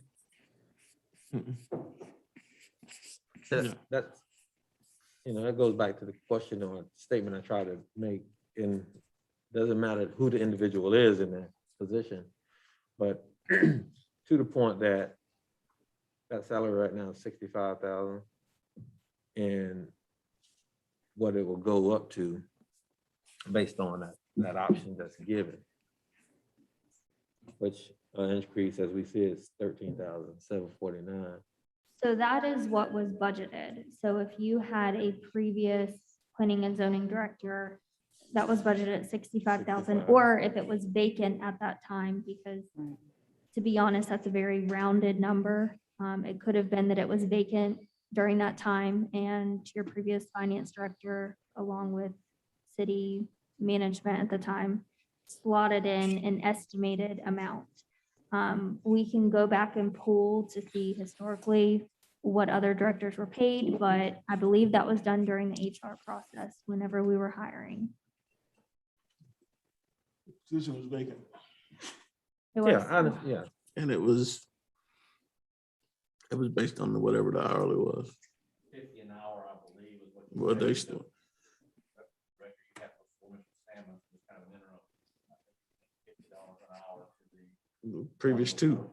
[SPEAKER 7] That's, that goes back to the question or statement I tried to make. And doesn't matter who the individual is in that position, but to the point that salary right now is 65,000, and what it will go up to based on that that option that's given. Which increase, as we see, is 13,749.
[SPEAKER 10] So that is what was budgeted. So if you had a previous planning and zoning director, that was budgeted at 65,000, or if it was vacant at that time, because to be honest, that's a very rounded number. It could have been that it was vacant during that time and your previous finance director, along with city management at the time, slotted in an estimated amount. We can go back and pull to see historically what other directors were paid, but I believe that was done during the HR process whenever we were hiring.
[SPEAKER 2] Position was vacant.
[SPEAKER 10] It was,
[SPEAKER 7] Yeah.
[SPEAKER 2] And it was based on whatever the hourly was.
[SPEAKER 3] 50 an hour, I believe, is what.
[SPEAKER 2] Well, they still, previous two.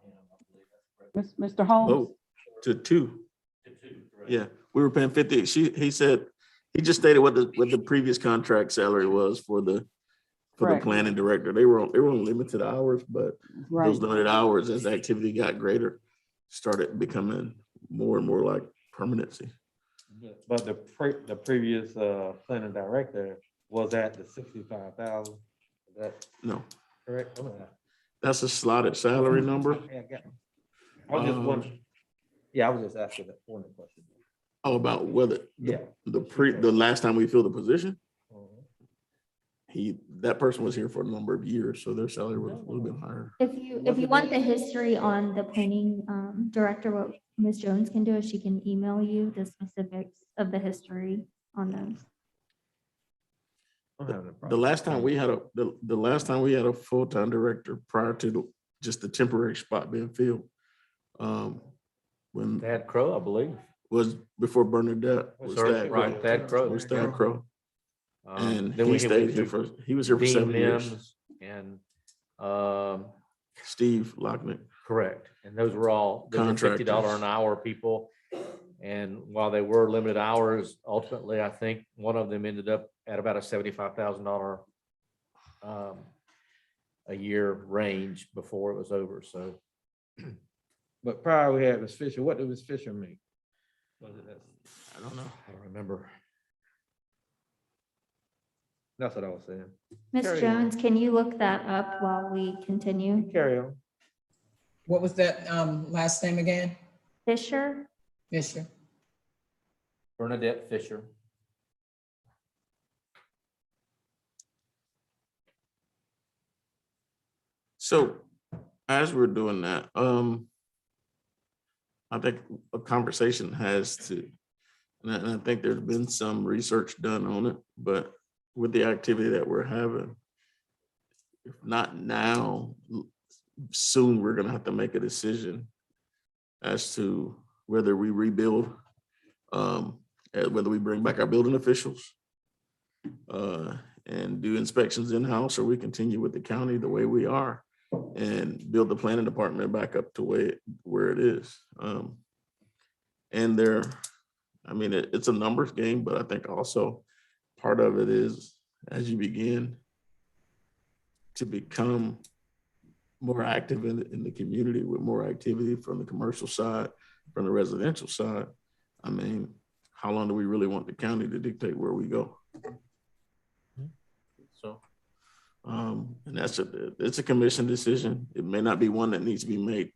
[SPEAKER 4] Mr. Holmes?
[SPEAKER 2] Oh, to two. Yeah, we were paying 50. He said, he just stated what the previous contract salary was for the
[SPEAKER 4] Correct.
[SPEAKER 2] planning director. They were on limited hours, but
[SPEAKER 4] Right.
[SPEAKER 2] those limited hours, as the activity got greater, started becoming more and more like permanency.
[SPEAKER 7] But the previous planning director was at the 65,000. Is that
[SPEAKER 2] No,
[SPEAKER 7] correct?
[SPEAKER 2] that's a slotted salary number.
[SPEAKER 7] Okay, I got it. I was just wondering. Yeah, I was just asking that one question.
[SPEAKER 2] Oh, about whether
[SPEAKER 7] Yeah.
[SPEAKER 2] the last time we filled the position,
[SPEAKER 7] Mhm.
[SPEAKER 2] that person was here for a number of years, so their salary was a little bit higher.
[SPEAKER 10] if you want the history on the planning director, what Ms. Jones can do is she can email you the specifics of the history on those.
[SPEAKER 7] I'm having a
[SPEAKER 2] The
[SPEAKER 7] problem.
[SPEAKER 2] last time we had the last time we had a full-time director prior to just the temporary spot being filled, when
[SPEAKER 3] Thad Crow, I believe.
[SPEAKER 2] was before Bernadette was that
[SPEAKER 3] Right, Thad Crow.
[SPEAKER 2] was Thad Crow. And
[SPEAKER 3] Then
[SPEAKER 2] he
[SPEAKER 3] we
[SPEAKER 2] stayed here he was here for
[SPEAKER 3] Dean
[SPEAKER 2] 7 years.
[SPEAKER 3] Mims and,
[SPEAKER 2] Steve Locknick.
[SPEAKER 3] correct. And those were $50 an hour people. And while they were limited hours, ultimately, I think one of them ended up at about a $75,000 a year range before it was over. So
[SPEAKER 7] But prior we had Ms. Fisher. What did Ms. Fisher make? Was it that?
[SPEAKER 2] I don't know.
[SPEAKER 3] I don't remember.
[SPEAKER 7] That's what I was saying.
[SPEAKER 10] Ms.
[SPEAKER 7] Carry on.
[SPEAKER 10] Jones, can you look that up while we continue?
[SPEAKER 7] Carry on.
[SPEAKER 12] What was that last name again?
[SPEAKER 10] Fisher?
[SPEAKER 12] Fisher.
[SPEAKER 3] Bernadette Fisher.
[SPEAKER 2] So as we're doing that, I think a conversation has to, and I think there's been some research done on it, but with the activity that we're having, if not now, soon we're gonna have to make a decision as to whether we rebuild, whether we bring back our building officials and do inspections in-house, or we continue with the county the way we are and build the planning department back up to where it is. And there, I mean, it's a numbers game, but I think also part of it is as you begin to become more active in the community with more activity from the commercial side, from the residential side. I mean, how long do we really want the county to dictate where we go? So, and it's a commission decision. It may not be one that needs to be made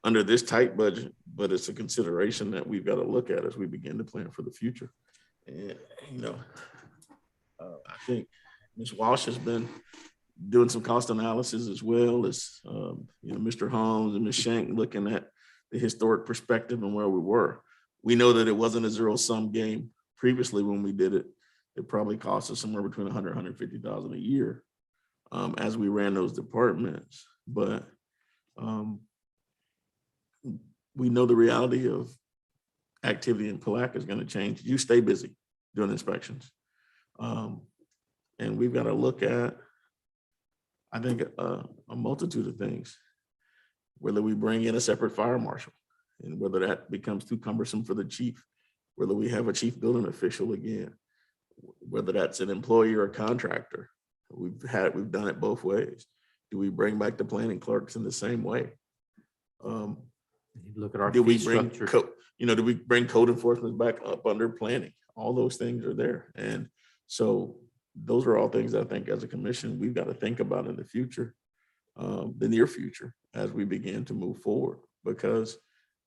[SPEAKER 2] under this tight budget, but it's a consideration that we've got to look at as we begin to plan for the future. And, you know, I think Ms. Walsh has been doing some cost analysis as well as, you know, Mr. Holmes and Ms. Shank looking at the historic perspective and where we were. We know that it wasn't a zero-sum game previously when we did it. It probably cost us somewhere between $100,000 and $150,000 a year as we ran those departments. But we know the reality of activity in Palatka is going to change. You stay busy doing inspections. And we've got to look at, I think, a multitude of things, whether we bring in a separate fire marshal and whether that becomes too cumbersome for the chief, whether we have a chief building official again, whether that's an employee or a contractor. We've done it both ways. Do we bring back the planning clerks in the same way?
[SPEAKER 3] Look at our
[SPEAKER 2] Do we
[SPEAKER 3] fee
[SPEAKER 2] bring,
[SPEAKER 3] structure.
[SPEAKER 2] do we bring code enforcement back up under planning? All those things are there. And so those are all things I think as a commission, we've got to think about in the future, the near future, as we begin to move forward, because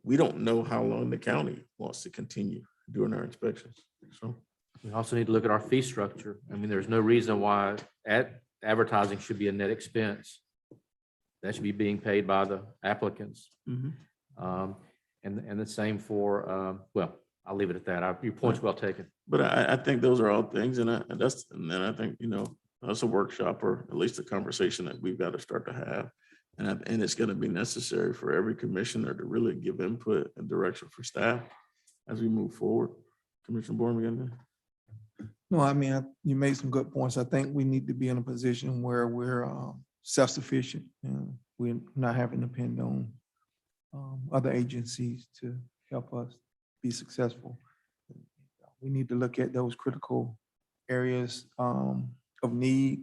[SPEAKER 2] we don't know how long the county wants to continue doing our inspections. So
[SPEAKER 3] We also need to look at our fee structure. I mean, there's no reason why advertising should be a net expense. That should be being paid by the applicants. And the same for, well, I'll leave it at that. Your point's well taken.
[SPEAKER 2] But I think those are all things, and then I think, that's a workshop, or at least a conversation that we've got to start to have. And it's going to be necessary for every commissioner to really give input and direction for staff as we move forward. Commissioner Bourne, again.
[SPEAKER 8] No, I mean, you made some good points. I think we need to be in a position where we're self-sufficient and we're not having to depend on other agencies to help us be successful. We need to look at those critical areas of need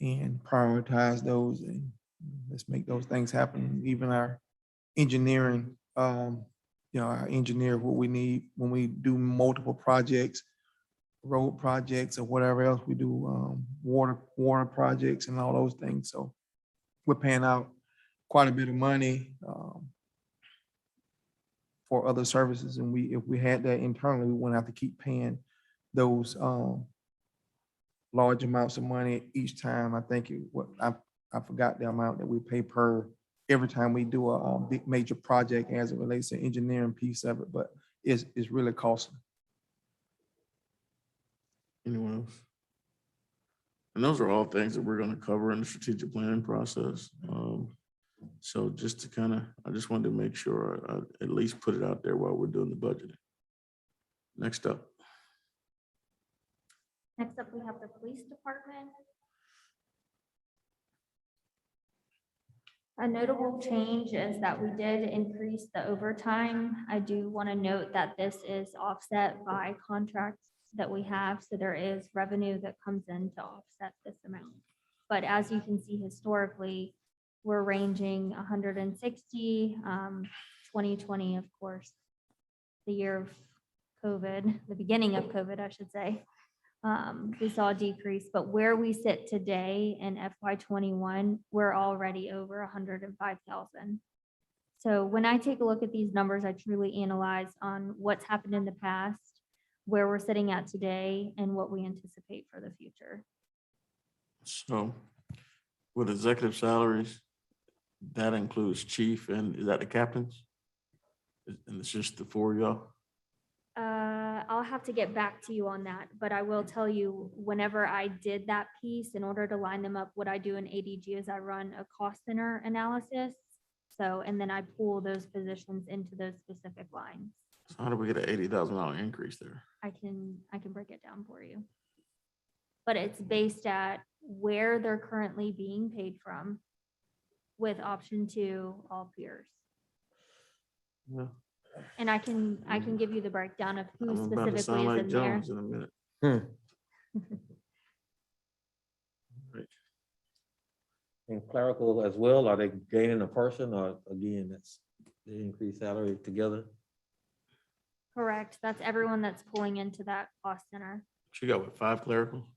[SPEAKER 8] and prioritize those, and let's make those things happen. Even our engineering, our engineer, what we need when we do multiple projects, road projects or whatever else we do, water projects and all those things. So we're paying out quite a bit of money for other services. And if we had that internally, we wouldn't have to keep paying those large amounts of money each time. I think I forgot the amount that we pay every time we do a big major project as it relates to engineering piece of it, but it's really costly.
[SPEAKER 2] Anyone else? And those are all things that we're going to cover in the strategic planning process. So just to I just wanted to make sure I at least put it out there while we're doing the budgeting. Next up.
[SPEAKER 10] Next up, we have the police department. A notable change is that we did increase the overtime. I do want to note that this is offset by contracts that we have, so there is revenue that comes in to offset this amount. But as you can see historically, we're ranging 160, 2020, of course, the year of COVID, the beginning of COVID, I should say. We saw a decrease, but where we sit today in FY21, we're already over 105,000. So when I take a look at these numbers, I truly analyze on what's happened in the past, where we're sitting at today, and what we anticipate for the future.
[SPEAKER 2] So with executive salaries, that includes chief, and is that the captains? And it's just the four of y'all?
[SPEAKER 10] I'll have to get back to you on that, but I will tell you, whenever I did that piece, in order to line them up, what I do in ADG is I run a cost center analysis. So, and then I pull those positions into those specific lines.
[SPEAKER 2] So how do we get an $80,000 increase there?
[SPEAKER 10] I can break it down for you. But it's based at where they're currently being paid from, with option 2, all peers.
[SPEAKER 2] Yeah.
[SPEAKER 10] And I can give you the breakdown of who
[SPEAKER 2] I'm about to
[SPEAKER 10] specifically
[SPEAKER 2] sound
[SPEAKER 10] is
[SPEAKER 2] like
[SPEAKER 10] in there.
[SPEAKER 2] Jones in a minute. Right.
[SPEAKER 7] And clerical as well, are they gaining a person, or again, that's the increased salary together?
[SPEAKER 10] Correct. That's everyone that's pulling into that cost center.
[SPEAKER 2] She got what, 5 clerical?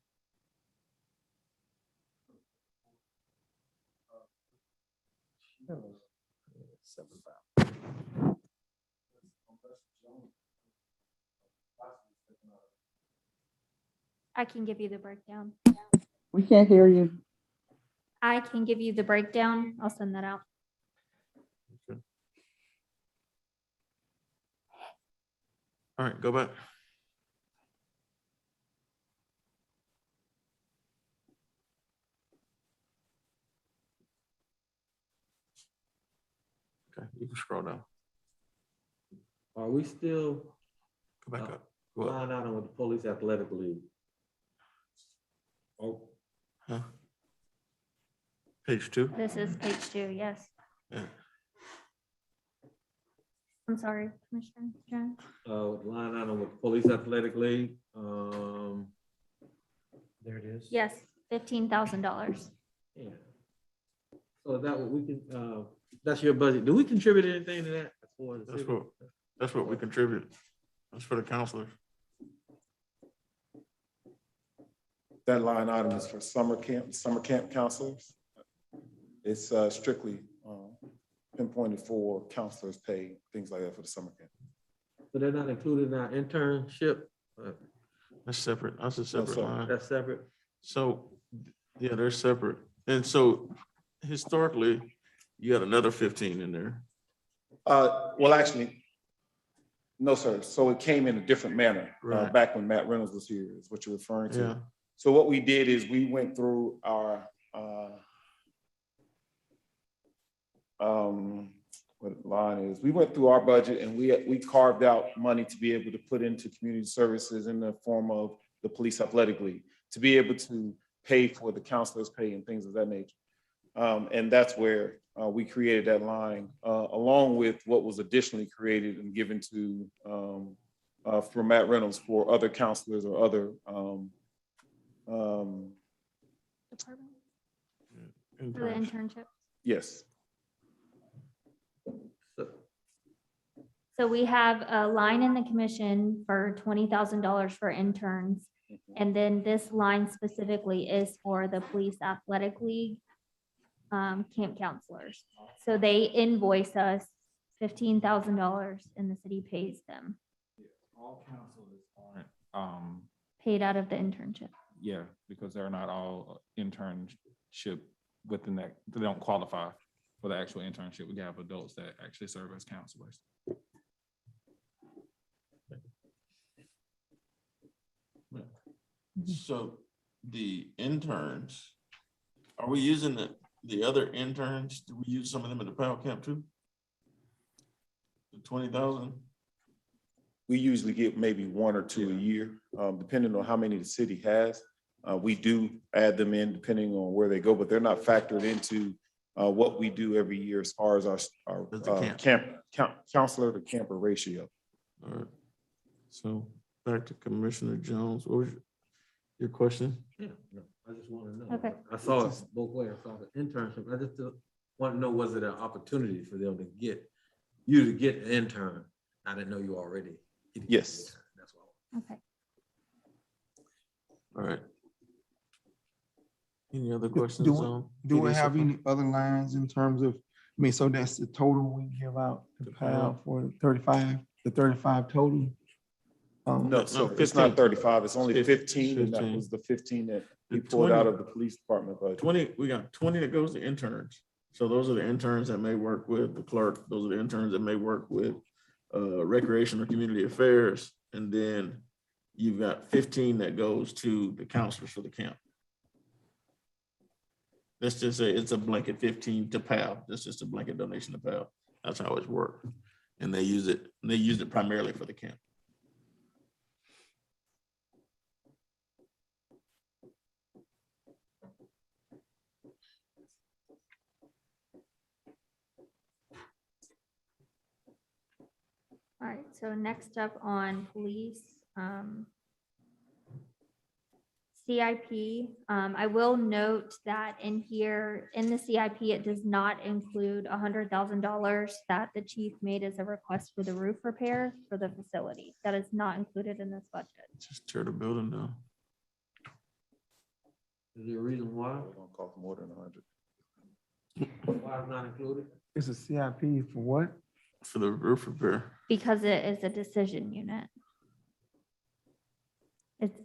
[SPEAKER 10] I can give you the breakdown.
[SPEAKER 4] We can't hear you.
[SPEAKER 10] I can give you the breakdown. I'll send that out.
[SPEAKER 2] Okay. All right, go back. Okay, you can scroll down.
[SPEAKER 7] Are we still
[SPEAKER 2] Go back up. Go up.
[SPEAKER 7] line item with the police athletic league? Oh,
[SPEAKER 2] Huh? Page 2?
[SPEAKER 10] This is page 2, yes.
[SPEAKER 2] Yeah.
[SPEAKER 10] I'm sorry, Commissioner Jones.
[SPEAKER 7] line item with the police athletic league,
[SPEAKER 3] There it is.
[SPEAKER 10] Yes, $15,000.
[SPEAKER 7] Yeah. So is that what we can, that's your budget. Do we contribute anything to that? For the
[SPEAKER 2] That's
[SPEAKER 7] city?
[SPEAKER 2] that's what we contribute. That's for the counselors.
[SPEAKER 13] That line item is for summer camp counselors. It's strictly pinpointed for counselors' pay, things like that for the summer camp.
[SPEAKER 7] So they're not included in our internship?
[SPEAKER 2] That's separate. That's a separate
[SPEAKER 13] sir.
[SPEAKER 2] line.
[SPEAKER 7] That's separate?
[SPEAKER 2] So, yeah, they're separate. And so historically, you had another 15 in there.
[SPEAKER 13] Well, actually, no, sir. So it came in a different manner,
[SPEAKER 2] Right.
[SPEAKER 13] back when Matt Reynolds was here, is what you're referring to.
[SPEAKER 2] Yeah.
[SPEAKER 13] So what we did is we went through our, what the line is, we went through our budget and we carved out money to be able to put into community services in the form of the police athletic league, to be able to pay for the counselors' pay and things of that nature. And that's where we created that line, along with what was additionally created and given to, for Matt Reynolds for other counselors or other
[SPEAKER 10] Department? For the internship.
[SPEAKER 13] yes.
[SPEAKER 10] So we have a line in the commission for $20,000 for interns. And then this line specifically is for the police athletic league camp counselors. So they invoice us $15,000 and the city pays them,
[SPEAKER 9] All counselors aren't,
[SPEAKER 10] paid out of the internship.
[SPEAKER 9] yeah, because they're not all internship within that, they don't qualify for the actual internship. We have adults that actually serve as counselors.
[SPEAKER 2] So the interns, are we using the other interns? Do we use some of them at the PAL camp too? The 20,000?
[SPEAKER 13] We usually get maybe one or two a year, depending on how many the city has. We do add them in depending on where they go, but they're not factored into what we do every year as far as our counselor to camper ratio.
[SPEAKER 2] All right. So back to Commissioner Jones. What was your question?
[SPEAKER 7] Yeah, no, I just want to know.
[SPEAKER 10] Okay.
[SPEAKER 7] I saw it both ways. I saw the internship. I just want to know, was it an opportunity for them to get an intern? I didn't know you already.
[SPEAKER 13] Yes.
[SPEAKER 7] That's all.
[SPEAKER 10] Okay.
[SPEAKER 2] All right. Any other questions
[SPEAKER 8] Do
[SPEAKER 2] on?
[SPEAKER 8] Do we
[SPEAKER 2] PD
[SPEAKER 8] have
[SPEAKER 2] so far?
[SPEAKER 8] any other lines in terms of, I mean, so that's the total we give out to PAL for the 35 total?
[SPEAKER 13] No, so it's not 35, it's only 15, and that
[SPEAKER 2] 15.
[SPEAKER 13] was the 15 that we
[SPEAKER 2] The
[SPEAKER 13] pulled out
[SPEAKER 2] 20
[SPEAKER 13] of the police department budget.
[SPEAKER 2] 20, we got 20 that goes to interns. So those are the interns that may work with the clerk. Those are the interns that may work with recreation or community affairs. And then you've got 15 that goes to the counselors for the camp. Let's just say it's a blanket 15 to PAL. That's just a blanket donation to PAL. That's how it's worked. And they use it primarily for the camp.
[SPEAKER 10] All right, so next up on police, CIP. I will note that in here, in the CIP, it does not include $100,000 that the chief made as a request for the roof repair for the facility. That is not included in this budget.
[SPEAKER 2] Just tear the building down.
[SPEAKER 7] Is there a reason why?
[SPEAKER 13] It don't cost more than 100.
[SPEAKER 7] Why it's not included?
[SPEAKER 8] It's a CIP for what?
[SPEAKER 2] For the roof repair.
[SPEAKER 10] Because it is a decision unit.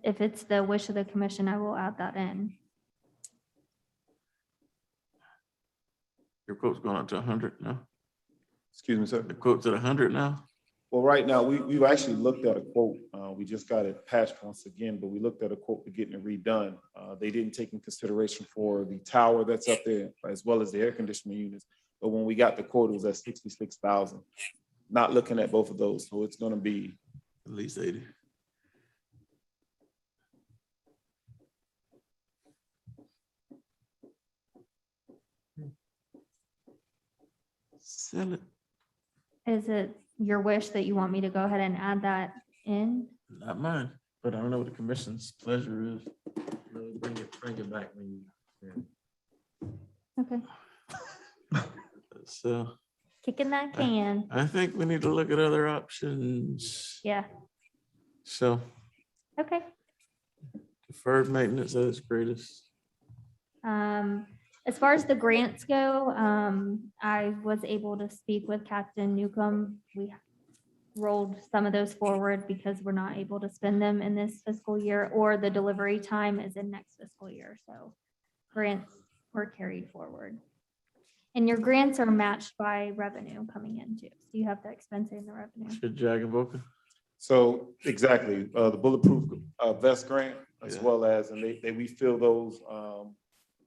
[SPEAKER 10] If it's the wish of the commission, I will add that in.
[SPEAKER 2] Your quote's going up to 100 now.
[SPEAKER 13] Excuse me, sir.
[SPEAKER 2] The quote's at 100 now.
[SPEAKER 13] Well, right now, we've actually looked at a quote. We just got it patched once again, but we looked at a quote for getting it redone. They didn't take in consideration for the tower that's up there, as well as the air conditioning units. But when we got the quote, it was at 66,000. Not looking at both of those, so it's gonna be
[SPEAKER 2] At least 80. Sell it.
[SPEAKER 10] Is it your wish that you want me to go ahead and add that in?
[SPEAKER 2] Not mine, but I don't know what the commission's pleasure is.
[SPEAKER 7] bring it back when you.
[SPEAKER 10] Okay,
[SPEAKER 2] So
[SPEAKER 10] kicking that can.
[SPEAKER 2] I think we need to look at other options.
[SPEAKER 10] Yeah,
[SPEAKER 2] So
[SPEAKER 10] okay.
[SPEAKER 2] deferred maintenance at its greatest.
[SPEAKER 10] As far as the grants go, I was able to speak with Captain Newcomb. We rolled some of those forward because we're not able to spend them in this fiscal year, or the delivery time is in next fiscal year. So grants were carried forward. And your grants are matched by revenue coming in too. So you have the expense and the revenue.
[SPEAKER 2] Should Jag Invoca?
[SPEAKER 13] So exactly, the bulletproof vest grant, as
[SPEAKER 2] Yeah.
[SPEAKER 13] well as, and we fill those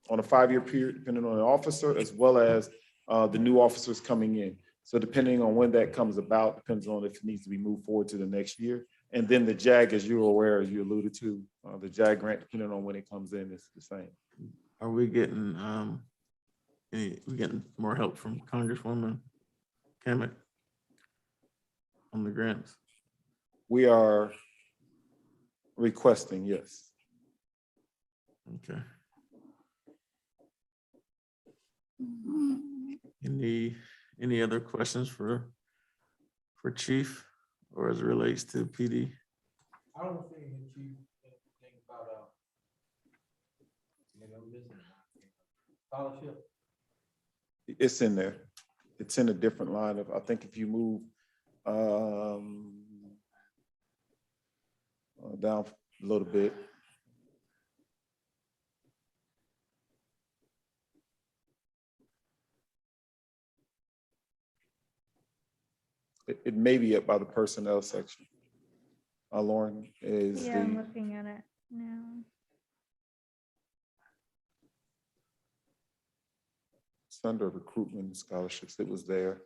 [SPEAKER 13] on a 5-year period, depending on the officer, as well as the new officers coming in. So depending on when that comes about, depends on if it needs to be moved forward to the next year. And then the JAG, as you're aware, as you alluded to, the JAG grant, depending on when it comes in, is the same.
[SPEAKER 2] Are we getting we getting more help from Congresswoman Kamek on the grants?
[SPEAKER 13] We are requesting, yes.
[SPEAKER 2] Okay. Any other questions for Chief, or as it relates to PD?
[SPEAKER 7] I don't see anything about, scholarship.
[SPEAKER 13] It's in there. It's in a different line of, I think if you move down a little bit. It may be up by the personnel section. Lauren is
[SPEAKER 10] Yeah, I'm
[SPEAKER 13] the,
[SPEAKER 10] looking at it now.
[SPEAKER 13] it's under recruitment and scholarships. It was there.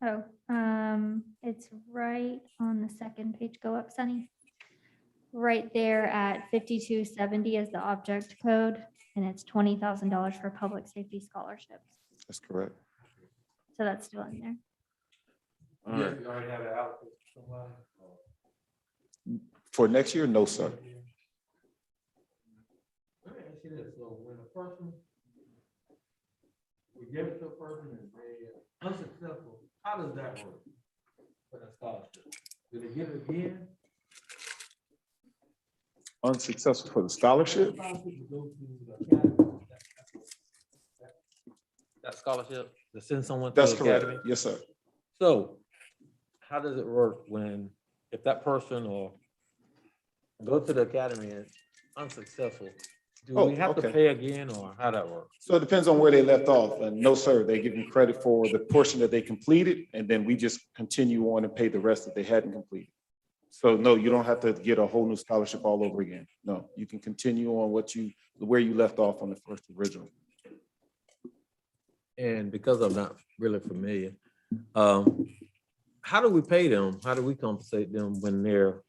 [SPEAKER 10] Oh, it's right on the second page. Go up, Sunny. Right there at 5270 is the object code, and it's $20,000 for public safety scholarships.
[SPEAKER 13] That's correct.
[SPEAKER 10] So that's still in there.
[SPEAKER 2] All right.
[SPEAKER 7] You already have it allocated to somebody?
[SPEAKER 13] For next year, no, sir.
[SPEAKER 7] Let me ask you this, so when a person, we give it to a person and they are unsuccessful, how does that work for the scholarship? Do they get it again?
[SPEAKER 13] Unsuccessful for the scholarship?
[SPEAKER 7] That scholarship, to send someone to
[SPEAKER 13] That's
[SPEAKER 7] the
[SPEAKER 13] correct.
[SPEAKER 7] academy?
[SPEAKER 13] Yes, sir.
[SPEAKER 7] So how does it work when, if that person or go to the academy and unsuccessful, do we have to
[SPEAKER 13] okay.
[SPEAKER 7] pay again, or how that works?
[SPEAKER 13] So it depends on where they left off. And no, sir, they give them credit for the portion that they completed, and then we just continue on and pay the rest that they hadn't completed. So no, you don't have to get a whole new scholarship all over again. No, you can continue on where you left off on the first original.
[SPEAKER 7] And because I'm not really familiar, how do we pay them? How do we compensate them when they're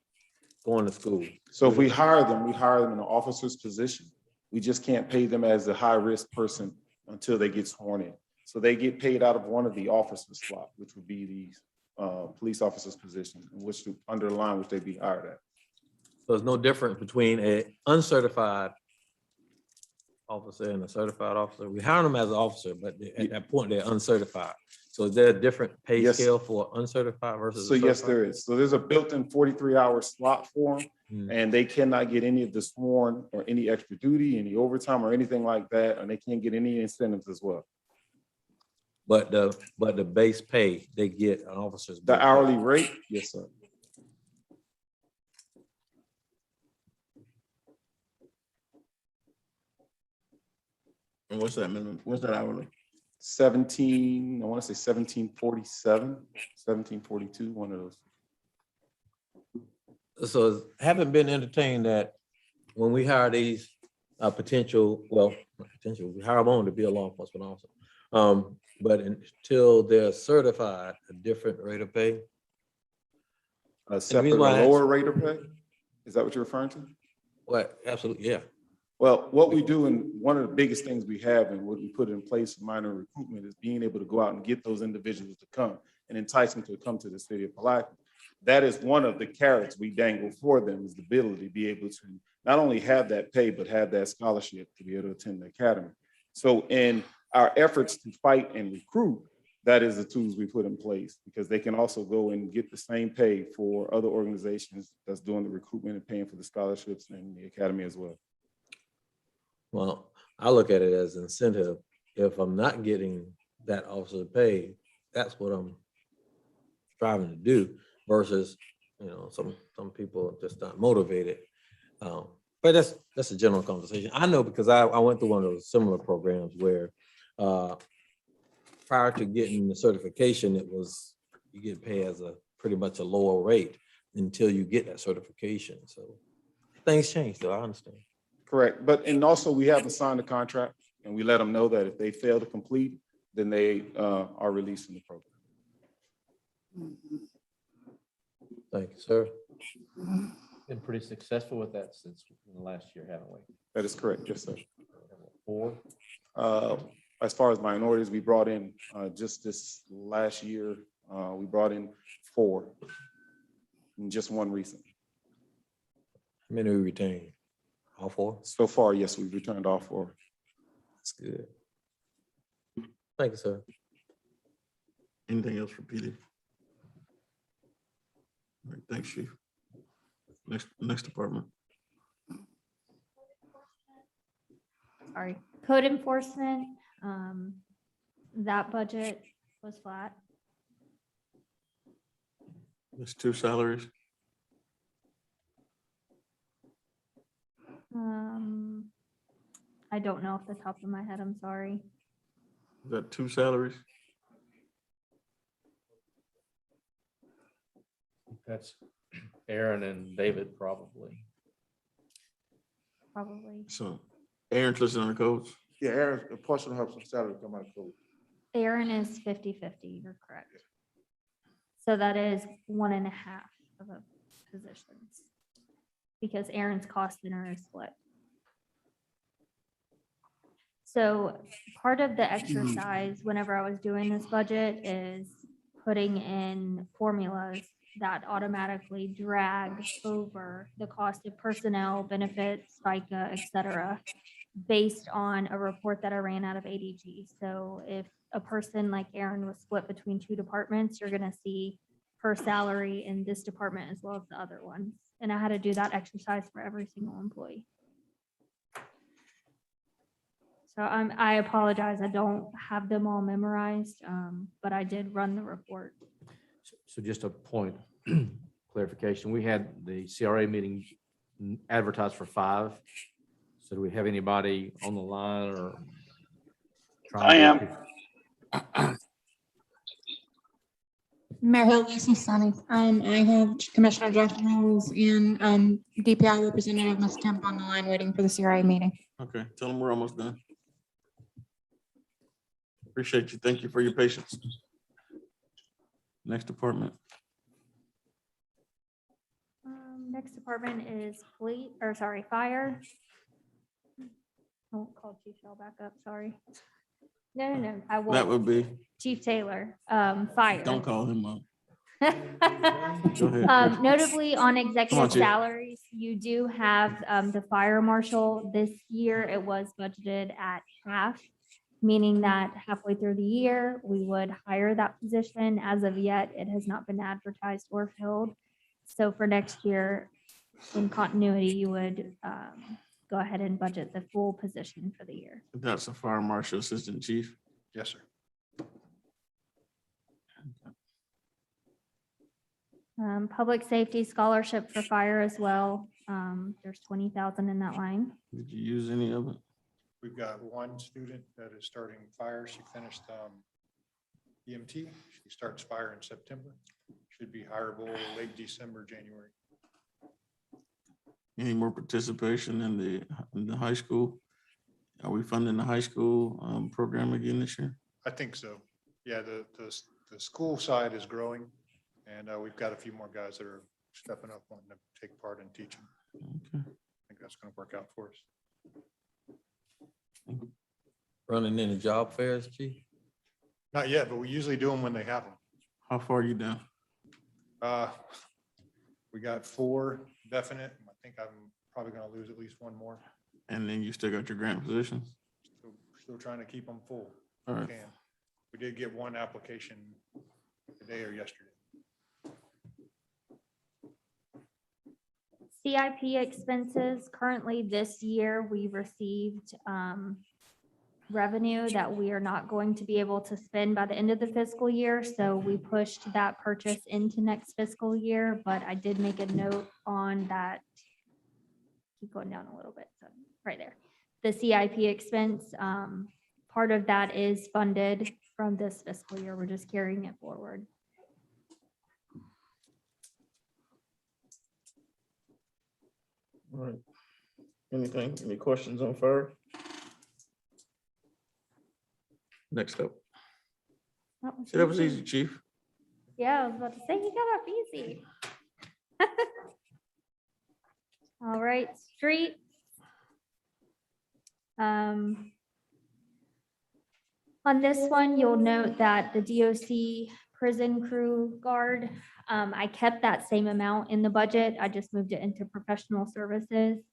[SPEAKER 7] going to school?
[SPEAKER 13] So if we hire them in an officer's position. We just can't pay them as a high-risk person until they get sworn in. So they get paid out of one of the officers' slot, which would be the police officer's position, in which to underline which they'd be hired at.
[SPEAKER 7] So there's no difference between an uncertified officer and a certified officer. We hire them as an officer, but at that point, they're uncertified. So is there a different pay
[SPEAKER 13] Yes.
[SPEAKER 7] scale for uncertified versus?
[SPEAKER 13] So
[SPEAKER 7] a
[SPEAKER 13] yes,
[SPEAKER 7] certified?
[SPEAKER 13] there is. So there's a built-in 43-hour slot for them, and they cannot get any of the sworn or any extra duty, any overtime or anything like that, and they can't get any incentives as well.
[SPEAKER 7] But the base pay, they get an officer's.
[SPEAKER 13] The
[SPEAKER 7] base pay.
[SPEAKER 13] hourly rate, yes, sir.
[SPEAKER 2] And what's that minimum? What's that hourly?
[SPEAKER 13] 17, I want to say 1747, 1742, one of those.
[SPEAKER 7] So haven't been entertained that when we hire these potential, we hire them on to be a law enforcement officer. But until they're certified, a different rate of pay.
[SPEAKER 13] A separate or lower rate of pay? Is that what you're referring to?
[SPEAKER 7] Well, absolutely, yeah.
[SPEAKER 13] Well, what we do, and one of the biggest things we have and what we put in place in minor recruitment is being able to go out and get those individuals to come and entice them to come to the city of Palatka. That is one of the carrots we dangle for them, is the ability to be able to not only have that pay, but have that scholarship to be able to attend the academy. So in our efforts to fight and recruit, that is the tools we put in place, because they can also go and get the same pay for other organizations that's doing the recruitment and paying for the scholarships in the academy as well.
[SPEAKER 7] Well, I look at it as incentive. If I'm not getting that officer pay, that's what I'm striving to do versus, you know, some people just not motivated. But that's a general conversation. I know because I went through one of those similar programs where prior to getting the certification, it was, you get paid as a pretty much a lower rate until you get that certification. So things change, though, I understand.
[SPEAKER 13] Correct, but, and also we haven't signed a contract, and we let them know that if they fail to complete, then they are released from the program.
[SPEAKER 7] Thank you, sir.
[SPEAKER 3] Been pretty successful with that since the last year, haven't we?
[SPEAKER 13] That is correct, yes, sir.
[SPEAKER 3] 4.
[SPEAKER 13] As far as minorities, we brought in just this last year, we brought in 4, and just 1 recently.
[SPEAKER 7] How many we retained? All 4?
[SPEAKER 13] So far, yes, we've returned all 4.
[SPEAKER 7] That's good. Thank you, sir.
[SPEAKER 2] Anything else for PD? All right, thanks, Chief. Next department.
[SPEAKER 10] Sorry, code enforcement, that budget was flat.
[SPEAKER 2] There's 2 salaries.
[SPEAKER 10] I don't know off the top of my head, I'm sorry.
[SPEAKER 2] Is that 2 salaries?
[SPEAKER 3] That's Aaron and David probably.
[SPEAKER 10] Probably.
[SPEAKER 2] So Aaron's listed on the codes.
[SPEAKER 15] Yeah, Aaron, a portion of her salary come out of code.
[SPEAKER 10] Aaron is 50-50, you're correct. So that is 1.5 of a positions. Because Aaron's cost center is split. So part of the exercise whenever I was doing this budget is putting in formulas that automatically drag over the cost of personnel, benefits, FICA, et cetera, based on a report that I ran out of ADG. So if a person like Aaron was split between 2 departments, you're gonna see her salary in this department as well as the other ones. And I had to do that exercise for every single employee. So I apologize, I don't have them all memorized, but I did run the report.
[SPEAKER 3] So just a point clarification. We had the CRA meeting advertised for 5. So do we have anybody on the line or?
[SPEAKER 5] I am.
[SPEAKER 16] Mayor Hill, this is Sunny. I have Commissioner Jeff Rose and DPI Representative Ms. Kemp on the line waiting for the CRA meeting.
[SPEAKER 2] Okay, tell them we're almost done. Appreciate you. Thank you for your patience. Next department.
[SPEAKER 10] Next department is fire. I won't call Chief Shell back up, sorry. No, I won't.
[SPEAKER 2] That would be,
[SPEAKER 10] Chief Taylor, fire.
[SPEAKER 2] don't call him up. Go ahead.
[SPEAKER 10] Notably on
[SPEAKER 2] Come on,
[SPEAKER 10] executive
[SPEAKER 2] Chief.
[SPEAKER 10] salaries, you do have the fire marshal. This year, it was budgeted at half, meaning that halfway through the year, we would hire that position. As of yet, it has not been advertised or filled. So for next year, in continuity, you would go ahead and budget the full position for the year.
[SPEAKER 2] That's a fire marshal assistant chief.
[SPEAKER 11] Yes, sir.
[SPEAKER 10] Public safety scholarship for fire as well. There's 20,000 in that line.
[SPEAKER 2] Did you use any of it?
[SPEAKER 11] We've got 1 student that is starting fire. She finished EMT. She starts fire in September. Should be hireable late December, January.
[SPEAKER 2] Any more participation in the high school? Are we funding the high school program again this year?
[SPEAKER 11] I think so. Yeah, the school side is growing, and we've got a few more guys that are stepping up wanting to take part in teaching.
[SPEAKER 2] Okay.
[SPEAKER 11] I think that's going to work out for us.
[SPEAKER 7] Running any job fairs, chief?
[SPEAKER 11] Not yet, but we usually do them when they have them.
[SPEAKER 2] How far are you down?
[SPEAKER 11] We got 4 definite. I think I'm probably gonna lose at least 1 more.
[SPEAKER 2] And then you still got your grant positions?
[SPEAKER 11] Still trying to keep them full.
[SPEAKER 2] All right.
[SPEAKER 11] Can. We did get 1 application today or yesterday.
[SPEAKER 10] CIP expenses, currently this year, we received revenue that we are not going to be able to spend by the end of the fiscal year. So we pushed that purchase into next fiscal year, but I did make a note on that. Keep going down a little bit, so right there. The CIP expense, part of that is funded from this fiscal year. We're just carrying it forward.
[SPEAKER 2] All right. Anything, any questions on fire? Next up. See, that was easy, chief.
[SPEAKER 10] Yeah, I was about to say, you got off easy. All right, street. On this one, you'll note that the DOC prison crew guard, I kept that same amount in the budget. I just moved it into professional services.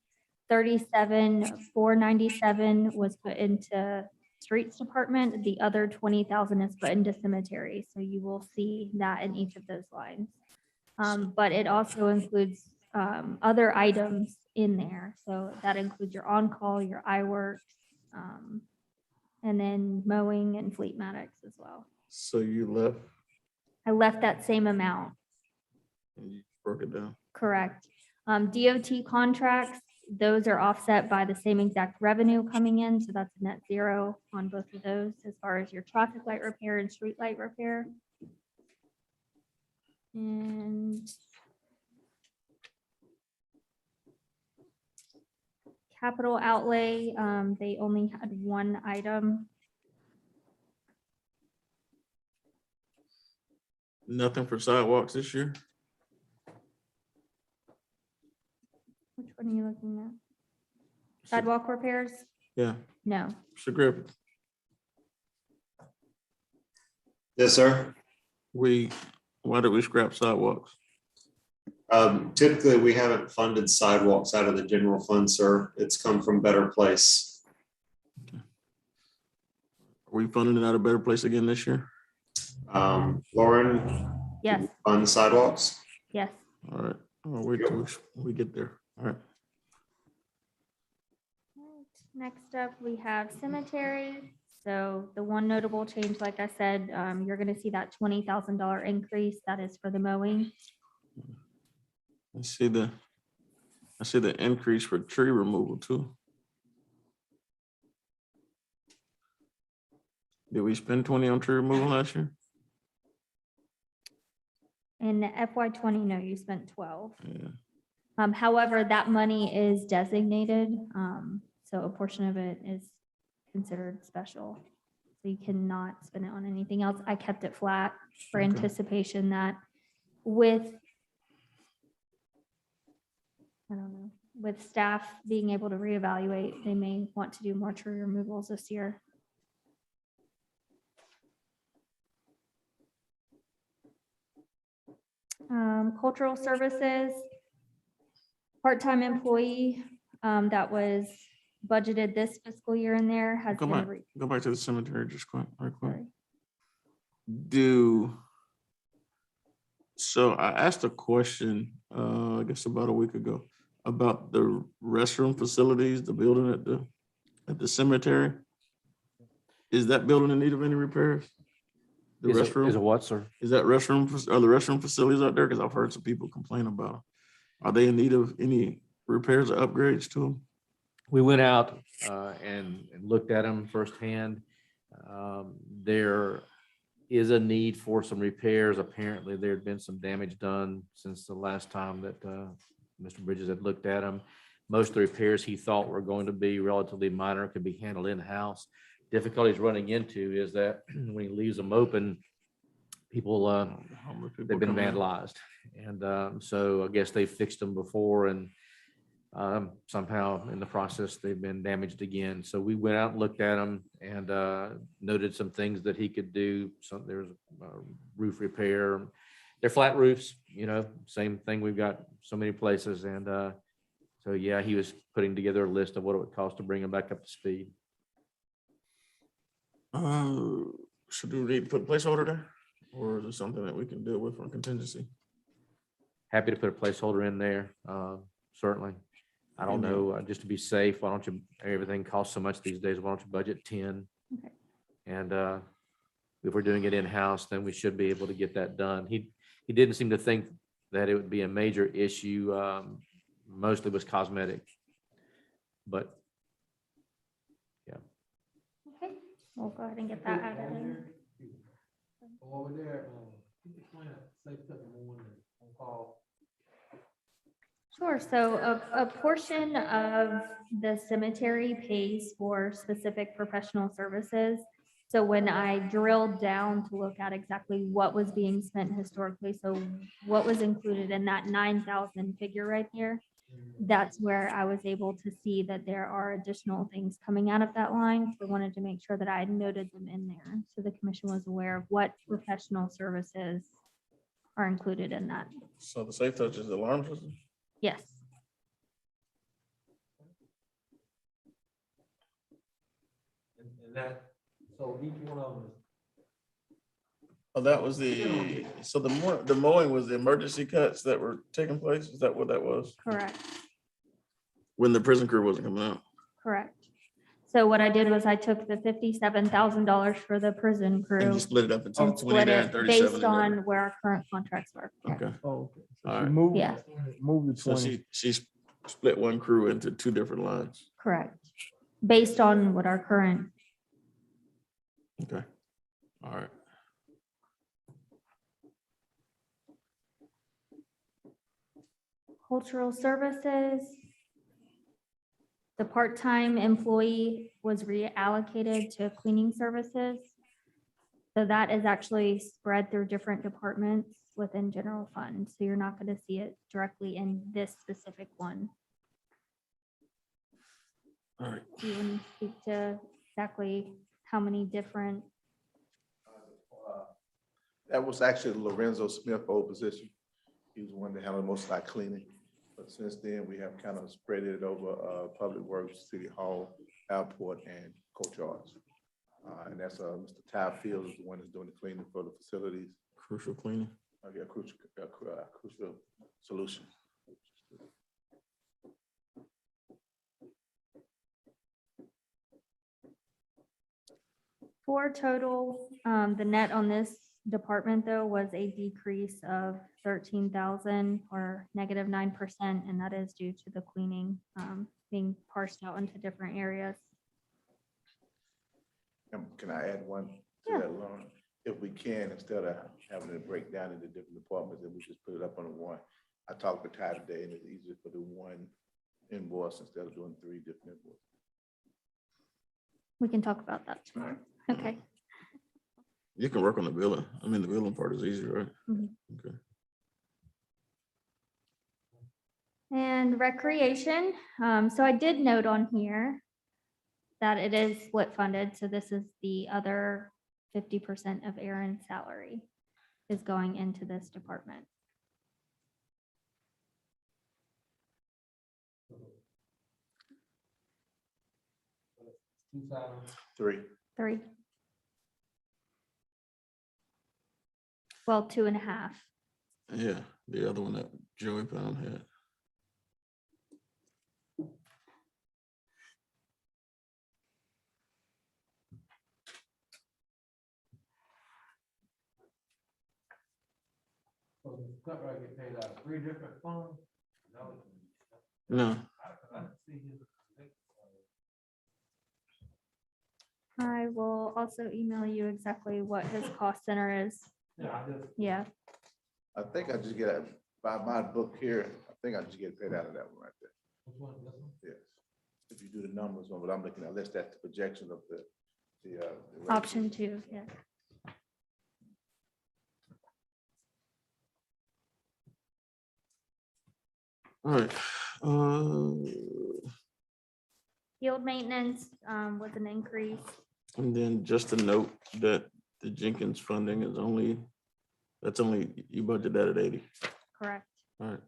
[SPEAKER 10] 37,497 was put into streets department. The other 20,000 is put into cemetery. So you will see that in each of those lines. But it also includes other items in there. So that includes your on-call, your iWorks, and then mowing and Fleetmatics as well.
[SPEAKER 2] So you left
[SPEAKER 10] I left that same amount.
[SPEAKER 2] and you broke it down.
[SPEAKER 10] Correct. DOT contracts, those are offset by the same exact revenue coming in. So that's net zero on both of those as far as your traffic light repair and street light repair. And capital outlay, they only had 1 item.
[SPEAKER 2] Nothing for sidewalks this year?
[SPEAKER 10] Which one are you looking at? Sidewalk repairs?
[SPEAKER 2] Yeah.
[SPEAKER 10] No.
[SPEAKER 2] Mr. Griffin,
[SPEAKER 14] Yes, sir.
[SPEAKER 2] why did we scrap sidewalks?
[SPEAKER 14] Typically, we haven't funded sidewalks out of the general fund, sir. It's come from Better Place.
[SPEAKER 2] Are we funding it out of Better Place again this year?
[SPEAKER 14] Lauren?
[SPEAKER 10] Yes.
[SPEAKER 14] Fund sidewalks?
[SPEAKER 10] Yes.
[SPEAKER 2] All right. I'll wait till we get there. All right.
[SPEAKER 10] Next up, we have cemetery. So the one notable change, like I said, you're going to see that $20,000 increase. That is for the mowing.
[SPEAKER 2] I see the increase for tree removal too. Did we spend 20 on tree removal last year?
[SPEAKER 10] In FY20, no, you spent 12.
[SPEAKER 2] Yeah.
[SPEAKER 10] However, that money is designated. So a portion of it is considered special. So you cannot spend it on anything else. I kept it flat for
[SPEAKER 2] Okay.
[SPEAKER 10] anticipation that with, I don't know, with staff being able to reevaluate, they may want to do more tree removals this year. Cultural services, part-time employee that was budgeted this fiscal year in there has
[SPEAKER 2] Go
[SPEAKER 10] been.
[SPEAKER 2] back to the cemetery just quick.
[SPEAKER 10] Sorry.
[SPEAKER 2] So I asked a question, I guess about a week ago, about the restroom facilities, the building at the cemetery. Is that building in need of any repairs? The restroom?
[SPEAKER 3] Is a what, sir?
[SPEAKER 2] Is that restroom, are the restroom facilities out there? Because I've heard some people complain about them. Are they in need of any repairs or upgrades to them?
[SPEAKER 3] We went out and looked at them firsthand. There is a need for some repairs. Apparently, there had been some damage done since the last time that Mr. Bridges had looked at them. Most of the repairs he thought were going to be relatively minor, could be handled in-house. Difficulties running into is that when he leaves them open, people, they've been vandalized. And so I guess they fixed them before and Somehow in the process, they've been damaged again. So we went out and looked at them and noted some things that he could do. So there's roof repair. They're flat roofs, same thing. We've got so many places. And so, yeah, he was putting together a list of what it would cost to bring them back up to speed.
[SPEAKER 2] Should we need to put a placeholder there? Or is it something that we can deal with from contingency?
[SPEAKER 3] Happy to put a placeholder in there, certainly. I don't know, just to be safe, why don't you, everything costs so much these days, why don't you budget 10?
[SPEAKER 10] Okay.
[SPEAKER 3] And if we're doing it in-house, then we should be able to get that done. He didn't seem to think that it would be a major issue. Mostly was cosmetic. But yeah.
[SPEAKER 10] Okay, we'll go ahead and get that added in.
[SPEAKER 7] Over there, say something more on call.
[SPEAKER 10] Sure, so a portion of the cemetery pays for specific professional services. So when I drilled down to look at exactly what was being spent historically, so what was included in that 9,000 figure right here, that's where I was able to see that there are additional things coming out of that line. So I wanted to make sure that I noted them in there, so the commission was aware of what professional services are included in that.
[SPEAKER 2] So the safe touch is the alarm system?
[SPEAKER 10] Yes.
[SPEAKER 7] And that, so each one of them is.
[SPEAKER 2] Oh, that was so the mowing was the emergency cuts that were taking place? Is that what that was?
[SPEAKER 10] Correct.
[SPEAKER 2] When the prison crew wasn't coming out?
[SPEAKER 10] Correct. So what I did was I took the $57,000 for the prison
[SPEAKER 2] And
[SPEAKER 10] crew
[SPEAKER 2] you split it up into
[SPEAKER 10] and
[SPEAKER 2] 20
[SPEAKER 10] split
[SPEAKER 2] there
[SPEAKER 10] it
[SPEAKER 2] and 37
[SPEAKER 10] based
[SPEAKER 2] in
[SPEAKER 10] on
[SPEAKER 2] there.
[SPEAKER 10] where our current contracts were.
[SPEAKER 2] Okay.
[SPEAKER 8] Oh, okay. So
[SPEAKER 2] All
[SPEAKER 8] she
[SPEAKER 2] right.
[SPEAKER 8] moved,
[SPEAKER 10] Yeah.
[SPEAKER 8] moved the
[SPEAKER 2] So
[SPEAKER 8] 20.
[SPEAKER 2] she split one crew into two different lines.
[SPEAKER 10] Correct. Based on what our current,
[SPEAKER 2] Okay. All right.
[SPEAKER 10] cultural services. The part-time employee was reallocated to cleaning services. So that is actually spread through different departments within general fund. So you're not going to see it directly in this specific one.
[SPEAKER 2] All right.
[SPEAKER 10] You wouldn't speak to exactly how many different,
[SPEAKER 15] That was actually Lorenzo Smith old position. He was the one that handled most of our cleaning. But since then, we have kind of spread it over Public Works, City Hall, Airport, and Coach Arts. And that's Mr. Ty Field is the one that's doing the cleaning for the facilities.
[SPEAKER 2] Crucial cleaning.
[SPEAKER 15] Yeah, crucial solutions.
[SPEAKER 10] for total, the net on this department though was a decrease of 13,000 or -9%, and that is due to the cleaning being parsed out into different areas.
[SPEAKER 15] Can I add one to that, Lauren? If we can, instead of having it break down into different departments, then we just put it up on the one. I talked with Ty today, and it's easier for the one invoice instead of doing 3 different invoices.
[SPEAKER 10] We can talk about that tomorrow. Okay.
[SPEAKER 2] You can work on the billing. I mean, the billing part is easy, right? Okay.
[SPEAKER 10] And recreation. So I did note on here that it is split funded. So this is the other 50% of Aaron's salary is going into this department.
[SPEAKER 15] Three.
[SPEAKER 10] 3. Well, 2.5.
[SPEAKER 2] Yeah, the other one that Joey Pound had.
[SPEAKER 7] So the cut rate get paid out of 3 different funds?
[SPEAKER 2] No.
[SPEAKER 10] I will also email you exactly what his cost center is. Yeah.
[SPEAKER 15] I think I just get, by my book here, I think I just get paid out of that one right there.
[SPEAKER 7] Which one, this one?
[SPEAKER 15] Yes. If you do the numbers on what I'm looking at, unless that's the projection of the
[SPEAKER 10] Option 2, yeah.
[SPEAKER 2] All right,
[SPEAKER 10] Field maintenance was an increase.
[SPEAKER 2] And then just a note that the Jenkins funding is only, you budget that at 80.
[SPEAKER 10] Correct.
[SPEAKER 2] All right.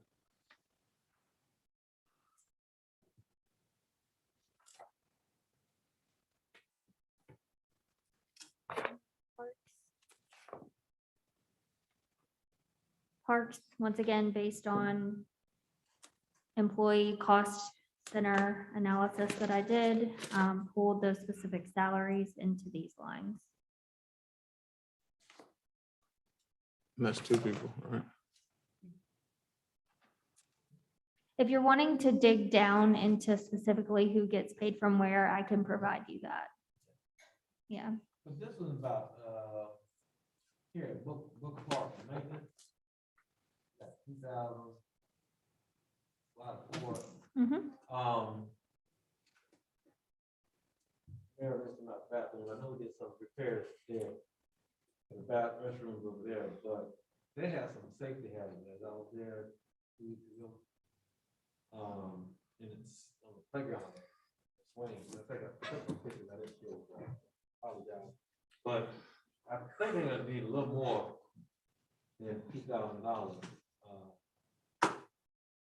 [SPEAKER 10] Parks, once again, based on employee cost center analysis that I did, pulled those specific salaries into these lines.
[SPEAKER 2] And that's 2 people, all right?
[SPEAKER 10] If you're wanting to dig down into specifically who gets paid from where, I can provide you that. Yeah.
[SPEAKER 7] But this was about, here, book park maintenance. 2,000. Bathroom, I know we did some repairs there. The restrooms over there, but they have some safety hazards. I was there 2 weeks ago. And it's on the playground, swing. I think I took some pictures. I didn't show. Apologize, but I think they're gonna need a little more than $2,000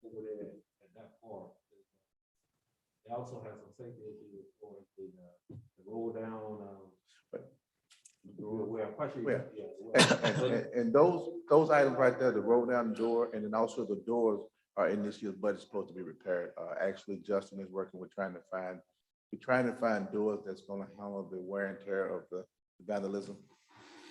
[SPEAKER 7] over there at that park. They also have some safety issues for the roll down.
[SPEAKER 15] And those items right there, the roll down the door, and then also the doors are in this year's budget supposed to be repaired. Actually, Justin is working with trying to find doors that's gonna handle the wear and tear of the vandalism.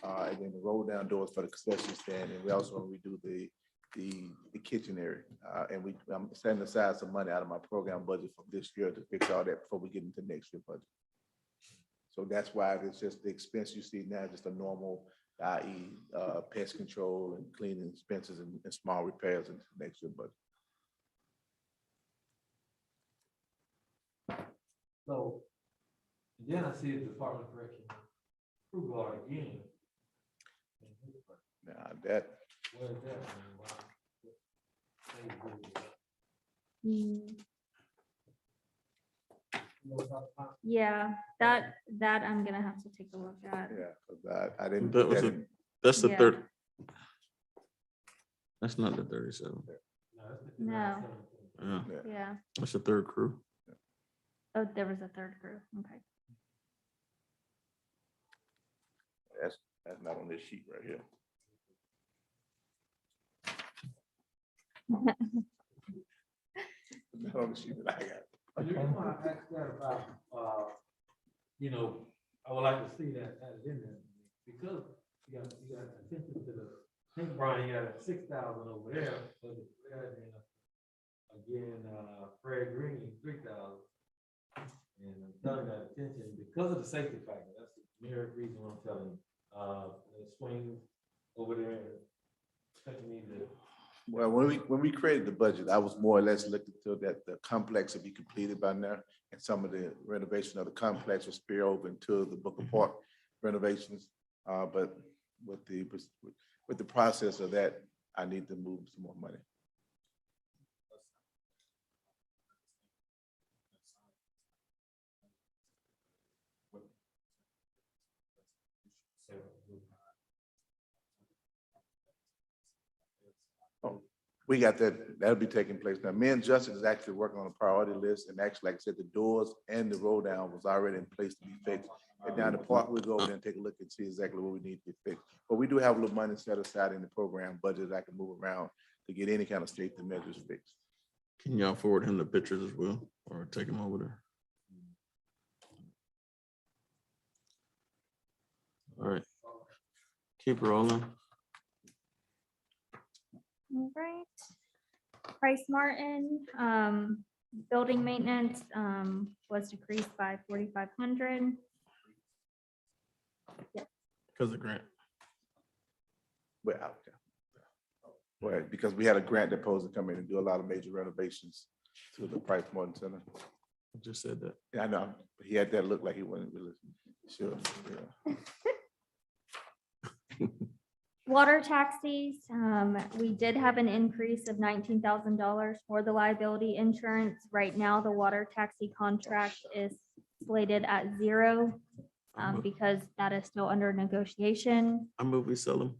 [SPEAKER 15] And then the roll down doors for the concession stand, and we also want to redo the kitchen area. And I'm setting aside some money out of my program budget for this year to fix all that before we get into next year's budget. So that's why it's just the expense you see now, just a normal, i.e. Pest control and cleaning expenses and small repairs into next year's budget.
[SPEAKER 7] So then I see the Department of Correction approval guard again.
[SPEAKER 15] Now that.
[SPEAKER 7] Where is that?
[SPEAKER 10] Yeah, that I'm gonna have to take a look at.
[SPEAKER 15] Yeah, because I didn't.
[SPEAKER 2] That's the
[SPEAKER 10] Yeah.
[SPEAKER 2] third. That's not the 37.
[SPEAKER 10] No,
[SPEAKER 2] Yeah,
[SPEAKER 10] yeah.
[SPEAKER 2] that's the third crew.
[SPEAKER 10] Oh, there was a third crew. Okay.
[SPEAKER 15] That's not on this sheet right here. Not on the sheet that I got.
[SPEAKER 7] The reason why I asked that about, I would like to see that added in there, because you got attention to the, I think Brian, you got 6,000 over there, but again, Fred Green, 3,000. And done that attention because of the safety factor. That's the mere reason I'm telling you. The swings over there,
[SPEAKER 15] Well, when we created the budget, I was more or less looking to that the complex would be completed by now, and some of the renovation of the complex will spill over into the Booker Park renovations. But with the process of that, I need to move some more money. We got that, that'll be taking place. Now, me and Justin is actually working on a priority list, and actually, like I said, the doors and the roll down was already in place to be fixed. And down the park, we'll go over there and take a look and see exactly what we need to get fixed. But we do have a little money set aside in the program budget that I can move around to get any kind of safety measures fixed.
[SPEAKER 2] Can y'all forward him the pictures as well, or take him over there? All right. Keep rolling.
[SPEAKER 10] All right. Price Martin, building maintenance was decreased by 4,500.
[SPEAKER 2] Because of grant.
[SPEAKER 15] Well, because we had a grant that posed to come in and do a lot of major renovations to the Price Morton Center.
[SPEAKER 2] I just said that.
[SPEAKER 15] Yeah, I know, but he had that look like he wasn't really sure. Yeah.
[SPEAKER 10] Water taxis, we did have an increase of $19,000 for the liability insurance. Right now, the water taxi contract is slated at 0 because that is still under negotiation.
[SPEAKER 2] I move we sell them.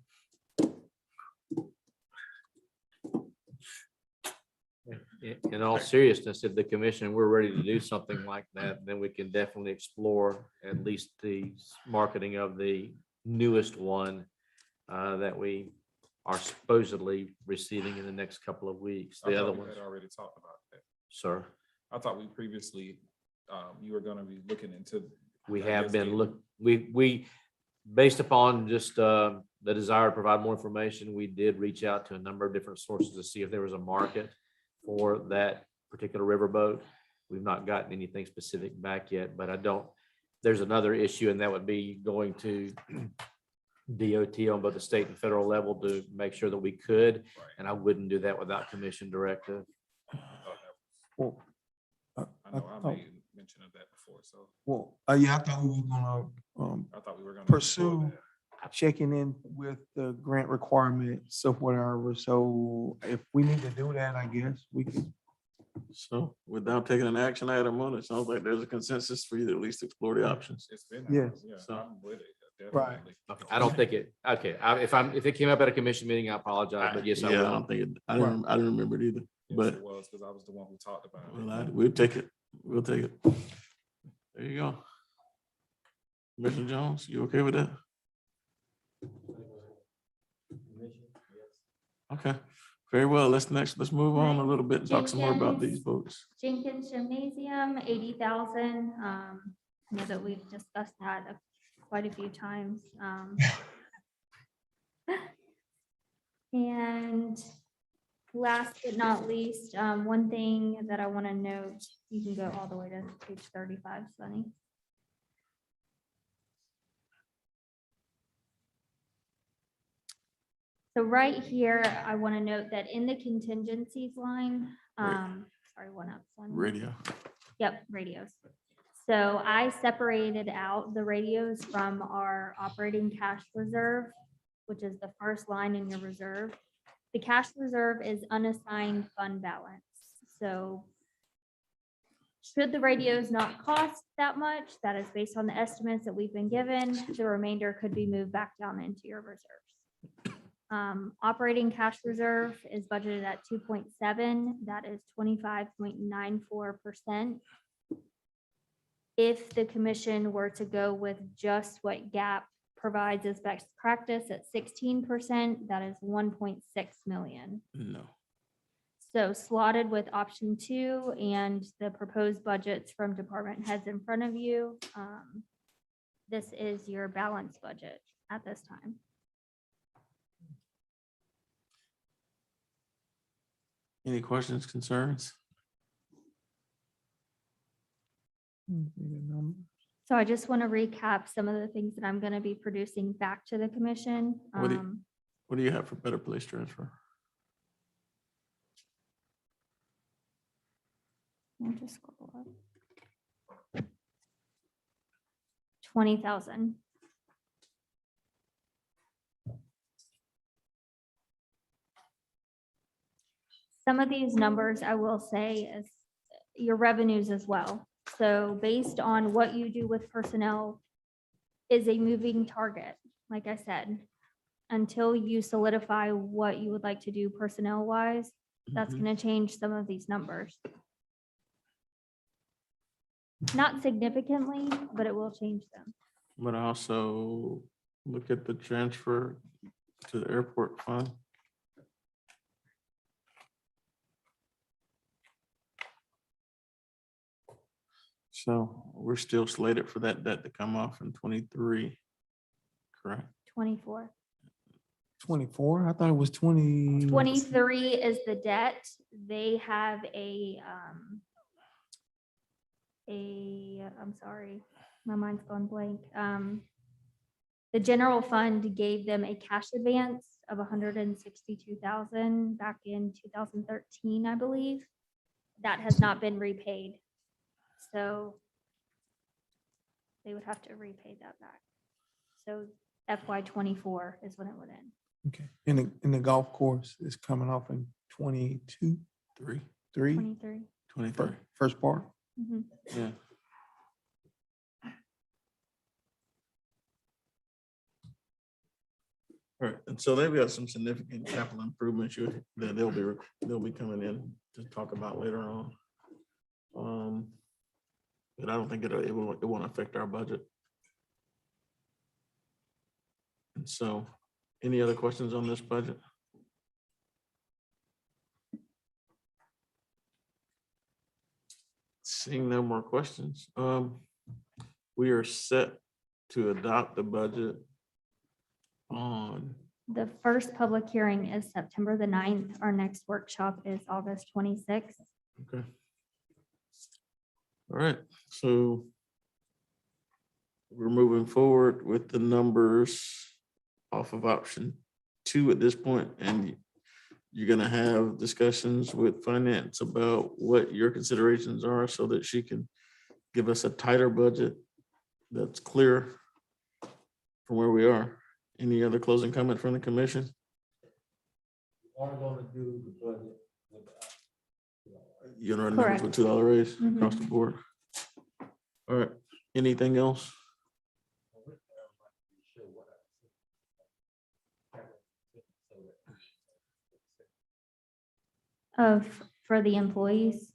[SPEAKER 3] In all seriousness, if the commission, we're ready to do something like that, then we can definitely explore at least the marketing of the newest one that we are supposedly receiving in the next couple of weeks.
[SPEAKER 9] I
[SPEAKER 3] The
[SPEAKER 9] thought
[SPEAKER 3] other
[SPEAKER 9] we
[SPEAKER 3] ones,
[SPEAKER 9] had already talked about that.
[SPEAKER 3] sir,
[SPEAKER 9] I thought we previously, you were gonna be looking into.
[SPEAKER 3] we
[SPEAKER 9] I
[SPEAKER 3] have
[SPEAKER 9] guess,
[SPEAKER 3] been
[SPEAKER 9] getting-
[SPEAKER 3] we, based upon just the desire to provide more information, we did reach out to a number of different sources to see if there was a market for that particular riverboat. We've not gotten anything specific back yet, but there's another issue, and that would be going to DOT on both the state and federal level to make sure that we could, and I wouldn't do that without commission directive.
[SPEAKER 8] Well,
[SPEAKER 9] I know I
[SPEAKER 8] thought-
[SPEAKER 9] made mention of that before, so
[SPEAKER 8] Well, yeah, I thought we were gonna,
[SPEAKER 9] I thought we were gonna.
[SPEAKER 8] pursue
[SPEAKER 9] explore that.
[SPEAKER 8] checking in with the grant requirements of whatever. So if we need to do that, I guess we can.
[SPEAKER 2] So without taking an action item on it, sounds like there's a consensus for you to at least explore the options.
[SPEAKER 9] It's been.
[SPEAKER 8] Yes.
[SPEAKER 9] Yeah,
[SPEAKER 2] So-
[SPEAKER 9] I'm with it,
[SPEAKER 8] Right.
[SPEAKER 9] definitely.
[SPEAKER 3] Okay, I don't think it, okay, if it came up at a commission meeting, I apologize, but yes, I
[SPEAKER 2] Yeah, I
[SPEAKER 3] will.
[SPEAKER 2] don't think it, I didn't remember it either,
[SPEAKER 9] Yes,
[SPEAKER 2] but
[SPEAKER 9] it was, because I was the one who talked about it.
[SPEAKER 2] we'll take it. We'll take it. There you go. Commissioner Jones, you okay with that? Okay, very well. Let's move on a little bit and talk some more about these boats.
[SPEAKER 10] Jenkins Gymnasium, 80,000. I know that we've discussed that quite a few times. And last but not least, one thing that I want to note, you can go all the way to page 35, Sunny. So right here, I want to note that in the contingencies line, sorry, one up. Sunny.
[SPEAKER 2] Radio.
[SPEAKER 10] Yep, radios. So I separated out the radios from our operating cash reserve, which is the first line in your reserve. The cash reserve is unassigned fund balance. So should the radios not cost that much, that is based on the estimates that we've been given, the remainder could be moved back down into your reserves. Operating cash reserve is budgeted at 2.7. That is 25.94%. If the commission were to go with just what GAAP provides as best practice at 16%, that is 1.6 million.
[SPEAKER 2] No.
[SPEAKER 10] So slotted with option 2 and the proposed budgets from department heads in front of you, this is your balanced budget at this time.
[SPEAKER 2] Any questions, concerns?
[SPEAKER 10] So I just want to recap some of the things that I'm going to be producing back to the commission.
[SPEAKER 2] What do you have for better place transfer?
[SPEAKER 10] I'll just scroll up. 20,000. Some of these numbers I will say is your revenues as well. So based on what you do with personnel is a moving target, like I said, until you solidify what you would like to do personnel wise, that's going to change some of these numbers. Not significantly, but it will change them.
[SPEAKER 2] But also look at the transfer to the airport fund. So we're still slated for that debt to come off in 23, correct?
[SPEAKER 10] 24.
[SPEAKER 8] 24? I thought it was 20.
[SPEAKER 10] 23 is the debt. They have I'm sorry, my mind's gone blank. The general fund gave them a cash advance of 162,000 back in 2013, I believe. That has not been repaid. So they would have to repay that back. So FY24 is when it would end.
[SPEAKER 8] Okay, and the golf course is coming off in 22, 3,
[SPEAKER 10] 23.
[SPEAKER 2] 23.
[SPEAKER 8] first part.
[SPEAKER 10] Mhm.
[SPEAKER 2] Yeah. All right, and so they've got some significant capital improvements that they'll be coming in to talk about later on. But I don't think it won't affect our budget. And so, any other questions on this budget? Seeing no more questions, we are set to adopt the budget on,
[SPEAKER 10] The first public hearing is September the 9th. Our next workshop is August 26th.
[SPEAKER 2] okay. All right, so we're moving forward with the numbers off of option 2 at this point, and you're gonna have discussions with finance about what your considerations are so that she can give us a tighter budget that's clear from where we are. Any other closing comment from the commission?
[SPEAKER 7] Are gonna do the budget.
[SPEAKER 2] You know, numbers with $2 raise across the board. All right, anything else?
[SPEAKER 10] For the employees.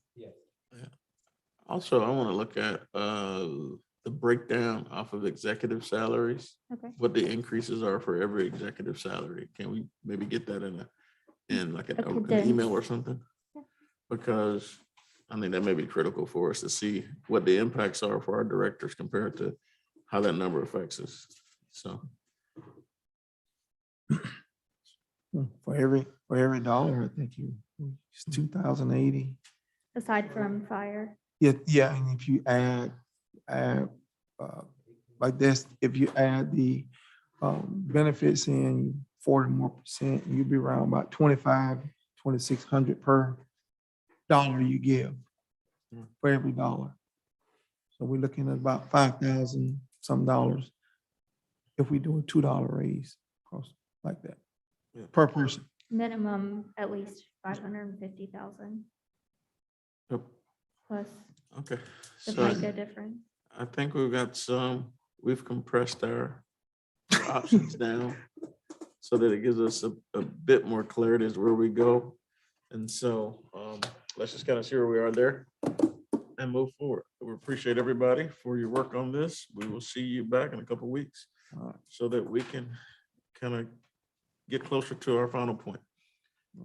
[SPEAKER 2] Also, I want to look at the breakdown off of executive salaries,
[SPEAKER 10] Okay.
[SPEAKER 2] what the increases are for every executive salary. Can we maybe get that in like an email or something? Because I think that may be critical for us to see what the impacts are for our directors compared to how that number affects us. So.
[SPEAKER 8] For every dollar, I think it's 2,080.
[SPEAKER 10] Aside from fire.
[SPEAKER 8] Yeah, and if you add, like this, if you add the benefits in 40 more percent, you'd be around about 2,600 per dollar you give for every dollar. So we're looking at about 5,000 some dollars if we do a $2 raise across like that per person.
[SPEAKER 10] Minimum at least 550,000
[SPEAKER 2] Yep.
[SPEAKER 10] plus
[SPEAKER 2] Okay.
[SPEAKER 10] the
[SPEAKER 2] So
[SPEAKER 10] FICA difference.
[SPEAKER 2] I think we've compressed our options down so that it gives us a bit more clarity as to where we go. And so let's just kind of see where we are there and move forward. We appreciate everybody for your work on this. We will see you back in a couple of weeks so that we can kind of get closer to our final point.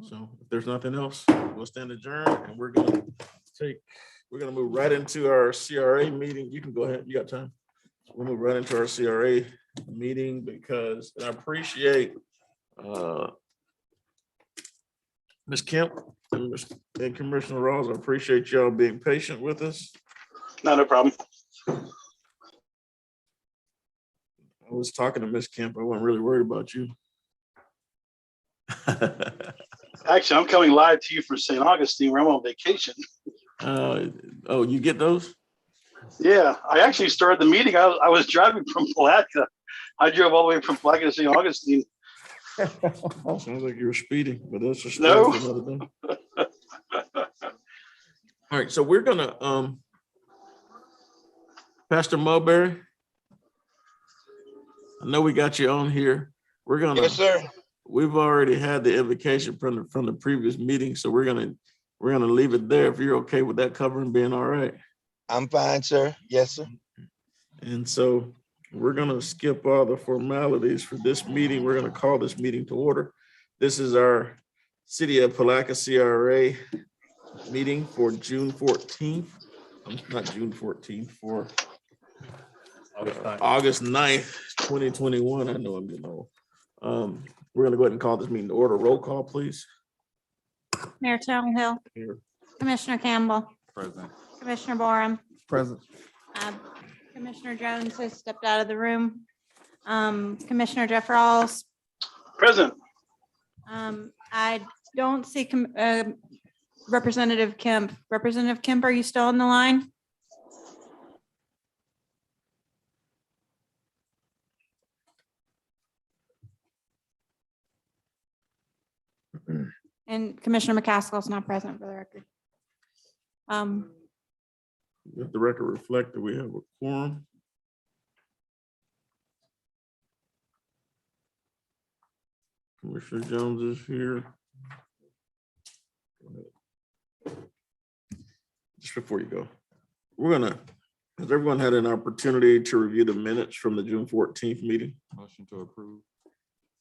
[SPEAKER 2] So if there's nothing else, we'll stand adjourned and we're gonna move right into our CRA meeting. You can go ahead, you got time. We'll move right into our CRA meeting because I appreciate Ms. Kemp and Commissioner Rawls. I appreciate y'all being patient with us.
[SPEAKER 5] Not a problem.
[SPEAKER 2] I was talking to Ms. Kemp. I wasn't really worried about you.
[SPEAKER 5] Actually, I'm coming live to you from St. Augustine where I'm on vacation.
[SPEAKER 2] Oh, you get those?
[SPEAKER 5] Yeah, I actually started the meeting. I was driving from Palatka. I drove all the way from Palatka to St. Augustine.
[SPEAKER 2] Sounds like you were speeding, but that's just
[SPEAKER 5] No.
[SPEAKER 2] another thing. All right, so we're gonna Pastor Mulberry, I know we got you on here. We're gonna.
[SPEAKER 15] Yes, sir.
[SPEAKER 2] We've already had the invocation from the previous meeting, so we're gonna leave it there if you're okay with that covering being all right.
[SPEAKER 15] I'm fine, sir. Yes, sir.
[SPEAKER 2] And so we're gonna skip all the formalities for this meeting. We're gonna call this meeting to order. This is our City of Palatka CRA meeting for June 14th. Not June 14th, for August 9th, 2021. I know I'm getting old. We're gonna go ahead and call this meeting to order. Roll call, please.
[SPEAKER 1] Mayor Hill,
[SPEAKER 2] Here.
[SPEAKER 1] Commissioner Campbell,
[SPEAKER 9] Present.
[SPEAKER 1] Commissioner Borum,
[SPEAKER 8] Present.
[SPEAKER 1] Commissioner Jones has stepped out of the room. Commissioner Jeff Rawls.
[SPEAKER 5] Present.
[SPEAKER 1] I don't see Representative Kemp. Representative Kemp, are you still on the line?
[SPEAKER 16] And Commissioner McCaskill is not present for the record.
[SPEAKER 2] Let the record reflect that we have a quorum. Commissioner Jones is here. Go ahead. Just before you go, has everyone had an opportunity to review the minutes from the June 14th meeting?
[SPEAKER 9] Motion to approve.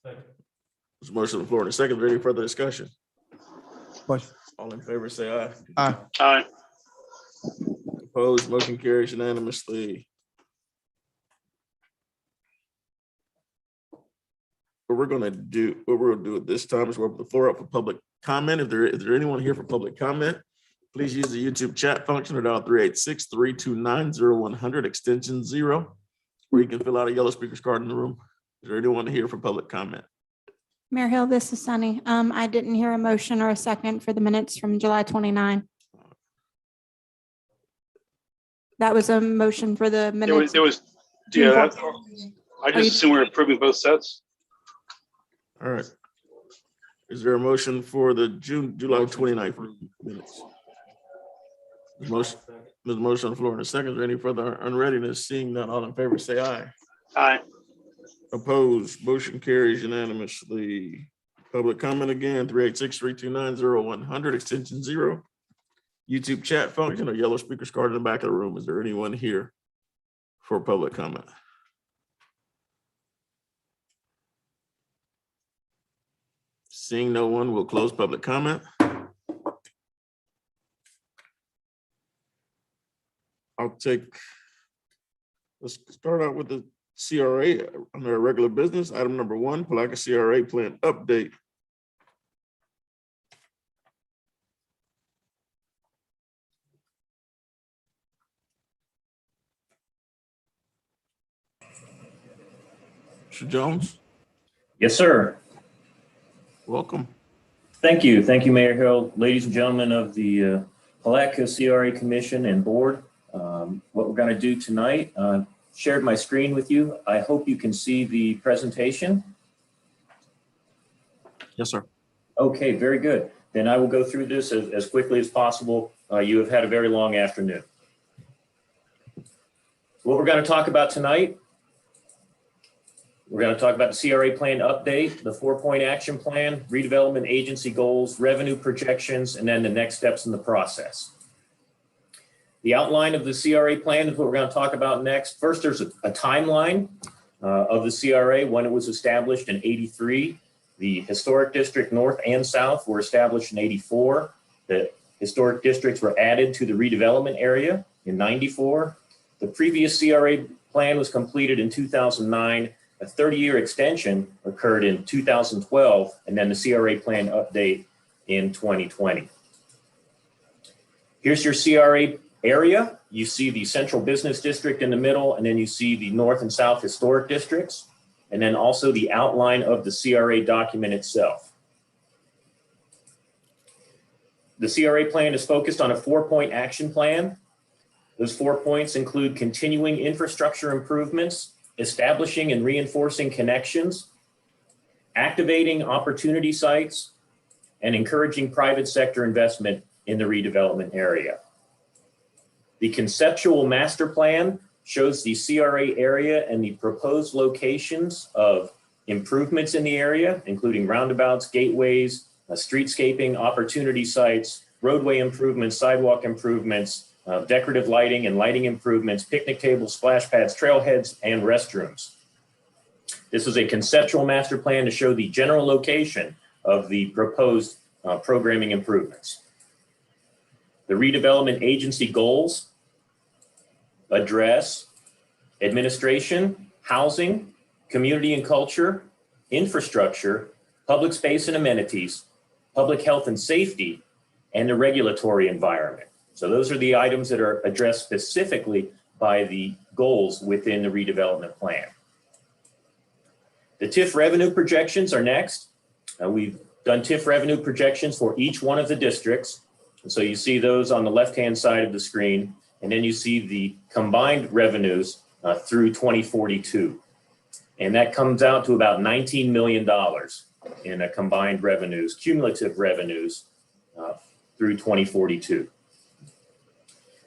[SPEAKER 2] There's a motion on the floor and a second. Is there any further discussion?
[SPEAKER 8] Question.
[SPEAKER 2] All in favor, say aye.
[SPEAKER 8] Aye.
[SPEAKER 5] Aye.
[SPEAKER 2] Opposed, motion carries unanimously. What we're gonna do at this time is we'll open the floor up for public comment. Is there anyone here for public comment? Please use the YouTube chat function at dial 386-329-0100 extension 0, where you can fill out a yellow speaker's card in the room. Is there anyone here for public comment?
[SPEAKER 16] Mayor Hill, this is Sunny. I didn't hear a motion or a second for the minutes from July 29. That was a motion for the minutes.
[SPEAKER 5] It was,
[SPEAKER 16] June
[SPEAKER 5] yeah,
[SPEAKER 16] 14th.
[SPEAKER 5] I just assume we're approving both sets.
[SPEAKER 2] All right. Is there a motion for the July 29th minutes? There's a motion on the floor in a second. Is there any further unreadiness? Seeing none, all in favor, say aye.
[SPEAKER 5] Aye.
[SPEAKER 2] Opposed, motion carries unanimously. Public comment again, 386-329-0100 extension 0. YouTube chat function or yellow speaker's card in the back of the room. Is there anyone here for public comment? Seeing no one, we'll close public comment. Let's start out with the CRA under our regular business. Item number 1, Palatka CRA plan update. Mr. Jones,
[SPEAKER 17] Yes, sir.
[SPEAKER 2] welcome.
[SPEAKER 17] Thank you. Thank you, Mayor Hill, ladies and gentlemen of the Palatka CRA Commission and Board. What we're going to do tonight, shared my screen with you. I hope you can see the presentation.
[SPEAKER 2] Yes, sir.
[SPEAKER 17] Okay, very good. Then I will go through this as quickly as possible. You have had a very long afternoon. What we're going to talk about tonight, we're going to talk about the CRA plan update, the 4-point action plan, redevelopment agency goals, revenue projections, and then the next steps in the process. The outline of the CRA plan is what we're going to talk about next. First, there's a timeline of the CRA when it was established in '83. The historic district north and south were established in '84. The historic districts were added to the redevelopment area in '94. The previous CRA plan was completed in 2009. A 30-year extension occurred in 2012, and then the CRA plan update in 2020. Here's your CRA area. You see the central business district in the middle, and then you see the north and south historic districts, and then also the outline of the CRA document itself. The CRA plan is focused on a 4-point action plan. Those 4 points include continuing infrastructure improvements, establishing and reinforcing connections, activating opportunity sites, and encouraging private sector investment in the redevelopment area. The conceptual master plan shows the CRA area and the proposed locations of improvements in the area, including roundabouts, gateways, streetscaping, opportunity sites, roadway improvements, sidewalk improvements, decorative lighting and lighting improvements, picnic tables, splash pads, trailheads, and restrooms. This is a conceptual master plan to show the general location of the proposed programming improvements. The redevelopment agency goals address administration, housing, community and culture, infrastructure, public space and amenities, public health and safety, and the regulatory environment. So those are the items that are addressed specifically by the goals within the redevelopment plan. The TIF revenue projections are next. We've done TIF revenue projections for each one of the districts. And so you see those on the left-hand side of the screen, and then you see the combined revenues through 2042. And that comes out to about $19 million in combined revenues, cumulative revenues through 2042.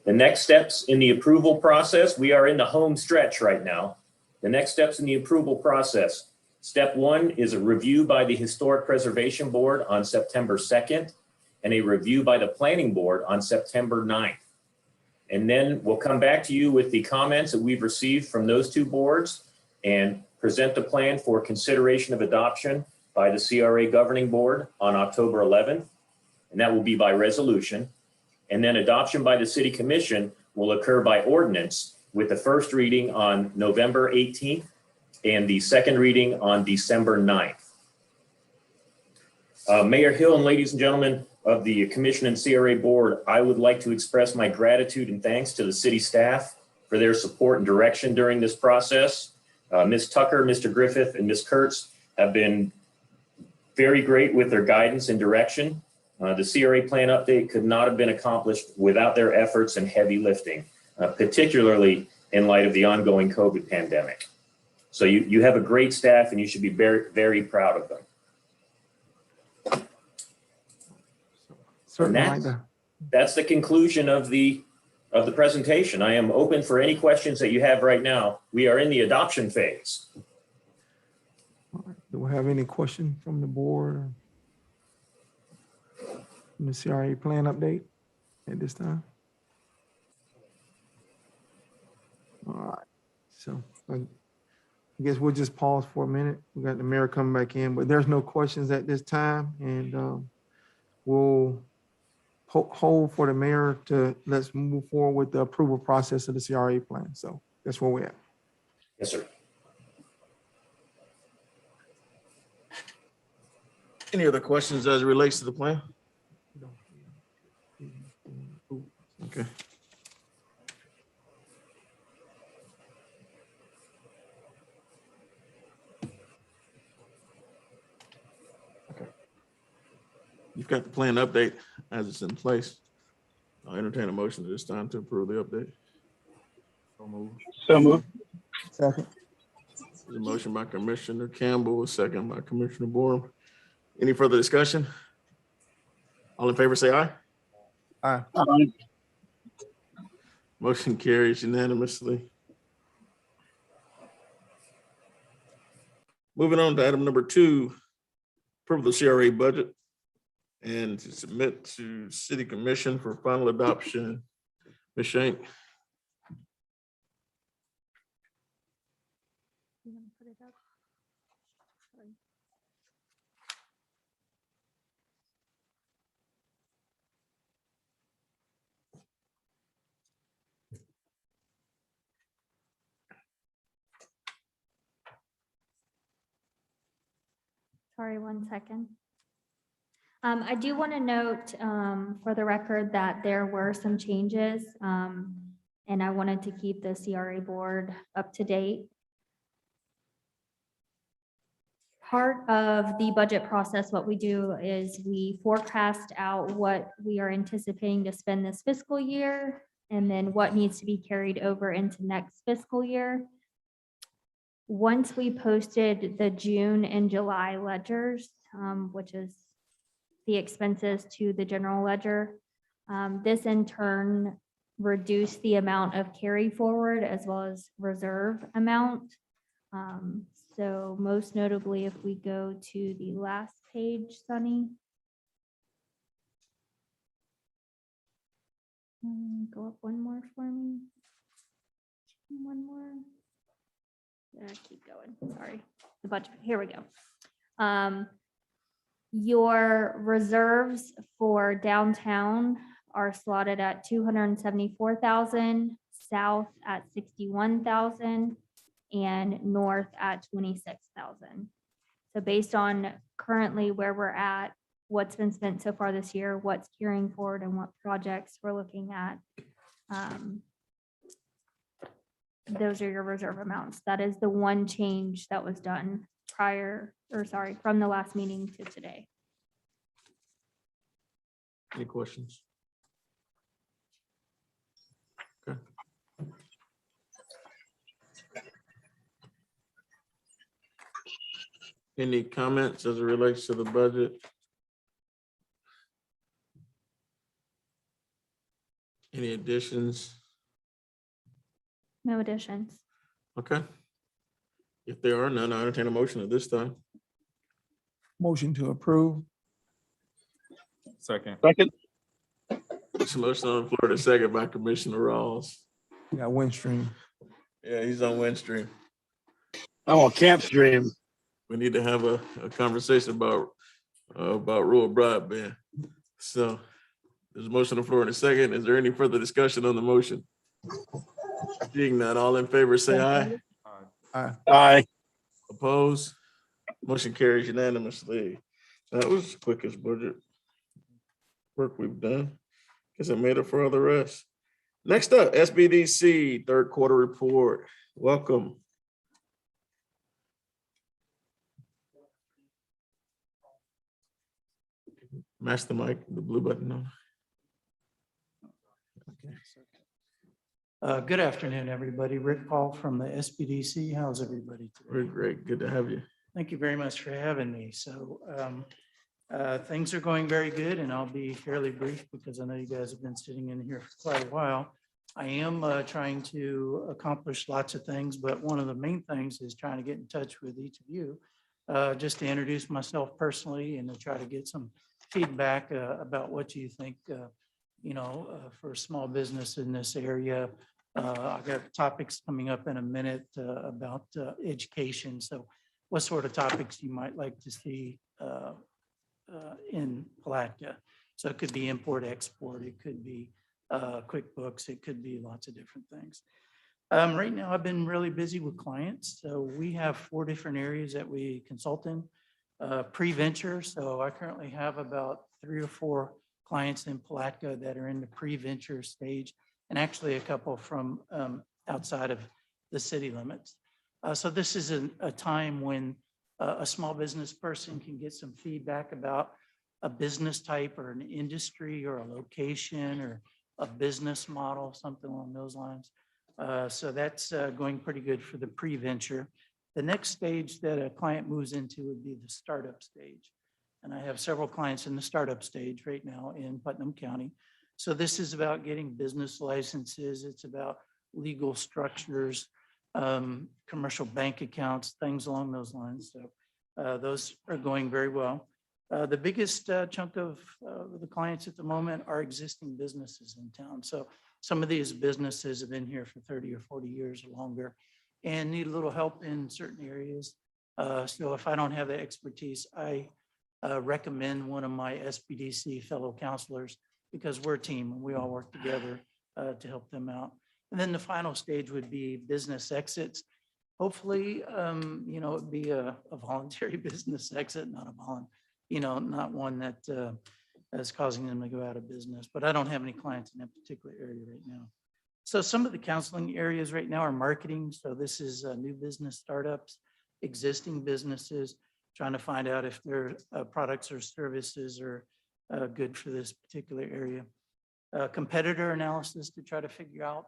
[SPEAKER 17] The next steps in the approval process, we are in the home stretch right now. The next steps in the approval process. Step 1 is a review by the Historic Preservation Board on September 2nd and a review by the Planning Board on September 9th. And then we'll come back to you with the comments that we've received from those two boards and present the plan for consideration of adoption by the CRA Governing Board on October 11th. And that will be by resolution. And then adoption by the City Commission will occur by ordinance with the first reading on November 18th and the second reading on December 9th. Mayor Hill and ladies and gentlemen of the Commission and CRA Board, I would like to express my gratitude and thanks to the city staff for their support and direction during this process. Ms. Tucker, Mr. Griffith, and Ms. Kurtz have been very great with their guidance and direction. The CRA plan update could not have been accomplished without their efforts and heavy lifting, particularly in light of the ongoing COVID pandemic. So you have a great staff and you should be very, very proud of them. And that's the conclusion of the presentation. I am open for any questions that you have right now. We are in the adoption phase.
[SPEAKER 8] Do we have any question from the board? From the CRA plan update at this time? All right, so I guess we'll just pause for a minute. We got the mayor coming back in, but there's no questions at this time, and we'll hold for the mayor to let's move forward with the approval process of the CRA plan. So that's where we're at.
[SPEAKER 17] Yes, sir.
[SPEAKER 2] Any other questions as it relates to the plan? Okay. You've got the plan update as it's in place. I'll entertain a motion at this time to approve the update.
[SPEAKER 5] So moved.
[SPEAKER 8] Second.
[SPEAKER 2] There's a motion by Commissioner Campbell, a second by Commissioner Borum. Any further discussion? All in favor, say aye.
[SPEAKER 8] Aye.
[SPEAKER 5] Aye.
[SPEAKER 2] Motion carries unanimously. Moving on to item number 2, approval of the CRA budget and to submit to City Commission for final adoption. Ms. Shank.
[SPEAKER 10] Sorry, 1 second. I do want to note for the record that there were some changes and I wanted to keep the CRA board up to date. Part of the budget process, what we do is we forecast out what we are anticipating to spend this fiscal year and then what needs to be carried over into next fiscal year. Once we posted the June and July ledgers, which is the expenses to the general ledger, this in turn reduced the amount of carry forward as well as reserve amount. So most notably, if we go to the last page, Sunny. Go up one more for me. One more. Keep going, sorry. The budget, here we go. Your reserves for downtown are slotted at 274,000, south at 61,000, and north at 26,000. So based on currently where we're at, what's been spent so far this year, what's carrying forward, and what projects we're looking at, those are your reserve amounts. That is the one change that was done from the last meeting to today.
[SPEAKER 2] Any questions? Okay. Any comments as it relates to the budget? Any additions?
[SPEAKER 10] No additions.
[SPEAKER 2] Okay. If there are none, I entertain a motion at this time.
[SPEAKER 8] Motion to approve.
[SPEAKER 9] Second.
[SPEAKER 2] There's a motion on the floor, the second by Commissioner Rawls.
[SPEAKER 8] We got Windstream.
[SPEAKER 2] Yeah, he's on Windstream.
[SPEAKER 5] I'm on Camp Stream.
[SPEAKER 2] We need to have a conversation about rural broadband. So there's a motion on the floor in a second. Is there any further discussion on the motion? Seeing none, all in favor, say aye.
[SPEAKER 5] Aye.
[SPEAKER 2] Oppose? Motion carries unanimously. That was the quickest budget work we've done. Guess I made up for all the rest. Next up, SBDC third quarter report. Welcome. Mash the mic, the blue button on.
[SPEAKER 18] Good afternoon, everybody. Rick Paul from the SBDC. How's everybody today?
[SPEAKER 2] We're great. Good to have you.
[SPEAKER 18] Thank you very much for having me. So things are going very good, and I'll be fairly brief because I know you guys have been sitting in here for quite a while. I am trying to accomplish lots of things, but one of the main things is trying to get in touch with each of you just to introduce myself personally and to try to get some feedback about what you think, for small business in this area. I've got topics coming up in a minute about education. So what sort of topics you might like to see in Palatka? So it could be import, export, it could be QuickBooks, it could be lots of different things. Right now, I've been really busy with clients. So we have 4 different areas that we consult in. Pre-venture, so I currently have about 3 or 4 clients in Palatka that are in the pre-venture stage, and actually a couple from outside of the city limits. So this is a time when a small business person can get some feedback about a business type or an industry or a location or a business model, something along those lines. So that's going pretty good for the pre-venture. The next stage that a client moves into would be the startup stage. And I have several clients in the startup stage right now in Putnam County. So this is about getting business licenses. It's about legal structures, commercial bank accounts, things along those lines. So those are going very well. The biggest chunk of the clients at the moment are existing businesses in town. So some of these businesses have been here for 30 or 40 years or longer and need a little help in certain areas. So if I don't have the expertise, I recommend one of my SBDC fellow counselors because we're a team and we all work together to help them out. And then the final stage would be business exits. Hopefully, it'd be a voluntary business exit, not one that is causing them to go out of business. But I don't have any clients in that particular area right now. So some of the counseling areas right now are marketing. So this is new business startups, existing businesses, trying to find out if their products or services are good for this particular area. Competitor analysis to try to figure out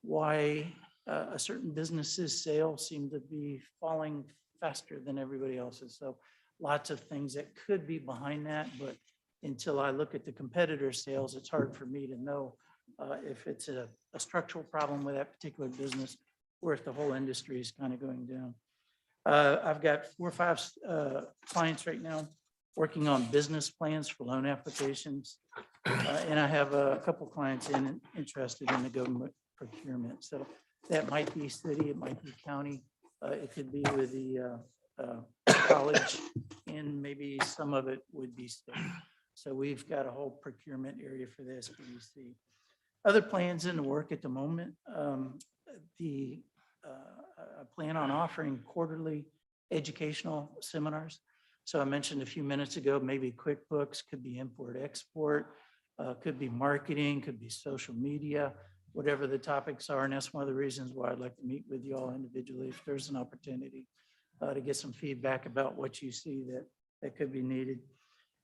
[SPEAKER 18] why a certain business's sales seem to be falling faster than everybody else's. So lots of things that could be behind that, but until I look at the competitor sales, it's hard for me to know if it's a structural problem with that particular business or if the whole industry is kind of going down. I've got 4 or 5 clients right now working on business plans for loan applications. And I have a couple clients interested in the government procurement. So that might be city, it might be county, it could be with the college, and maybe some of it would be state. So we've got a whole procurement area for the SBDC. Other plans in the work at the moment, I plan on offering quarterly educational seminars. So I mentioned a few minutes ago, maybe QuickBooks, could be import, export, could be marketing, could be social media, whatever the topics are. And that's one of the reasons why I'd like to meet with you all individually if there's an opportunity to get some feedback about what you see that could be needed.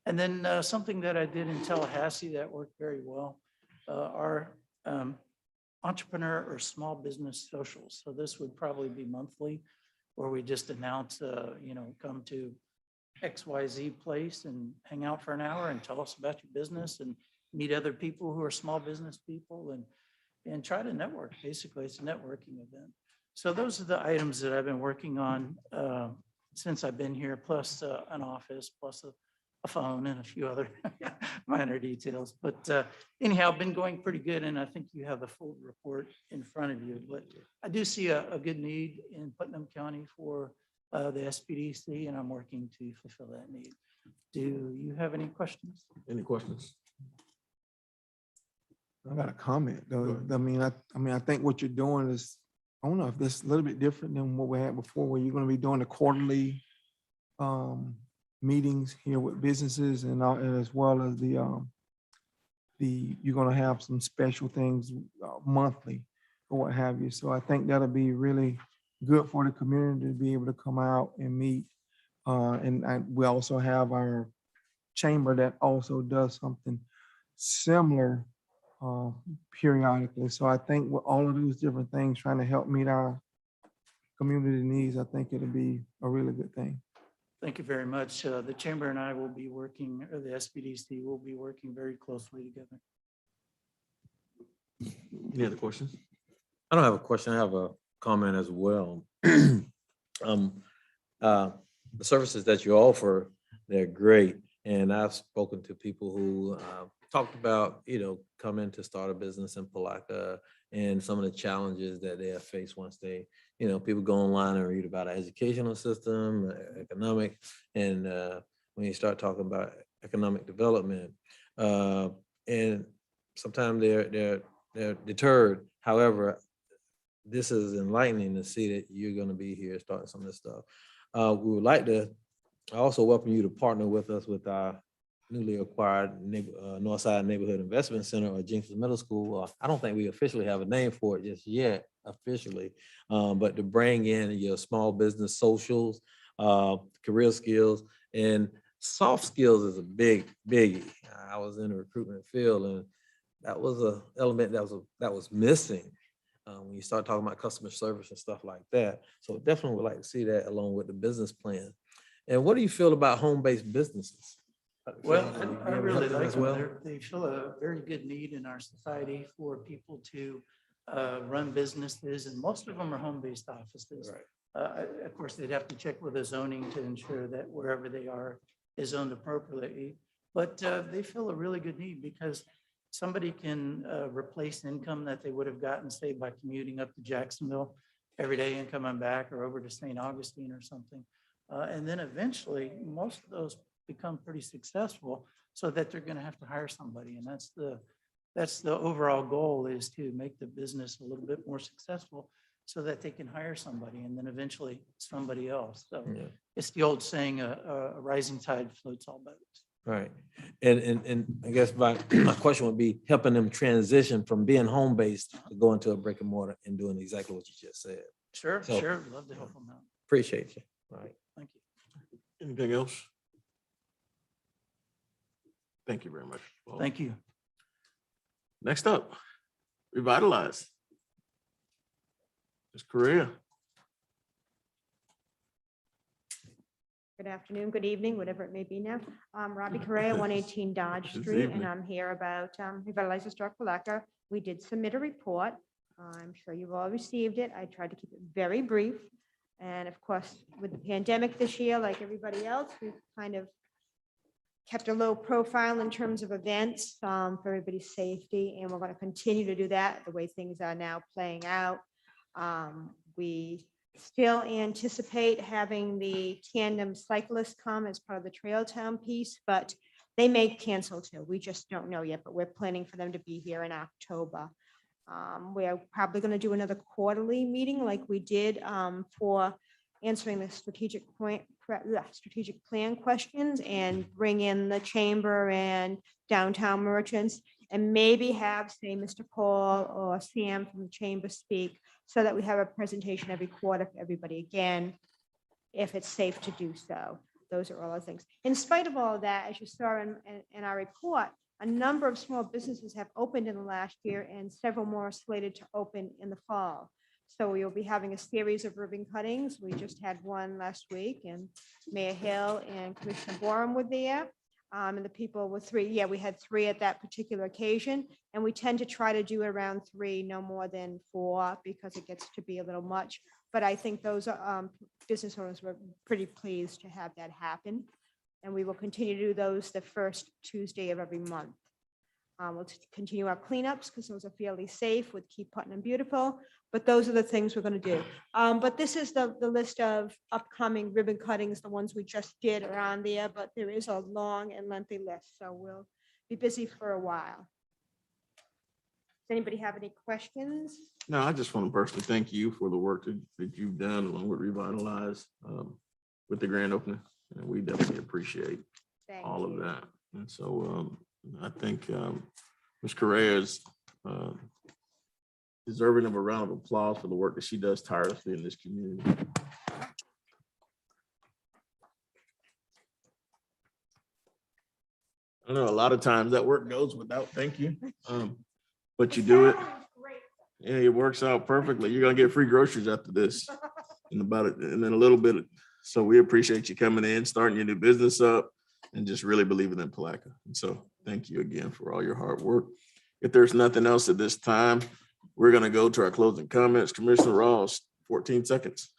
[SPEAKER 18] And then something that I did in Tallahassee that worked very well are entrepreneur or small business socials. So this would probably be monthly, or we just announce, come to XYZ place and hang out for an hour and tell us about your business and meet other people who are small business people and try to network. Basically, it's a networking event. So those are the items that I've been working on since I've been here, plus an office, plus a phone and a few other minor details. But anyhow, been going pretty good, and I think you have the full report in front of you. But I do see a good need in Putnam County for the SPDC, and I'm working to fulfill that need. Do you have any questions?
[SPEAKER 2] Any questions?
[SPEAKER 8] I got a comment though. I mean, I think what you're doing is, I don't know if this is a little bit different than what we had before, where you're gonna be doing the quarterly meetings here with businesses and as well as you're gonna have some special things monthly or what have you. So I think that'll be really good for the community to be able to come out and meet. We also have our chamber that also does something similar periodically. So I think with all of those different things, trying to help meet our community needs, I think it'll be a really good thing.
[SPEAKER 18] Thank you very much. The chamber and I will be working, or the SPDC will be working very closely together.
[SPEAKER 2] Any other questions?
[SPEAKER 7] I don't have a question. I have a comment as well. The services that you offer, they're great. And I've spoken to people who talked about, coming to start a business in Palatka and some of the challenges that they have faced once they, people go online and read about our educational system, economic, and when you start talking about economic development, and sometimes they're deterred. However, this is enlightening to see that you're going to be here starting some of this stuff. We would like to also welcome you to partner with us with our newly acquired Northside Neighborhood Investment Center, or Jenkins Middle School. I don't think we officially have a name for it just yet, officially, but to bring in your small business socials, career skills, and soft skills is a biggie. I was in the recruitment field, and that was an element that was missing when you start talking about customer service and stuff like that. So definitely would like to see that along with the business plan. And what do you feel about home-based businesses?
[SPEAKER 18] Well, I really like them. They fill a very good need in our society for people to run businesses, and most of them are home-based offices. Right. Of course, they'd have to check with the zoning to ensure that wherever they are is zoned appropriately. But they fill a really good need because somebody can replace income that they would have gotten, say, by commuting up to Jacksonville every day and coming back, or over to St. Augustine or something. And then eventually, most of those become pretty successful, so that they're going to have to hire somebody. And that's the overall goal, is to make the business a little bit more successful so that they can hire somebody, and then eventually somebody else. So it's the old saying, a rising tide floats all boats.
[SPEAKER 7] Right. And I guess my question would be helping them transition from being home-based to going to a brick and mortar and doing exactly what you just said.
[SPEAKER 18] Sure,
[SPEAKER 7] So,
[SPEAKER 18] sure. Love to help them out.
[SPEAKER 7] Appreciate you. All right.
[SPEAKER 18] Thank you.
[SPEAKER 2] Anything else? Thank you very much. Well,
[SPEAKER 18] Thank you.
[SPEAKER 2] next up, Revitalize. Ms. Correa.
[SPEAKER 19] Good afternoon, good evening, whatever it may be now. I'm Robbie Correa, 118 Dodge Street, and I'm here about Revitalize Historic Palatka. We did submit a report. I'm sure you've all received it. I tried to keep it very brief. And of course, with the pandemic this year, like everybody else, we've kind of kept a low profile in terms of events for everybody's safety, and we're going to continue to do that the way things are now playing out. We still anticipate having the tandem cyclists come as part of the Trail Town piece, but they may cancel too. We just don't know yet, but we're planning for them to be here in October. We're probably going to do another quarterly meeting like we did for answering the strategic plan questions, and bring in the chamber and downtown merchants, and maybe have, say, Mr. Paul or Sam from the chamber speak, so that we have a presentation every quarter for everybody again, if it's safe to do so. Those are all the things. In spite of all of that, as you saw in our report, a number of small businesses have opened in the last year, and several more are slated to open in the fall. So we will be having a series of ribbon cuttings. We just had one last week, and Mayor Hill and Commissioner Borum were there. And the people were three. Yeah, we had three at that particular occasion. And we tend to try to do around three, no more than four, because it gets to be a little much. But I think those business owners were pretty pleased to have that happen. And we will continue to do those the first Tuesday of every month. We'll continue our cleanups because those are fairly safe with Keep Putnam Beautiful. But those are the things we're going to do. But this is the list of upcoming ribbon cuttings. The ones we just did are on there, but there is a long and lengthy list. So we'll be busy for a while. Does anybody have any questions?
[SPEAKER 2] No, I just want to personally thank you for the work that you've done along with Revitalize with the grand opening. And we definitely appreciate all of that. And so I think Ms. Correa is deserving of a round of applause for the work that she does tirelessly in this community. I know a lot of times that work goes without thank you, but you do it. Yeah, it works out perfectly. You're gonna get free groceries after this in about it, and then a little bit. So we appreciate you coming in, starting your new business up, and just really believing in Palatka. And so thank you again for all your hard work. If there's nothing else at this time, we're gonna go to our closing comments. Commissioner Ross, 14 seconds.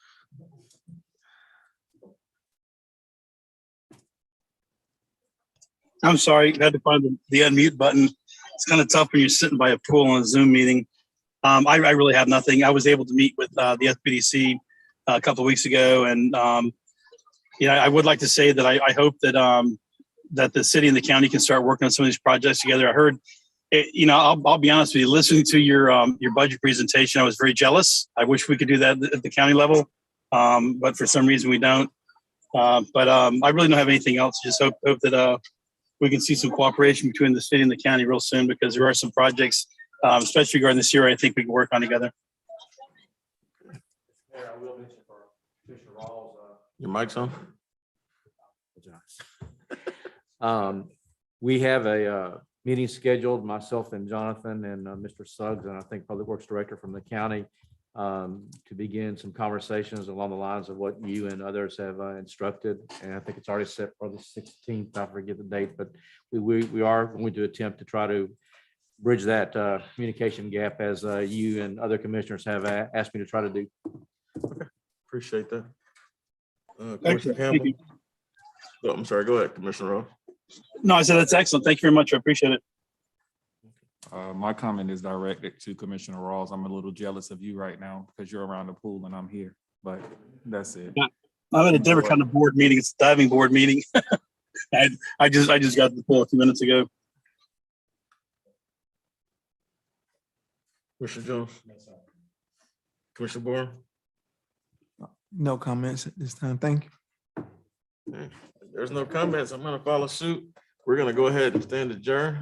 [SPEAKER 20] I'm sorry, I had to find the unmute button. It's kind of tough when you're sitting by a pool on a Zoom meeting. I really have nothing. I was able to meet with the SPDC a couple of weeks ago, and I would like to say that I hope that that the city and the county can start working on some of these projects together. I heard, I'll be honest with you, listening to your budget presentation, I was very jealous. I wish we could do that at the county level, but for some reason we don't. But I really don't have anything else. Just hope that we can see some cooperation between the city and the county real soon, because there are some projects, especially regarding the CRA, I think we can work on together.
[SPEAKER 2] Your mic's on.
[SPEAKER 3] We have a meeting scheduled, myself and Jonathan and Mr. Suggs, and I think Public Works Director from the county, to begin some conversations along the lines of what you and others have instructed. And I think it's already set for the 16th. I forget the date, but we are going to attempt to try to bridge that communication gap as you and other commissioners have asked me to try to do.
[SPEAKER 2] Okay, appreciate that. Commissioner Campbell. Oh, I'm sorry, go ahead, Commissioner Rowe.
[SPEAKER 20] No, I said that's excellent. Thank you very much. I appreciate it.
[SPEAKER 9] My comment is directed to Commissioner Rawls. I'm a little jealous of you right now because you're around the pool and I'm here, but that's it.
[SPEAKER 20] I'm at a different kind of board meeting. It's a diving board meeting. I just got to the pool a few minutes ago.
[SPEAKER 2] Commissioner Jones. Commissioner Bourne.
[SPEAKER 8] No comments at this time. Thank you.
[SPEAKER 2] Okay. There's no comments. I'm gonna follow suit. We're gonna go ahead and stand adjourned.